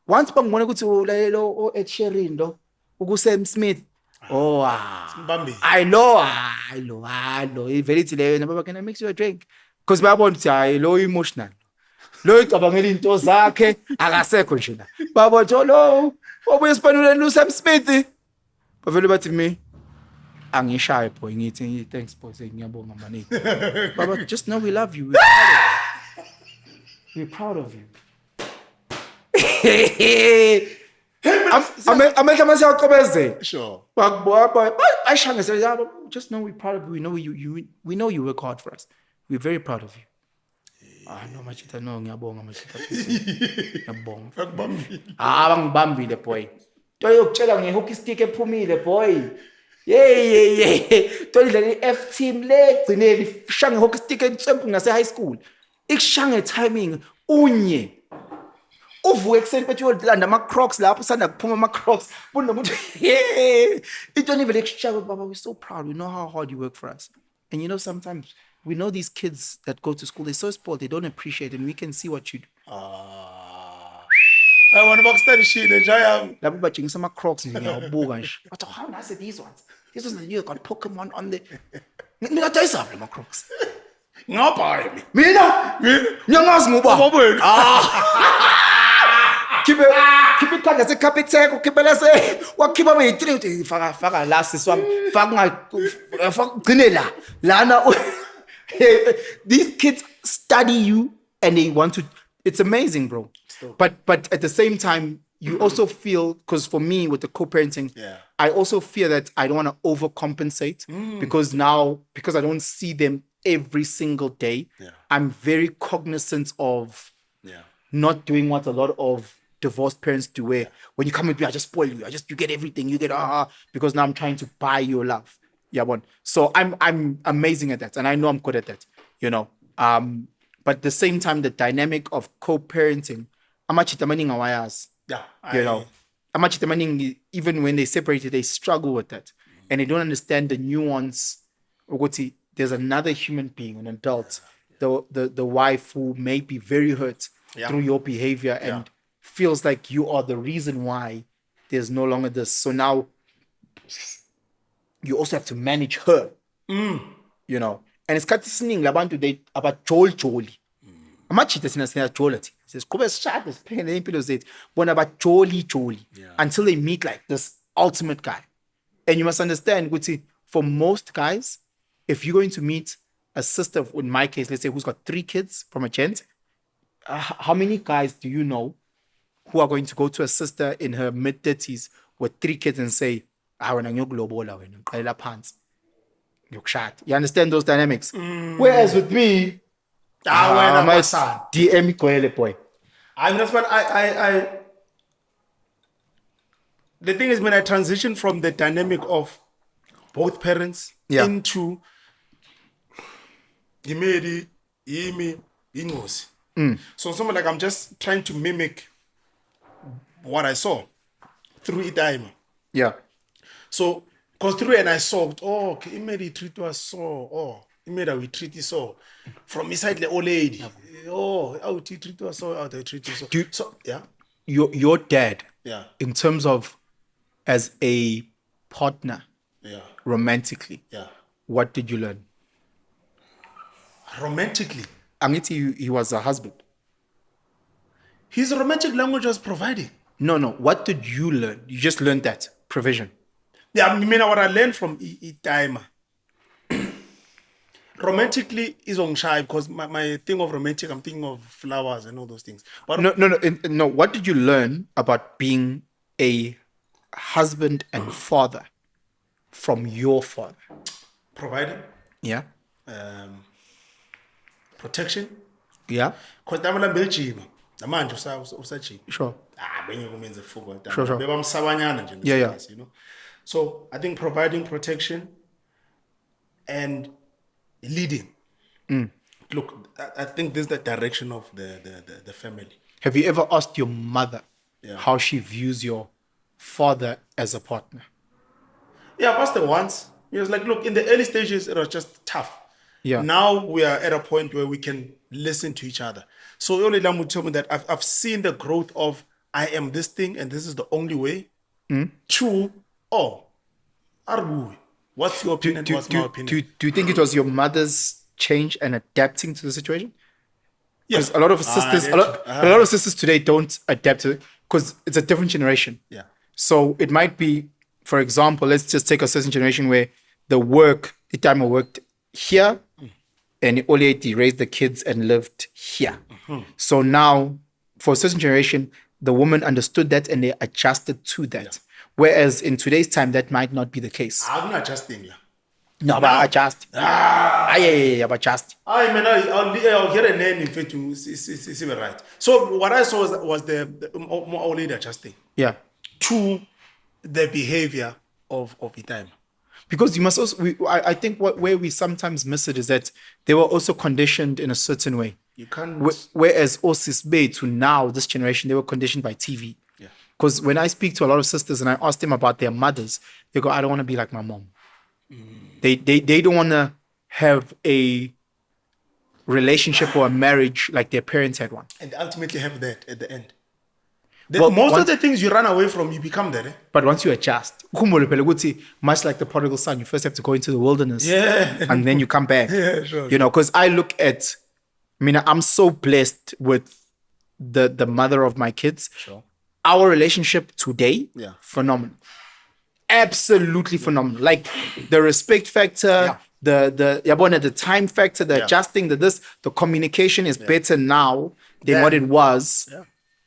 once bangibona ukuthi ulalelo Ed Sheeran lo uku-Sam Smith I know very leyo baba can I mix you a drink because bayabona ukuthi hayi lo emotional lo icabangela into zakhe akasekho nje la babona lo obuye sipanuleni uSam Smith bavele bathi me angishaye boy ngithi thanks boy ngiyabonga mani baba just know we love you we're proud of you amehla masiyaqobezela Sure. bakubona ayishanga seyaba just know we're proud of you we know you work hard for us we're very proud of you no machita no ngiyabonga machita ngiyabonga Bakubambile. bangibambile boy to yokutshela ngehockey stick ephumile boy to idlala iF team le gcineli shanga hockey stick entsempu ngase high school ikushange timing unye uvuke ekseni bethi uyolanda ama Crocs lapho usanda kuphuma ama Crocs bunomuntu it don't even exchange baba we're so proud we know how hard you work for us and you know sometimes we know these kids that go to school, they're so spoiled, they don't appreciate it, and we can see what you do. I want to study shit. Enjoy. Labo batshengisa ama-Crocs nje ngiyawabuka nje. But how nice are these ones? These ones that you got Pokemon on the. Ngingadayisa phi ama-Crocs? Ngapha mi. Mina ngiyangazi ngoba. Ubabweni. Khiphe ikhanda seCapitec ukhiphe lase wakhipha abe-3 uthi faka la sisi wami faka ugcine la lana. These kids study you and they want to. It's amazing, bro. But at the same time, you also feel, because for me with the co-parenting, I also fear that I don't want to overcompensate because I don't see them every single day. I'm very cognizant of not doing what a lot of divorced parents do, where when you come with me, I just spoil you. You get everything. You get because now I'm trying to buy your love. Yeah, one. So I'm amazing at that, and I know I'm good at that. You know. But at the same time, the dynamic of co-parenting, even when they separated, they struggle with that. And they don't understand the nuance. There's another human being, an adult, the wife who may be very hurt through your behavior and feels like you are the reason why there's no longer this. So now you also have to manage her. You know. And it's got this thing about jolly. Amachita sinasinajola. Says Kubes playing the impilo zet. But about jolly. Until they meet like this ultimate guy. And you must understand, Guti, for most guys, if you're going to meet a sister, in my case, let's say who's got 3 kids from a gent, how many guys do you know who are going to go to a sister in her mid-30s with 3 kids and say, you understand those dynamics? Whereas with me, I might DM Koele boy. The thing is, when I transition from the dynamic of both parents into Imedi, Imi, Ingos. So someone like I'm just trying to mimic what I saw through Itaima. Yeah. So, because through and I saw, okay, Imedi treat us so, Imedi we treat it so. From inside the old lady, how to treat us so, how they treat you so. So, yeah. Your dad, in terms of as a partner, romantically, what did you learn? Romantically? Angithi, he was a husband. His romantic language was providing. No. What did you learn? You just learned that provision. Yeah, I mean, what I learned from Itaima. Romantically is on shy because my thing of romantic, I'm thinking of flowers and all those things. But no. What did you learn about being a husband and father from your father? Providing. Yeah. Protection. Yeah. Because I'm a Belgium. The man just usachip. Sure. Sure. Yeah. You know. So I think providing protection and leading. Look, I think this is the direction of the family. Have you ever asked your mother how she views your father as a partner? Yeah, I asked her once. He was like, look, in the early stages, it was just tough. Yeah. Now we are at a point where we can listen to each other. So only Lam would tell me that I've seen the growth of I am this thing and this is the only way. To, Arbu, what's your opinion? What's my opinion? Do you think it was your mother's change and adapting to the situation? Yes. Because a lot of sisters, a lot of sisters today don't adapt to it because it's a different generation. Yeah. So it might be, for example, let's just take a certain generation where the time worked here, and Oleati raised the kids and lived here. So now, for a certain generation, the woman understood that and they adjusted to that. Yeah. Whereas in today's time, that might not be the case. I'm not adjusting. Yeah. No, but adjust. Yeah, but adjust. I'll get a name in fact to see right. So what I saw was the more lady adjusting. Yeah. To the behavior of the time. Because you must also, I think where we sometimes miss it is that they were also conditioned in a certain way. You can't. Whereas Osis Bay to now, this generation, they were conditioned by TV. Yeah. Because when I speak to a lot of sisters and I ask them about their mothers, they go, I don't want to be like my mom. They don't want to have a relationship or a marriage like their parents had one. And ultimately have that at the end. Well, Most once- of the things you run away from, you become that. But once you adjust, much like the prodigal son, you first have to go into the wilderness, Yeah. and then you come back. Yeah, sure, You know, because I look at, I'm so blessed with the mother of my kids. Sure. Our relationship today, Yeah. phenomenal, absolutely phenomenal. Like the respect factor, the time factor, the Yeah. adjusting, the communication is better now than what it was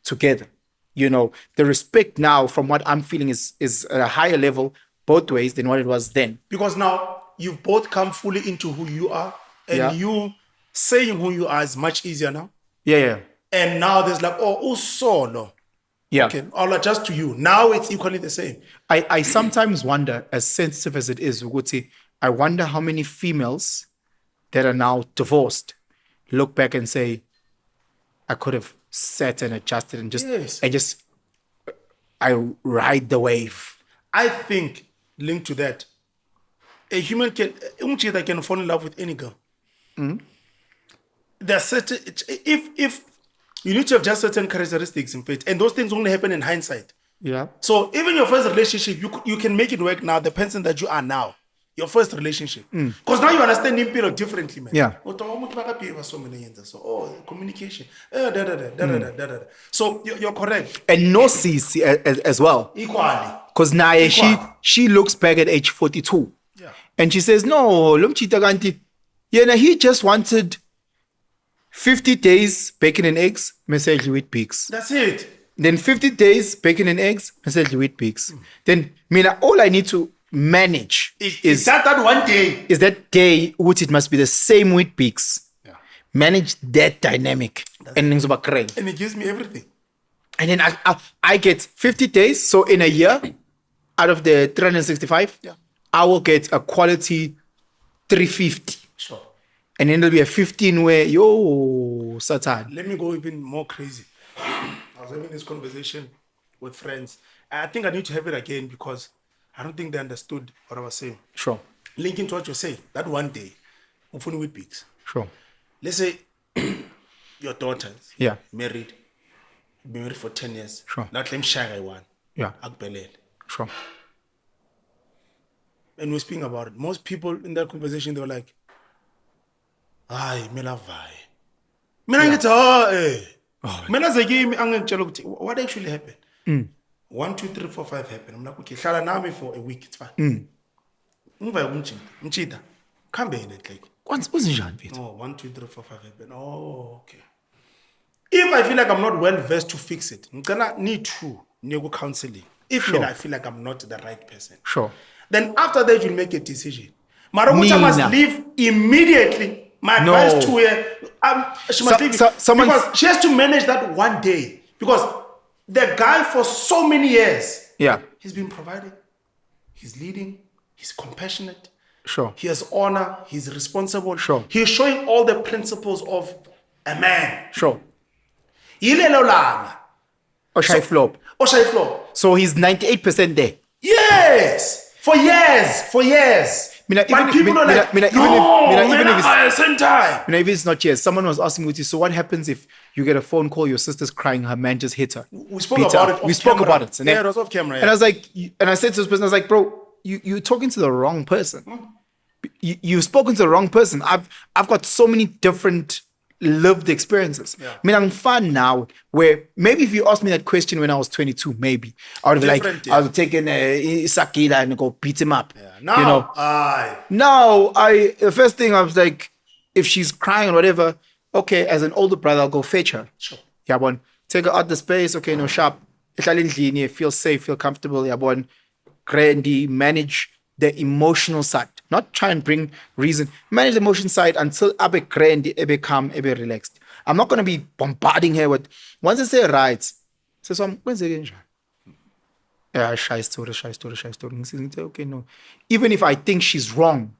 together. You know, the respect now from what I'm feeling is at a higher level both ways than what it was then. Because now you've both come fully into who you are, and Yeah. you saying who you are is much easier now. Yeah. And now there's like, oh solo. Yeah. Okay, I'll adjust to you. Now it's equally the same. I sometimes wonder, as sensitive as it is, Uguti, I wonder how many females that are now divorced look back and say, I could have sat and adjusted and I ride the wave. I think linked to that, a human can fall in love with any girl. There are certain, if you need to have just certain characteristics in faith, and those things only happen in hindsight. Yeah. So even your first relationship, you can make it work now. The person that you are now, your first relationship, because now you understand Impilo differently, man. Yeah. So communication, So you're correct. And no CC as well. Equally. Because Naya, Equal. she looks back at age 42. Yeah. And she says, no, Lumchita Ganti, he just wanted 50 days bacon and eggs, message with pigs. That's it. Then 50 days bacon and eggs, message with pigs. Then, all I need to manage Is that one day? is that day, which it must be the same with pigs. Yeah. Manage that dynamic. And things about great. And it gives me everything. And then I get 50 days. So in a year, out of the 365, I will get a quality 350. Sure. And then there'll be a 15 where, Satan. Let me go even more crazy. I was having this conversation with friends. I think I need to have it again because I don't think they understood what I was saying. Sure. Linking to what you're saying, that one day, I'm funny with pigs. Sure. Let's say your daughters, Yeah. married, been married for 10 years. Sure. Not them shy one. Yeah. Akbelele. Sure. And we're speaking about it. Most people in that conversation, they were like, "Ay, mina vai." Mina ngithi, mina zegimi angitshela ukuthi what actually happened. 1, 2, 3, 4, 5 happened. I'm like, okay, hlala nami for a week, it's fine. Ngiva umchita. Kambe yini like. What's njani? Oh, 1, 2, 3, 4, 5 happened. Oh, okay. If I feel like I'm not well versed to fix it, I'm gonna need to go counseling. If I feel like I'm not the right person. Sure. Then after that, you'll make a decision. Maramucha must leave immediately. My advice to her, she must leave because she has to manage that one day. Because the guy for so many years, he's been providing, he's leading, he's compassionate. Sure. He has honor, he's responsible. Sure. He's showing all the principles of a man. Sure. Yilelo langa. Oshai flop. Oshai flop. So he's 98% there. Yes. For years. But people are like, even if it's not years, someone was asking me, so what happens if you get a phone call, your sister's crying, her man just hit her? We spoke about it. We spoke about it. Yeah, it was off camera. And I was like, and I said to this person, I was like, bro, you're talking to the wrong person. You've spoken to the wrong person. I've got so many different lived experiences. I mean, I'm fun now where maybe if you asked me that question when I was 22, maybe I would have I would have taken Sakila and go beat him up. Yeah. Now, the first thing I was like, if she's crying or whatever, okay, as an older brother, I'll go fetch her. Sure. Yeah, one. Take her out the space, okay, no sharp. Feel safe, feel comfortable, yeah, one. Grandy, manage the emotional side. Not try and bring reason. Manage the emotion side until abe grandy, abe calm, abe relaxed. I'm not going to be bombarding her with, once I say right, so I'm going to say, yeah, shy story. Okay, no. Even if I think she's wrong,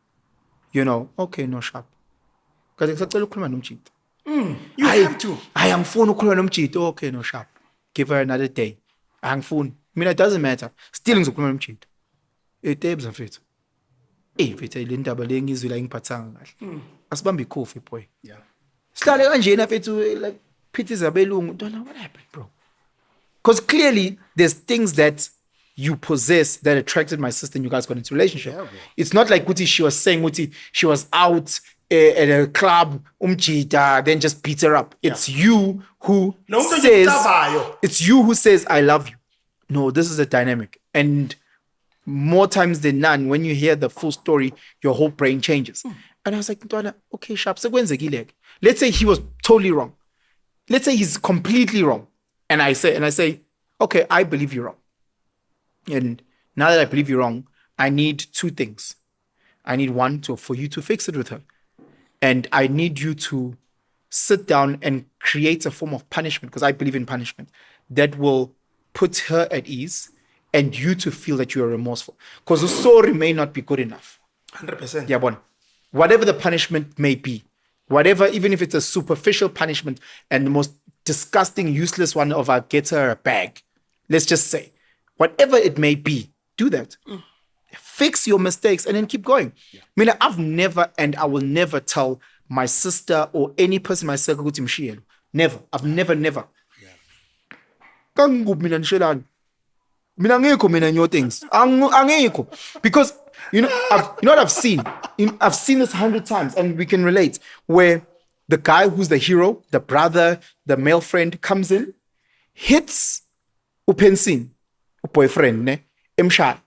okay, no sharp. Because you have to. I am phone okay, no sharp. Give her another day. I am phone. It doesn't matter. Stealing ukukhuluma nomjito. Etebs mfethu. Mfethu le ndaba le ngizwela ngiphathanga kahle. Asibambe ikhofi boy. Yeah. Sihlale kanjena mfethu like pity zabelungu. Ntwana, what happened, bro? Because clearly there's things that you possess that attracted my sister and you guys got into a relationship. Yeah, It's not like Uti, she was saying Uti, she was out at a club, then just beat her up. It's you who No, says, Tabayo. it's you who says, I love you. No, this is a dynamic. And more times than none, when you hear the full story, your whole brain changes. And I was like, Ntwana, okay, sharp. Let's say he was totally wrong. Let's say he's completely wrong. And I say, okay, I believe you're wrong. And now that I believe you're wrong, I need two things. I need one for you to fix it with her. And I need you to sit down and create a form of punishment, because I believe in punishment, that will put her at ease and you to feel that you are remorseful. Because the sorry may not be good enough. 100%. Yeah, bon. Whatever the punishment may be, whatever, even if it's a superficial punishment and the most disgusting, useless one of get her a bag, let's just say, whatever it may be, do that. Fix your mistakes and then keep going. I mean, I've never and I will never tell my sister or any person in my circle ukuthi mshiyelo. Never. I've never. Kangikuphi mina nishelani? Mina ngikho mina in your things. Angikho. Because you know what I've seen? I've seen this 100 times and we can relate, where the guy who's the hero, the brother, the male friend comes in, hits Penson, boyfriend, ne? Emshaya.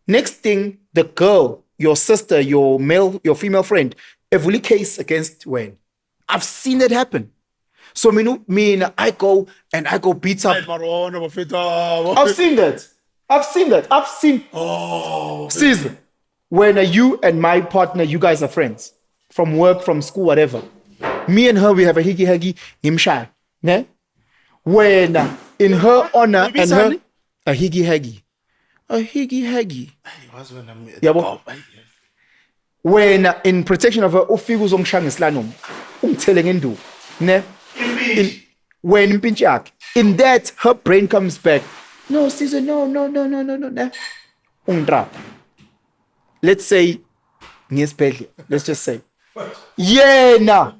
Next thing, the girl, your sister, your female friend, every case against Wayne. I've seen it happen. So I go beat up. I've seen that. Oh, Caesar, when you and my partner, you guys are friends from work, from school, whatever. Me and her, we have a higgy himsha. Ne? When in her honor and her a higgy. Yabo. When in protection of her ufigu zongshang islanum, telling indu. Ne? When pinchak. In that, her brain comes back. No, Caesar, no. Undra. Let's say, let's just say. Yena,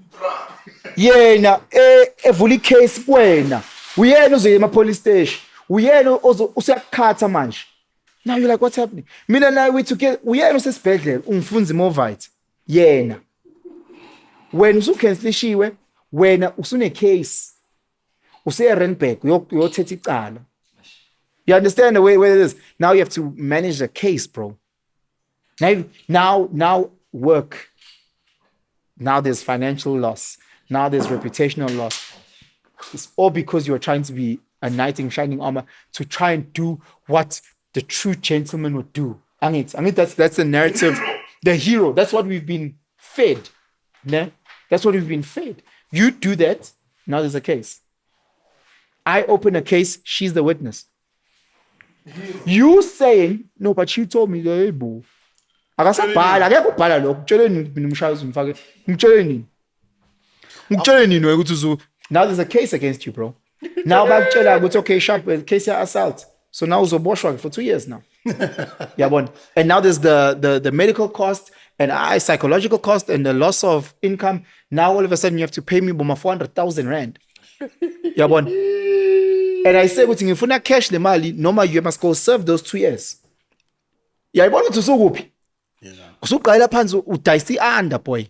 every case buena. Uyena uzoyema police station. Uyena usuyakhatha manje. Now you're like, what's happening? Mina na we together. Uyena usesibhedlela umfunzi movite. Yena. When usukhensilishiwe, wena usune case. Usuya rent back, uyothetha icala. You understand the way it is? Now you have to manage the case, bro. Now work. Now there's financial loss. Now there's reputational loss. It's all because you are trying to be a knight in shining armor to try and do what the true gentleman would do. Angit, that's the narrative. The hero. That's what we've been fed. Ne? That's what we've been fed. You do that, now there's a case. I open a case, she's the witness. You saying, no, but she told me, hey, boo. Akasabhala, akekho ubhala lokho. Mtsheleni mina umshayeli uzimfake. Mtsheleni wena ukuthi now there's a case against you, bro. Now bakutshela ukuthi okay, sharp case ya assault. So now uzoboshwa for 2 years now. Yabona. And now there's the medical cost and psychological cost and the loss of income. Now all of a sudden you have to pay me boma 400,000 rand. Yabona. And I say ukuthi ngifuna cash le mali noma you must go serve those 2 years. Yayibona ukuthi usukuphi? Usuqala phansi udayisa under boy.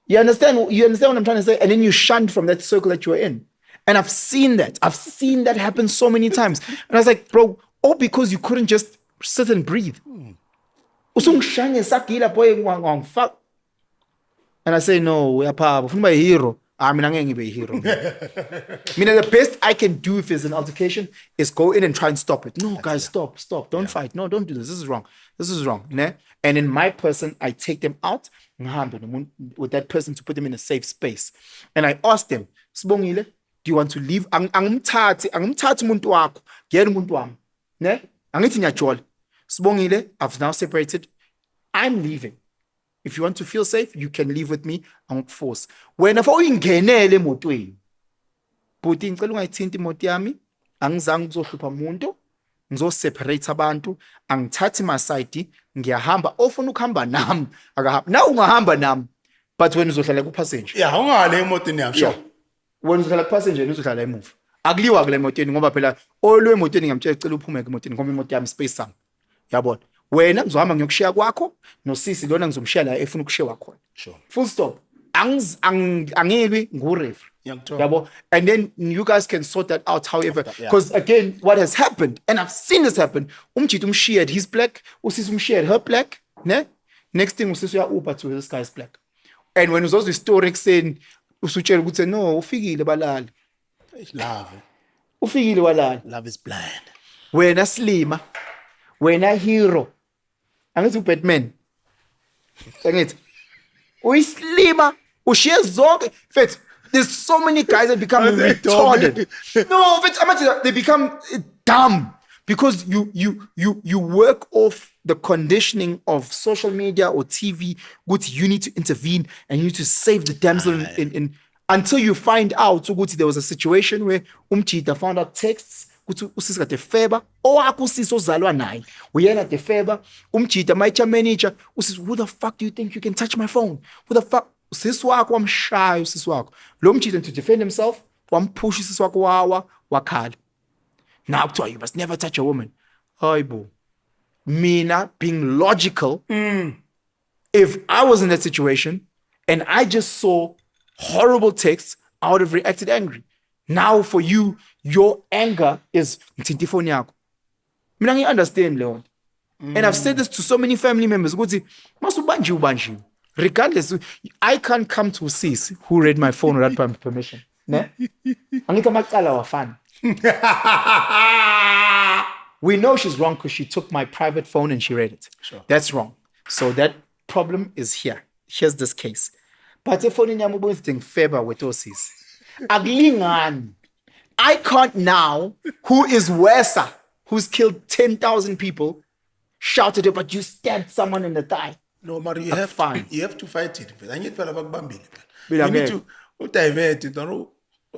You understand what I'm trying to say? And then you shunned from that circle that you were in. And I've seen that happen so many times. And I was like, bro, all because you couldn't just sit and breathe. Usungishanye sakila boy ngangifaka. And I say, no, we are power. Ufuna ube hero. Mina ngeke ngibe hero. The best I can do if there's an altercation is go in and try and stop it. No, guys, stop. Don't fight. No, don't do this. This is wrong. Ne? And in my person, I take them out with that person to put them in a safe space. And I ask them, Sibongile, do you want to leave? Angimthathi umuntu wakho. Ngiyena umuntu wami. Ne? Angithi ngiyajola. Sibongile, I've now separated. I'm leaving. If you want to feel safe, you can leave with me. Angikuforce. Wena fa uyingenele emotweni. Buti ngicela ungayithinti imoto yami. Angizange ngizohlupha umuntu. Ngizoseparate abantu. Angithathi my side. Ngiyahamba. Ofuna ukuhamba nami. Akahamba. Na ungahamba nami. but when uzohlala ku-passenger Yeah, ungale emotini yami, sure. wena uzohlala ku-passenger uzohlala emuva akuliwa kule emotweni ngoba phela olwe emotweni ngamtshela cela uphume emotweni ngoba imoto yami space sami yabona wena ngizohamba ngiyokushiya kwakho nosisi lona ngizomshiya la efuna ukushiwa khona Sure. full stop angilwi nguref Ngiyakuthola. yabo and then you guys can sort that out however Yeah. because again what has happened and I've seen this happen umjita umshiyaed he's black usisi umshiyaed her black ne next thing usisi uya uber to this guy's black and when uzozwa istory ekuseni usutshela ukuthi no ufikile balala Love. ufikile walala Love is blind. wena slima wena hero angithi uBatman angithi uyislima ushiye zonke mfethu there's so many guys that become Are they retarded no mfethu amadoda they become dumb because you work off the conditioning of social media or TV ukuthi you need to intervene and you need to save the damsel in until you find out ukuthi there was a situation where umjida found out texts ukuthi usisi kade feba owakho usisi ozalwa naye uyena de feba umjida mayicha manager usisi who the fuck do you think you can touch my phone who the fuck usisi wakho wamshaya usisi wakho lo mjida to defend himself wampush usisi wakho wakhala now kuthiwa you must never touch a woman hayibo mina being logical if I was in that situation and I just saw horrible texts, I would have reacted angry. Now for you, your anger is ngithinta ifoni yakho. Mina ngiunderstand leyo. And I've said this to so many family members ukuthi masubanjiwe. Regardless, I can't come to sis who read my phone without my permission. Ne? Angithi amacala wafana. We know she's wrong because she took my private phone and she read it. Sure. That's wrong. So that problem is here. Here's this case. But if only nyamubo thing favor with osis. Aglingani. I can't now, who is worse, who's killed 10,000 people, shouted it, but you stabbed someone in the thigh. No, Mario, you I'm have fine. You have to fight it. I need to bakubambile. Bila You need ngeke. to divert it. No,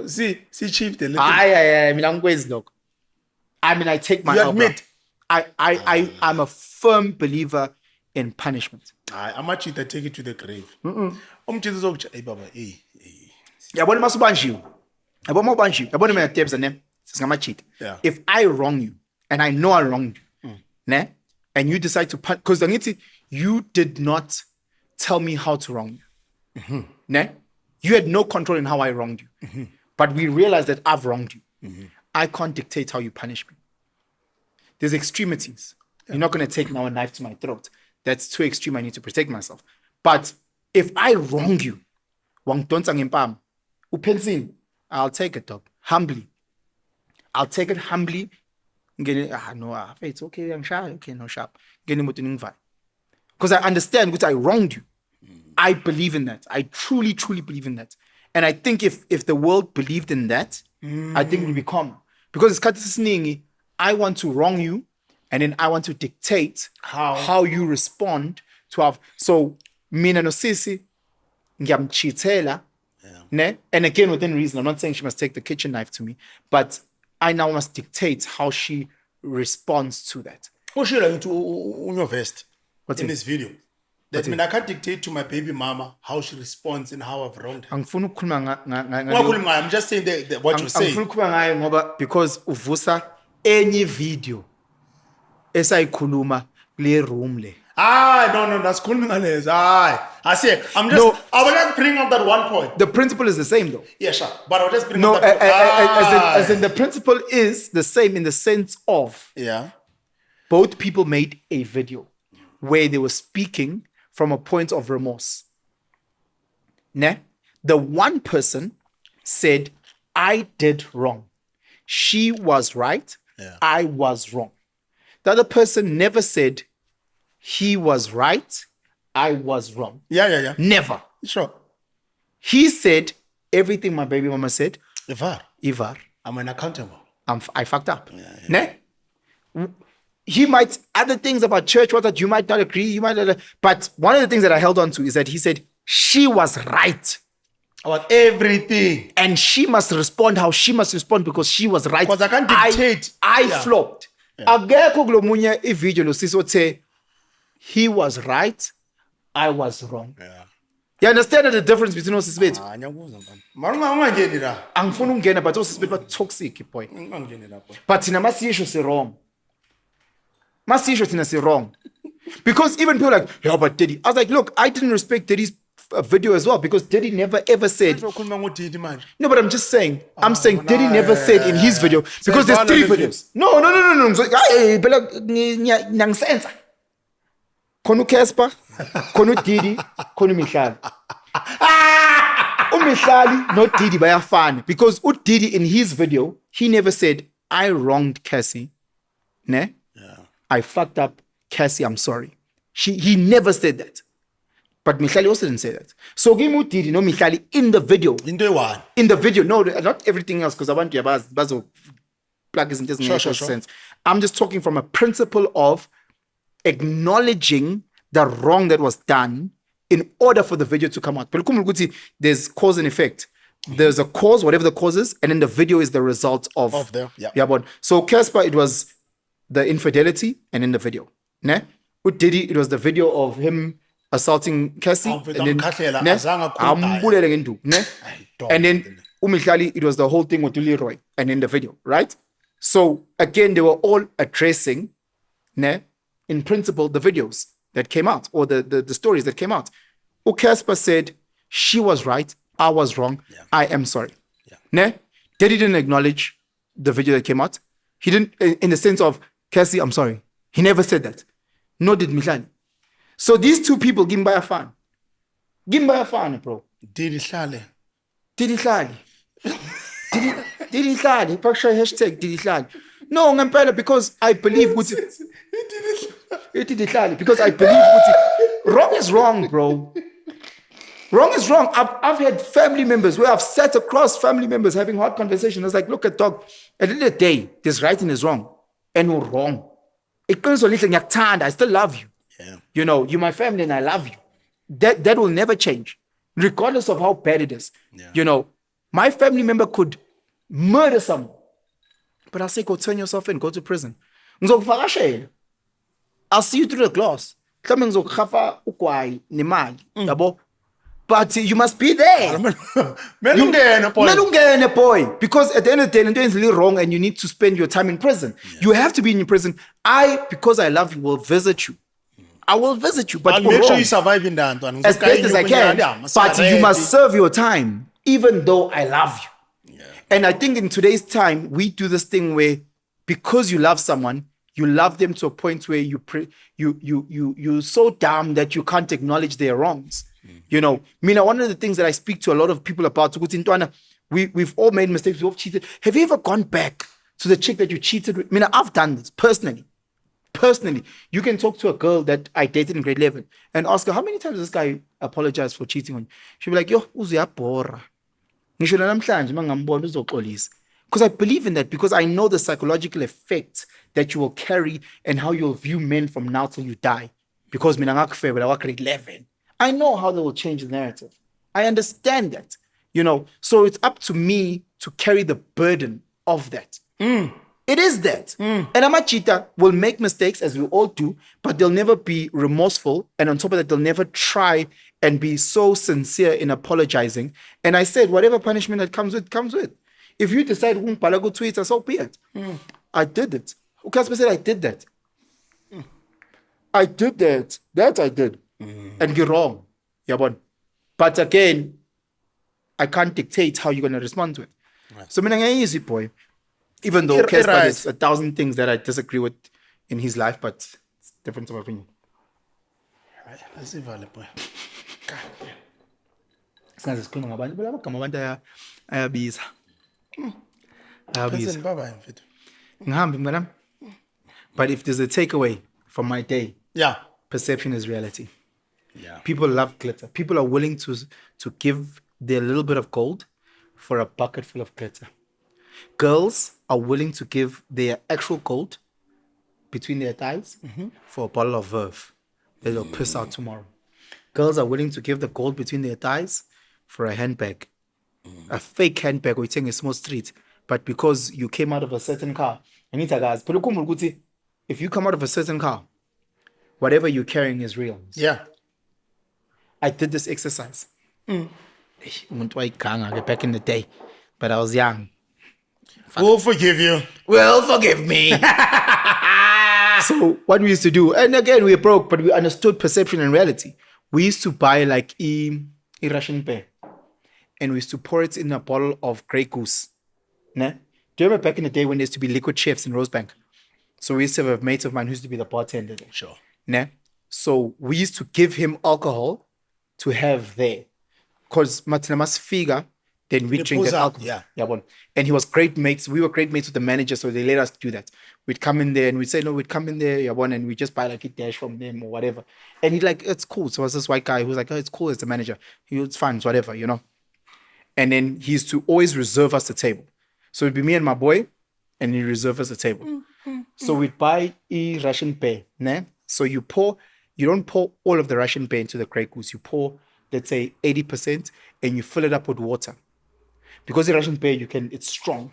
see, chief the little. I mean, I take my You elbow. admit. I'm a firm believer in punishment. I'm a cheater. Take it to the grave. Umchezo zokucha. Hey, baba. Hey. Yabona masubanjiwe. Yabona mawubanjiwe. Yabona mina tabs ane. Singama-cheat. Yeah. If I wrong you and I know I wronged you, ne? And you decide to because you did not tell me how to wrong you. Ne? You had no control in how I wronged you. But we realized that I've wronged you. I can't dictate how you punish me. There's extremities. You're not going to take now a knife to my throat. That's too extreme. I need to protect myself. But if I wrong you, Penson, I'll take it, dog. Humbly. I'll take it humbly. It's okay, I'm shy. Okay, no sharp. Because I understand because I wronged you. I believe in that. I truly, truly believe in that. And I think if the world believed in that, I think it would be calmer. Because it's I want to wrong you, and then I want to dictate how you respond to have. So, mina no sisi, ngiyamchithela, ne? And again, within reason, I'm not saying she must take the kitchen knife to me, but I now must dictate how she responds to that. Ushila into your vest. What's in it? this video? That means I can't dictate to my baby mama how she responds and how I've wronged her. Angifuni ukukhuluma I'm just saying what you're saying. angifuni ukukhuluma ngayo ngoba because uvusa enye video esayikhuluma kule room le. No, that's cool. I say, I will just bring up that one point. The principle is the same though. Yeah, sure. But I'll just bring No, up that point. as in the principle is the same in the sense of Yeah. both people made a video where they were speaking from a point of remorse. Ne? The one person said, I did wrong. She was right. Yeah. I was wrong. The other person never said, he was right. I was wrong. Yeah. Never. Sure. He said everything my baby mama said. Ivar. I'm unaccountable. I fucked up. Ne? He might other things about church, what that you might not agree, you might not, but one of the things that I held on to is that he said she was right. About everything. And she must respond how she must respond because she was right. Because I can't dictate. I flopped. Akekho kulo munye ivideo lo sisi othe he was right, I was wrong. Yeah. You understand the difference between osisi bethu? Ngiyakuzwa mfana. Mara ungangeni la. Angifuni ukungena but osisi bethu ba toxic boy. Ungangeni la boy. But thina masisho si wrong. Masisho thina si wrong. Because even people like, yeah, but Diddy. I was like, look, I didn't respect Diddy's video as well because Diddy never ever said. Ukhuluma ngoDidi manje. No, but I'm just saying. I'm saying Diddy never said in his video because there's 3 videos. No. Hey, bela ngiyangisenza. Khona uCasper, khona uDiddy, khona uMihlali. uMihlali no Diddy bayafana because uDiddy in his video, he never said I wronged Cassie. Ne? Yeah. I fucked up Cassie, I'm sorry. He never said that. But Mihlali also didn't say that. So give me Diddy, no Mihlali in the video. Into one. In the video, no, not everything else, because I want to bazo plug isn't just sense. I'm just talking from a principle of acknowledging the wrong that was done in order for the video to come out. There's cause and effect. There's a cause, whatever the cause is, and then the video is the result of the, yeah. Yeah, but so Casper, it was the infidelity, and in the video. Ne? With Diddy, it was the video of him assaulting Cassie. And then, and then uMihlali, it was the whole thing with Leroy and in the video, right? So again, they were all addressing, ne, in principle, the videos that came out or the stories that came out. Casper said, she was right, I was wrong, yeah. I am sorry. Yeah. Ne? Diddy didn't acknowledge the video that came out. He didn't, in the sense of, Cassie, I'm sorry. He never said that. Nor did Mihlali. So these 2 people give him by a fan. Give him by a fan, bro. Diddy Hlale. Diddy Hlale. Diddy Hlale. Hashtag Diddy Hlale. No, ngempela, because I believe Diddy Hlale. Because I believe wrong is wrong, bro. Wrong is wrong. I've had family members where I've sat across family members having hard conversations. I was like, look at dog. At the end of the day, this right and is wrong. And we're wrong. It comes to little I still love you. Yeah. You know, you're my family and I love you. That will never change, regardless of how bad it is. Yeah. You know, my family member could murder someone, but I'll say, go turn yourself in, go to prison. I'll see you through the glass. But you must be there. Melungene, boy. Because at the end of the day, you're really wrong and you need to spend your time in prison. Yeah. You have to be in prison. Because I love you, will visit you. I will visit you. But I'll make sure you survive in that. As best as I can. But you must serve your time, even though I love you. Yeah. And I think in today's time, we do this thing where because you love someone, you love them to a point where you're so dumb that you can't acknowledge their wrongs. You know, one of the things that I speak to a lot of people about, we've all made mistakes, we've all cheated. Have you ever gone back to the chick that you cheated with? I've done this personally. You can talk to a girl that I dated in grade 11 and ask her, how many times does this guy apologize for cheating on you? She'll be like, yo, uziyabhora. Because I believe in that, because I know the psychological effect that you will carry and how you'll view men from now till you die. Because grade 11. I know how they will change the narrative. I understand that, you know. So it's up to me to carry the burden of that. It is that. And Amachita will make mistakes, as we all do, but they'll never be remorseful. And on top of that, they'll never try and be so sincere in apologizing. And I said, whatever punishment that comes with, comes with. If you decide, go Twitter, so be it. I did it. Ukasper said, I did that. I did that. That I did. And you're wrong. Yeah, but again, I can't dictate how you're going to respond to it. Right. So, I'm easy boy. Even though Casper has 1,000 things that I disagree with in his life, but it's different of opinion. Let's see, valid boy. But if there's a takeaway from my day, yeah, perception is reality. Yeah. People love glitter. People are willing to give their little bit of gold for a bucket full of glitter. Girls are willing to give their actual gold between their thighs for a bottle of Verve that they'll piss out tomorrow. Girls are willing to give the gold between their thighs for a handbag. A fake handbag or you're a small street. But because you came out of a certain car, guys, if you come out of a certain car, whatever you're carrying is real. Yeah. I did this exercise. Umuntu wayiganga back in the day, but I was young. We'll forgive you. Well, forgive me. So what we used to do, and again we were broke, but we understood perception and reality. We used to buy like a Russian pear, and we used to pour it in a bottle of Grey Goose. Ne? Do you remember back in the day when there used to be liquid chefs in Rosebank? So we used to have a mate of mine who used to be the bartender there. Sure. Ne? So we used to give him alcohol to have there. Because Matinamas figure, then we drink that alcohol. Yeah. And he was great mates. We were great mates with the manager, so they let us do that. We'd come in there and we'd say, no, we'd come in there, and we just buy like a dash from them or whatever. And he'd like, it's cool. So it was this white guy who was like, oh, it's cool as the manager. He was fine, it's whatever, And then he used to always reserve us the table. So it'd be me and my boy, and he reserve us the table. So we'd buy a Russian pear, ne? So you don't pour all of the Russian pear into the Grey Goose. You pour, let's say, 80%, and you fill it up with water. Because the Russian pear, it's strong.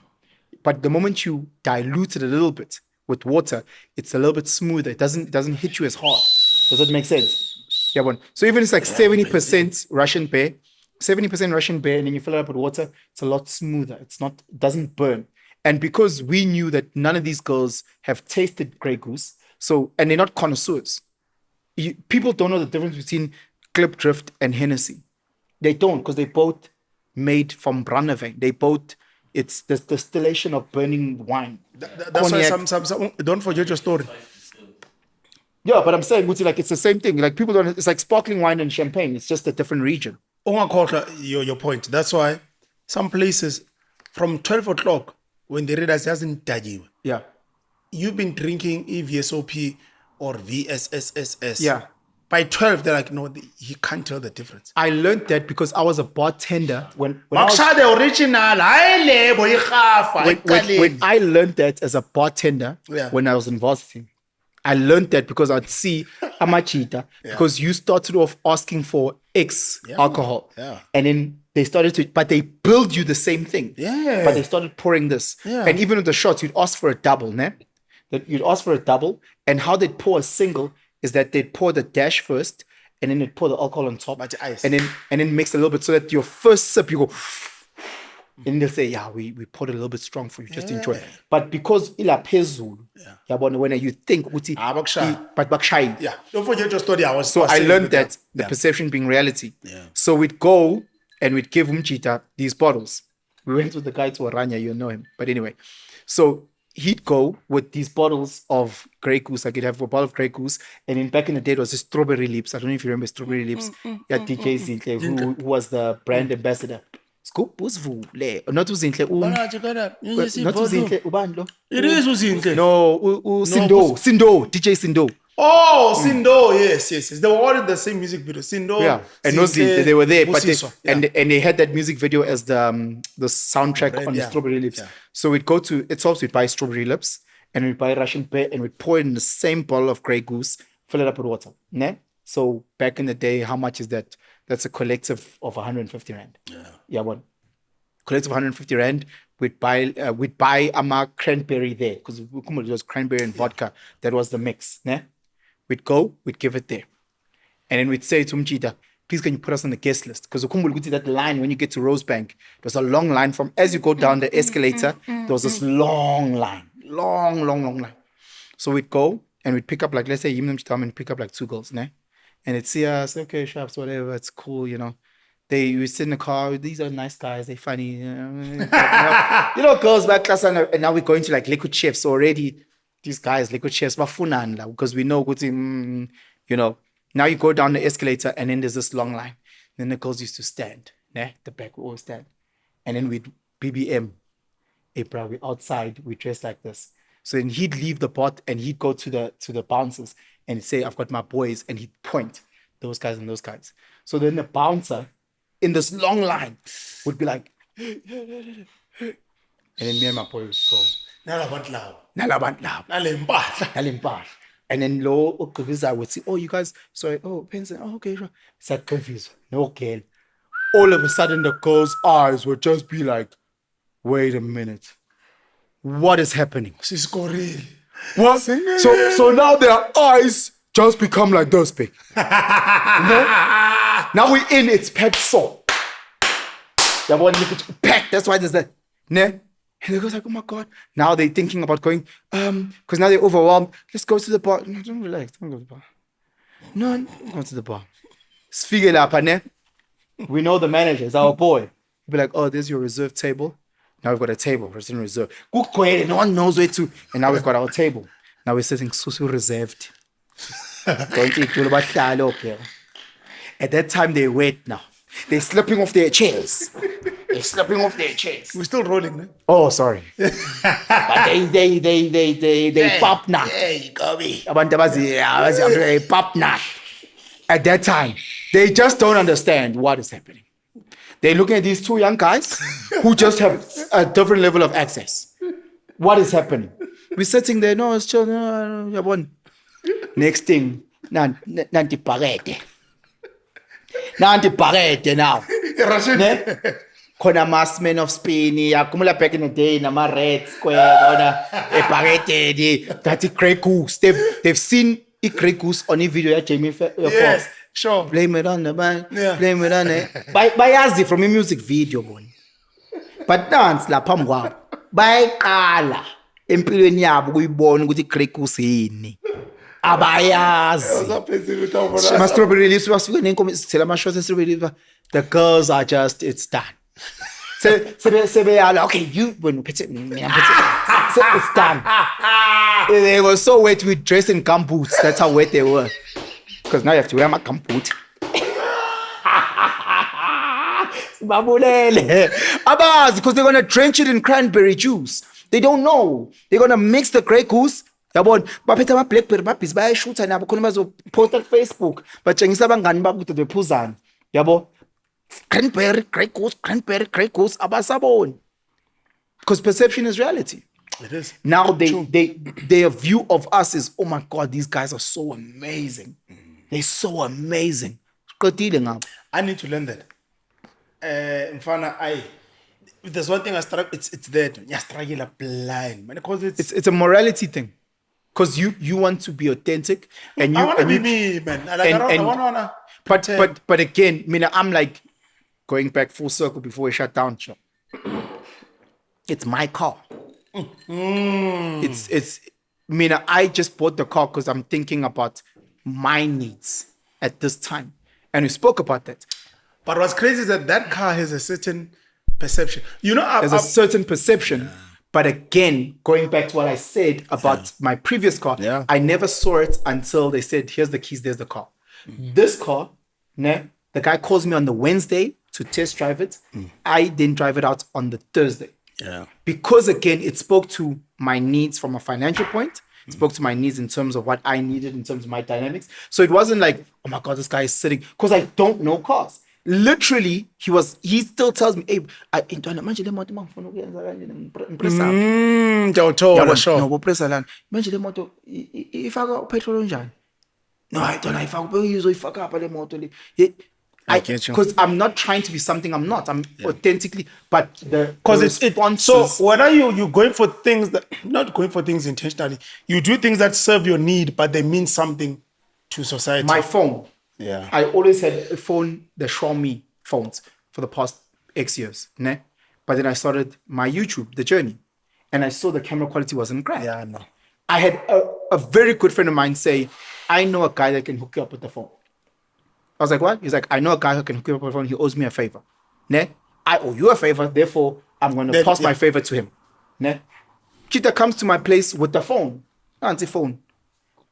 But the moment you dilute it a little bit with water, it's a little bit smoother. It doesn't hit you as hard. Does that make sense? Yeah, one. So even it's like 70% Russian pear, 70% Russian pear, and then you fill it up with water, it's a lot smoother. It doesn't burn. And because we knew that none of these girls have tasted Grey Goose, and they're not connoisseurs. People don't know the difference between Clip Drift and Hennessy. They don't, because they both made from Brandewijn. They both, it's the distillation of burning wine. That's why some don't forget your story. Yeah, but I'm saying, like, it's the same thing. Like, people don't, it's like sparkling wine and champagne. It's just a different region. Your point. That's why some places from 12 o'clock, when the readers hasn't died, yeah, you've been drinking EVSOP or VSSSS. Yeah. By 12, they're like, no, he can't tell the difference. I learned that because I was a bartender when the original. when I learned that as a bartender when I was in varsity. I learned that because I'd see Amachita because you started off asking for X alcohol. Yeah. And then they started but they billed you the same thing. Yeah. But they started pouring this. Yeah. And even with the shots, you'd ask for a double, ne? That you'd ask for a double. And how they'd pour a single is that they'd pour the dash first and then they'd pour the alcohol on top. But ice. And then mix a little bit so that your first sip you go and they'll say, yeah, we poured it a little bit strong for you, just enjoy it. But because ila phezulu, when you think but bakshayi. Yeah. Don't forget your story. I learned that the perception being reality. Yeah. So we'd go and we'd give Umchita these bottles. We went with the guy to Aranya, you know him. But anyway, so he'd go with these bottles of Grey Goose. I could have a bottle of Grey Goose. And then back in the day, it was the Strawberry Lips. I don't know if you remember Strawberry Lips. Yeah, DJ Zintle, who was the brand ambassador. Scoop Usvule. Not Uzintle. Not Uzintle. Ubani lo? It is Uzintle. No, Sindo. DJ Sindo. Oh, Sindo. Yes. They were all in the same music video. Sindo. Yeah. And Uzintle, they were there. But they had that music video as the soundtrack on the Strawberry Lips. Yeah. So we'd go to Itsop's, we'd buy Strawberry Lips, and we'd buy Russian pear, and we'd pour it in the same bottle of Grey Goose, fill it up with water. Ne? So back in the day, how much is that? That's a collective of 150 rand. Yeah, what? Collective 150 rand. We'd buy cranberry there because it was cranberry and vodka. That was the mix. Ne? We'd go, we'd give it there, and then we'd say to Mchita, please can you put us on the guest list? Because that line when you get to Rosebank, there's a long line from as you go down the escalator. There was this long line, long line. So we'd go and we'd pick up like, let's say and pick up like 2 girls, ne? And it'd see us, okay, shops, whatever, it's cool, we sit in the car, these are nice guys, they're funny. Girls back class, and now we're going to like liquid chefs already. These guys, liquid chefs, because we know, now you go down the escalator and then there's this long line. Then the girls used to stand, ne? The back, we always stand. And then we'd BBM, April, we outside, we dress like this. So then he'd leave the pot and he'd go to the bouncers and say, I've got my boys, and he'd point those guys and those guys. So then the bouncer in this long line would be like, and then me and my boy would go, Nalempahla. And then Lo Ukuvisa would say, oh, you guys, sorry, oh, Penson, oh, okay, sure. It's like confused, no girl. All of a sudden, the girl's eyes would just be like, wait a minute. What is happening? She's Korean. What? So now their eyes just become like those big. Now we're in, it's Penson. That one look at packed. That's why there's that. Ne? And they goes like, oh my God. Now they're thinking about going, because now they're overwhelmed. Let's go to the bar. No, don't relax. Don't go to the bar. No, don't go to the bar. Sfigel up, ne? We know the manager, it's our boy. He'll be like, oh, there's your reserve table. Now we've got a table, it's in reserve. No one knows where to. And now we've got our table. Now we're sitting so reserved. Don't eat okay. At that time, they wait now. They're slipping off their chairs. They're slipping off their chairs. We're still rolling, no? Oh, sorry. But they pop now. Hey, Kobe. They pop now. At that time, they just don't understand what is happening. They're looking at these two young guys who just have a different level of access. What is happening? We're sitting there, no, it's chill. No. Next thing, nanti parete now. Ne? Khona mas-men of Spain, akumula back in the day, nama red square, a parete, that's a Grey Goose. They've seen a Grey Goose on a video at Jamie Foxx. Yes, sure. Blame it on the man. Yeah. Blame it on it. Bayazi from a music video, boy. But dance la pamwa. Bayaqala empilweni yabo kuyibona ukuthi Grey Goose yini. Abayazi. Strawberry leaves basuke nenkomo sithela ama-shots e-strawberry leaves. The girls are just, it's done. Okay, you when it's done. They were so wet with dress and gumboots. That's how wet they were. Because now you have to wear my gumboot. Because they're gonna drench it in cranberry juice. They don't know. They're gonna mix the Grey Goose. Yabona baphethe ama-blackberry babhizi bayashutha nabo khona bazoposta Facebook batshengisa abangani babo ukuthi bephuzana yabo cranberry Grey Goose abasaboni because perception is reality. It is. Now their view of us is, oh my God, these guys are so amazing. They're so amazing. I need to learn that. If there's one thing I struggle, it's that you struggle blind, man. Because it's a morality thing. Because you want to be authentic and you I want to be me, man. I wanna. But again, I'm like going back full circle before we shut down. It's my car. I just bought the car because I'm thinking about my needs at this time, and we spoke about that. But what's crazy is that car has a certain perception. There's a certain perception. Yeah. But again, going back to what I said about my previous car, I never saw it until they said, here's the keys, there's the car. This car, the guy calls me on the Wednesday to test drive it. I didn't drive it out on the Thursday. Yeah. Because again, it spoke to my needs from a financial point. It spoke to my needs in terms of what I needed in terms of my dynamics. So it wasn't like, oh my God, this guy is sitting, because I don't know cars. Literally, he still tells me, hey, manje le moto mangifuna ukuyenza kanje ngimpressa. No, pressa lana. Manje le moto ifaka petrol onjani? No, I don't ifaka uzoyifaka apha le moto le. Because I'm not trying to be something I'm not. I'm authentically, but because it's so when are you going for things that not going for things intentionally? You do things that serve your need, but they mean something to society. My phone. Yeah. I always had a phone, the Xiaomi phones for the past X years. Ne? But then I started my YouTube, the journey. And I saw the camera quality wasn't great. Yeah, no. I had a very good friend of mine say, I know a guy that can hook you up with the phone. I was like, what? He's like, I know a guy who can hook you up with the phone. He owes me a favor. Ne? I owe you a favor. Therefore, I'm going to pass my favor to him. Ne? Cheetah comes to my place with the phone. Anti-phone.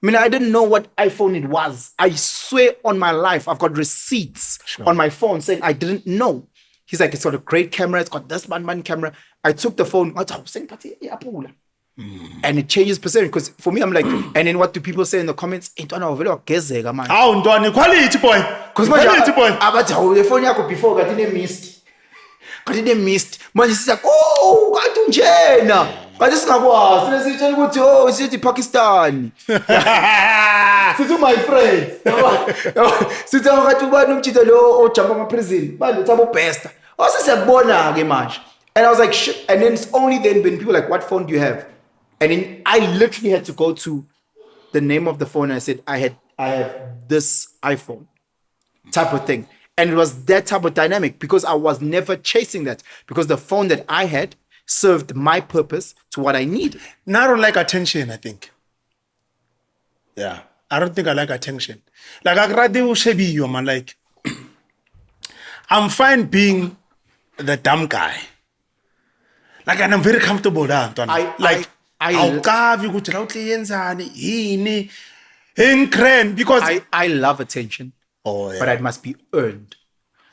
I didn't know what iPhone it was. I swear on my life, I've got receipts on my phone saying I didn't know. He's like, it's got a great camera. It's got this man camera. I took the phone. And it changes perception. Because for me, I'm like, and then what do people say in the comments? Quality boy. Quality boy. The phone yakho before got in a mist. Got in a mist. Man, she's like, oh, got unjena. But this is not what. Oh, it's the Pakistan. This is my friend. Since I got to buy no chita lo jump on my prison. But it's about best. Also said bona much. And I was like, shit. And then it's only then when people like, what phone do you have? And then I literally had to go to the name of the phone. And I said, I have this iPhone type of thing. And it was that type of dynamic because I was never chasing that because the phone that I had served my purpose to what I needed. Now I don't like attention, I think. Yeah. I don't think I like attention. Like, I rather should be you, man. Like, I'm fine being the dumb guy. Like, and I'm very comfortable with that. Because I love attention, yeah. but it must be earned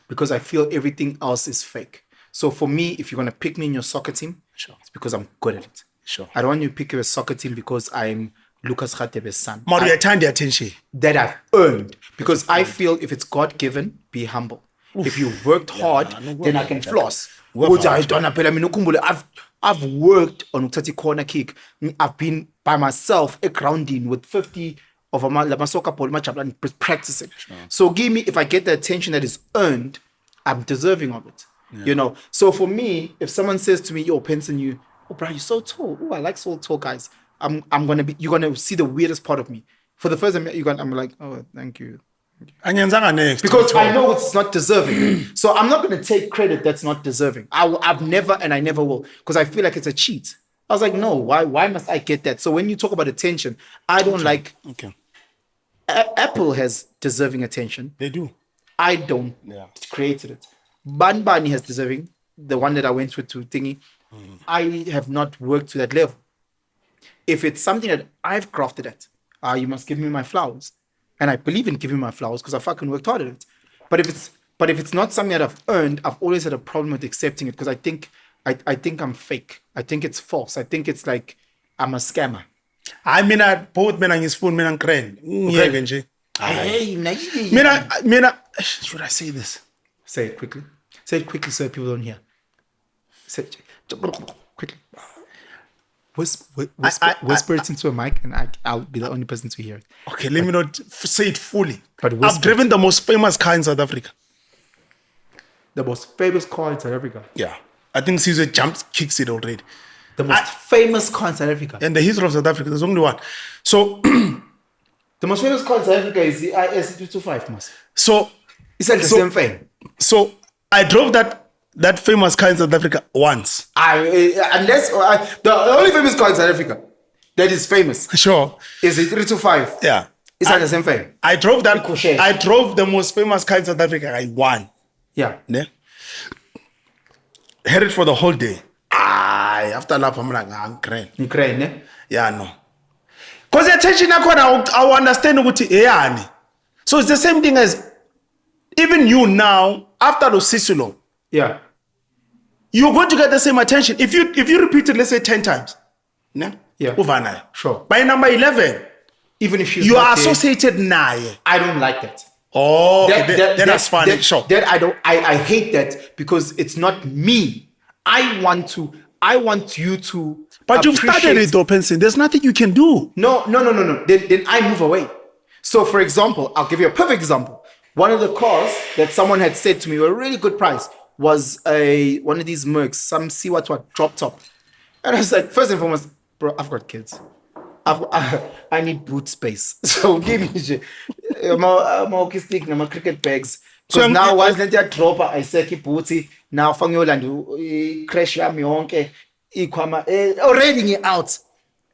because I feel everything else is fake. So for me, if you're going to pick me in your soccer team, Sure. it's because I'm good at it. Sure. I don't want you to pick your soccer team because I'm Lucas Khatebe's son. Mario, time the attention. That I've earned because I feel if it's God given, be humble. If you worked hard, then I can floss. I've worked on Utati corner kick. I've been by myself a grounding with 50 of my soccer ball, my chaplain practicing. So give me, if I get the attention that is earned, I'm deserving of it. You know. So for me, if someone says to me, "Yo, Penson, bro, you're so tall. Oh, I like so tall guys." You're gonna see the weirdest part of me. For the first time, I'm like, "Oh, thank you." Because I know it's not deserving. So I'm not going to take credit that's not deserving. I've never and I never will because I feel like it's a cheat. I was like, no, why must I get that? So when you talk about attention, I don't like... Okay. Apple has deserving attention. They do. I don't. Yeah. Created it. Bani has deserving. The one that I went with to thingy. I have not worked to that level. If it's something that I've crafted at, you must give me my flowers. And I believe in giving my flowers because I fucking worked hard at it. But if it's not something that I've earned, I've always had a problem with accepting it because I think I'm fake. I think it's false. I think it's like I'm a scammer. I mean, both men and his phone, men and crane. Should I say this? Say it quickly. Say it quickly so people don't hear. Say it quickly. Whisper it into a mic and I'll be the only person to hear it. Okay, let me not say it fully. But I've driven the most famous car in South Africa. The most famous car in South Africa? Yeah. I think Caesar kicks it already. The most famous car in South Africa? In the history of South Africa, there's only one. So... the most famous car in South Africa is the IS225, Mas. So... It's like the same thing. So, I drove that famous car in South Africa once. The only famous car in South Africa that is famous. Sure. Is the 325. Yeah. It's like the same thing. I drove the most famous car in South Africa. I won. Yeah. Yeah. Had it for the whole day. After that, I'm like, I'm crying. You crying, eh? Yeah, no. Because the attention I will understand what. So it's the same thing as even you now, after the Sisulu. Yeah. You're going to get the same attention. If you repeat it, let's say 10 times. Yeah. Sure. By number 11, even if you are associated now. I don't like that. Oh, that's funny. Sure. That I hate that because it's not me. I want you to. But you've started it though, Penson. There's nothing you can do. No. Then I move away. So for example, I'll give you a perfect example. One of the cars that someone had said to me were a really good price was one of these Mercs, some see what drop top. And I was like, first and foremost, bro, I've got kids. I need boot space. So give me my hockey stick, my cricket bags. So now once I drop, I say keep booty. Now from your land, crash ya mi honke, already out.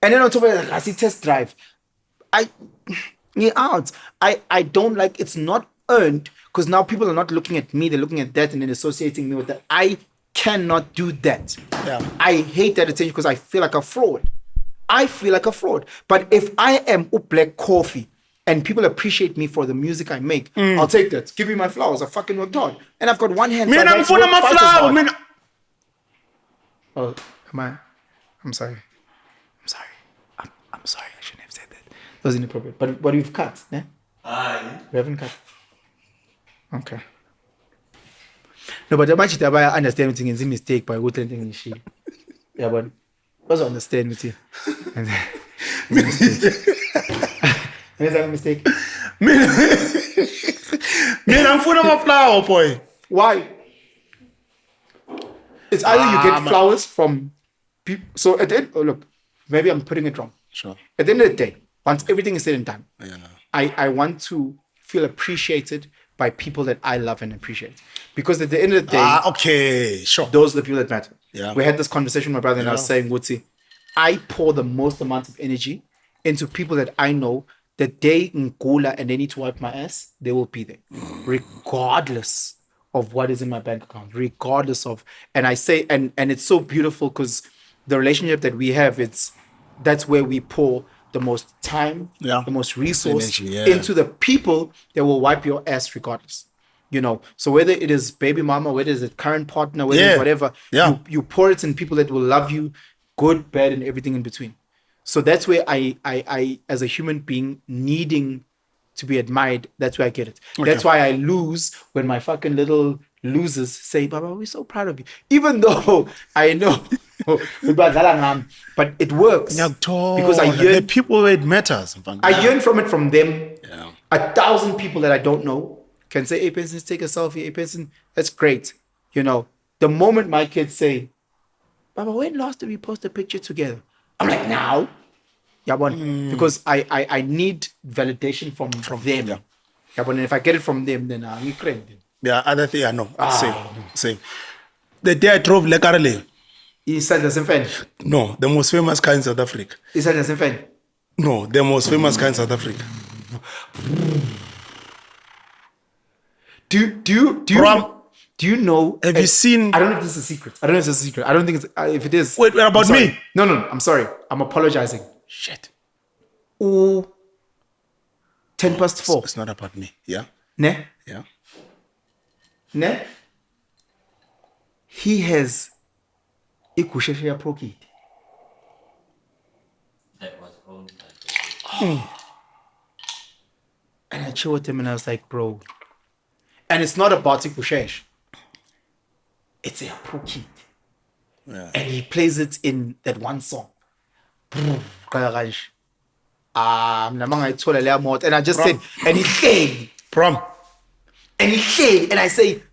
And then on top of that, I see test drive. Out. I don't like, it's not earned because now people are not looking at me, they're looking at that and then associating me with that. I cannot do that. Yeah. I hate that attention because I feel like a fraud. But if I am Black Coffee and people appreciate me for the music I make, I'll take that. Give me my flowers. I fucking worked hard. And I've got one hand. I'm full of my flowers. Oh, I'm sorry. I'm sorry. I shouldn't have said that. That was inappropriate. But we've cut, eh? We haven't cut. Okay. No, but I understand what it's a mistake by what thing is. Yeah, but also understand with you. It's a mistake. Man, I'm full of my flower, boy. Why? It's either you get flowers from people. So at the end, look, maybe I'm putting it wrong. Sure. At the end of the day, once everything is said and done, Yeah. I want to feel appreciated by people that I love and appreciate. Because at the end of the day, Okay, sure. those are the people that matter. Yeah. We had this conversation with my brother, and I was Yeah. saying, Woodsy, I pour the most amount of energy into people that I know that they ngula and they need to wipe my ass, they will be there, regardless of what is in my bank account, regardless of. And I say, and it's so beautiful because the relationship that we have, that's where we pour the most time, Yeah. the most resource Energy, yeah. into the people that will wipe your ass regardless. You know, so whether it is baby mama, whether it's a current partner, whether it's Yeah. whatever, Yeah. you pour it in people that will love you, good, bad, and everything in between. So that's where I as a human being needing to be admired, that's where I get it. That's why I lose when my fucking little losers say, Baba, we're so proud of you. Even though I know, but it works. Because I the yearn, people where it matters. I yearn from it from them. Yeah. 1,000 people that I don't know can say, hey, Penson, take a selfie. Hey, Penson, that's great. You know, the moment my kids say, Baba, when last did we post a picture together? I'm like, now. Yeah, because I need validation from them. Yeah. Yeah, and if I get it from them, then I'm crazy. Yeah, other thing I know. Same. The day I drove Lekarele, He said the same thing. no, the most famous car in South Africa. He said the same thing. No, the most famous car in South Africa. Do you know? Have you seen? I don't know if this is a secret. I don't know if it's a secret. I don't think it's. If it is. Wait, what about I'm sorry. me? No. I'm sorry. I'm apologizing. Shit. Ooh. 4:10. It's not about me. Yeah. Ne? Yeah. Ne? He has ikusheshe ya prokid. That was owned by And I chill with him and I was like, bro. And it's not about ikushesh. It's a prokid. Yeah. And he plays it in that one song. And I just said, and he said, Prom. and he said, and I say,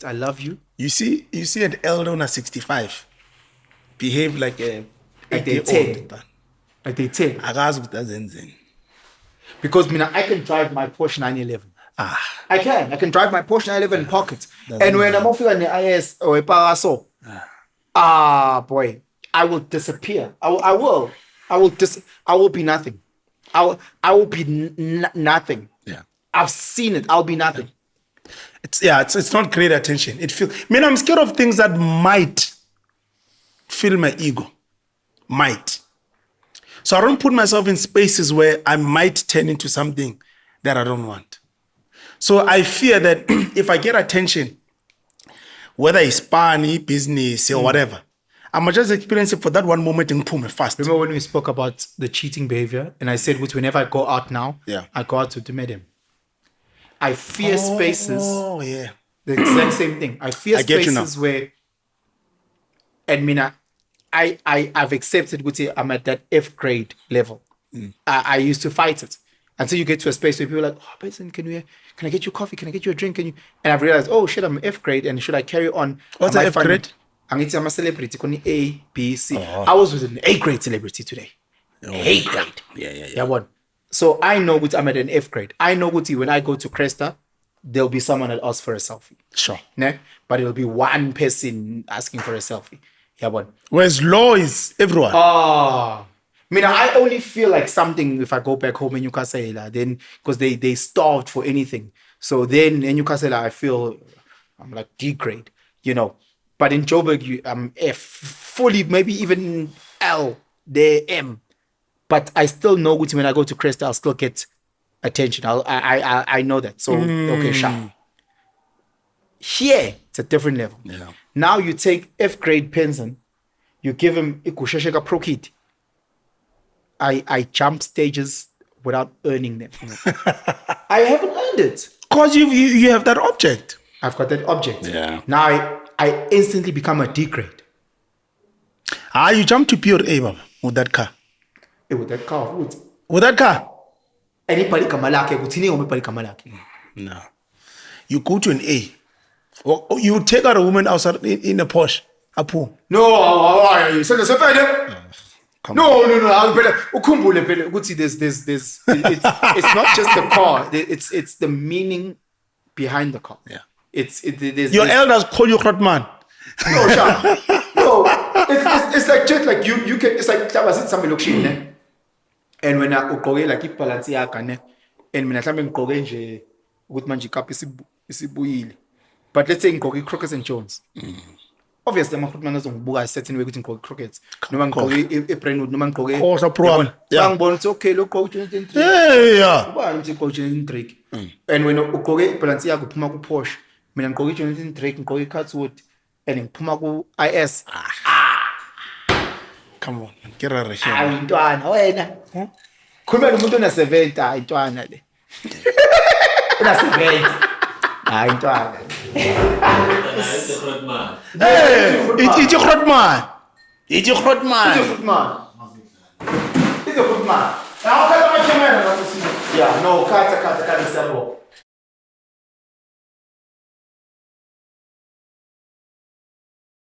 I love you. You see an elder on a 65 behave like a Like they 10. Like they 10. Akazi ukuthi azenzeni. Because I can drive my Porsche 911. I can drive my Porsche 911 in pocket. And when I'm off on the IS or a Paraso, boy, I will disappear. I will be nothing. I will be nothing. Yeah. I've seen it. I'll be nothing. It's not great attention. I'm scared of things that might fill my ego. Might. So I don't put myself in spaces where I might turn into something that I don't want. So I fear that if I get attention, whether it's funny, business, or whatever, I'm gonna just experience it for that one moment and pull me fast. Remember when we spoke about the cheating behavior? And I said, which whenever I go out now, Yeah. I go out to meet him. I fear spaces. Oh, yeah. The exact same thing. I fear I get you spaces where, and I've accepted, Guti, I'm at that F grade level. I used to fight it until you get to a space where people are like, oh, Penson, can I get you coffee? Can I get you a drink? And I've realized, oh shit, I'm F grade, and should I carry on? What's Am I a F fun- grade? I'm a celebrity. A, B, C. I was with an A grade celebrity today. A grade. Yeah, one. So I know Guti, I'm at an F grade. I know Guti, when I go to Cresta, there'll be someone that asks for a selfie. Sure. Ne? But it'll be one person asking for a selfie. Yeah, one. Whereas law is everyone. I only feel like something if I go back home in Newcastle, then because they starved for anything. So then in Newcastle, I feel I'm like D grade, you know. But in Joburg, I'm F, fully, maybe even L, there M. But I still know when I go to Crest, I'll still get attention. I know that. So okay, sharp. Here, it's a different level. Yeah. Now you take F grade Penson, you give him ikushesheka pro kit. I jump stages without earning them. I haven't earned it. Because you have that object. I've got that object. Yeah. Now I instantly become a D grade. You jump to pure A, Baba, with that car. With that car, wood. With that car? Anybody kamalake, butini omepali kamalake. No. You go to an A. Or you take out a woman outside in a Porsche, a pool. No, so there's a No. Ukhumbule phela ukuthi there's it's not just the car, it's the meaning behind the car. Yeah. There's Your this- elders call you Grotman. No, Sha. No, it's like just like you can. It's like I was at some location, ne? And when I ugqoke like iBalenciaga ne, and mina mhlambe ngigqoke nje ukuthi manje ikaphi isibuyile. But let's say ngigqoke Crockett and Jones. Obviously ama-footman azongibuka a certain way ukuthi ngigqoke Crockett noma ngigqoke eBrentwood noma ngigqoke Course, no problem. Yeah. Bangibona ukuthi okay lo gqoke Jonathan Drake. Yeah. Ubani ukuthi ugqoke Jonathan Drake. And when ugqoke iBalenciaga uphuma ku Porsche, mina ngigqoke Jonathan Drake ngigqoke iCartwood and ngiphuma ku IS. Come on, man. Get out of here. Hayi intwana wena. Khuluma nomuntu ona-70 hayi intwana le. Una-70. Hayi intwana. That's a good man. Hey, it's your Grotman. It's your Grotman. He's a good man. He's a good man. Now, cut my camera. Yeah, no, cut, sabo.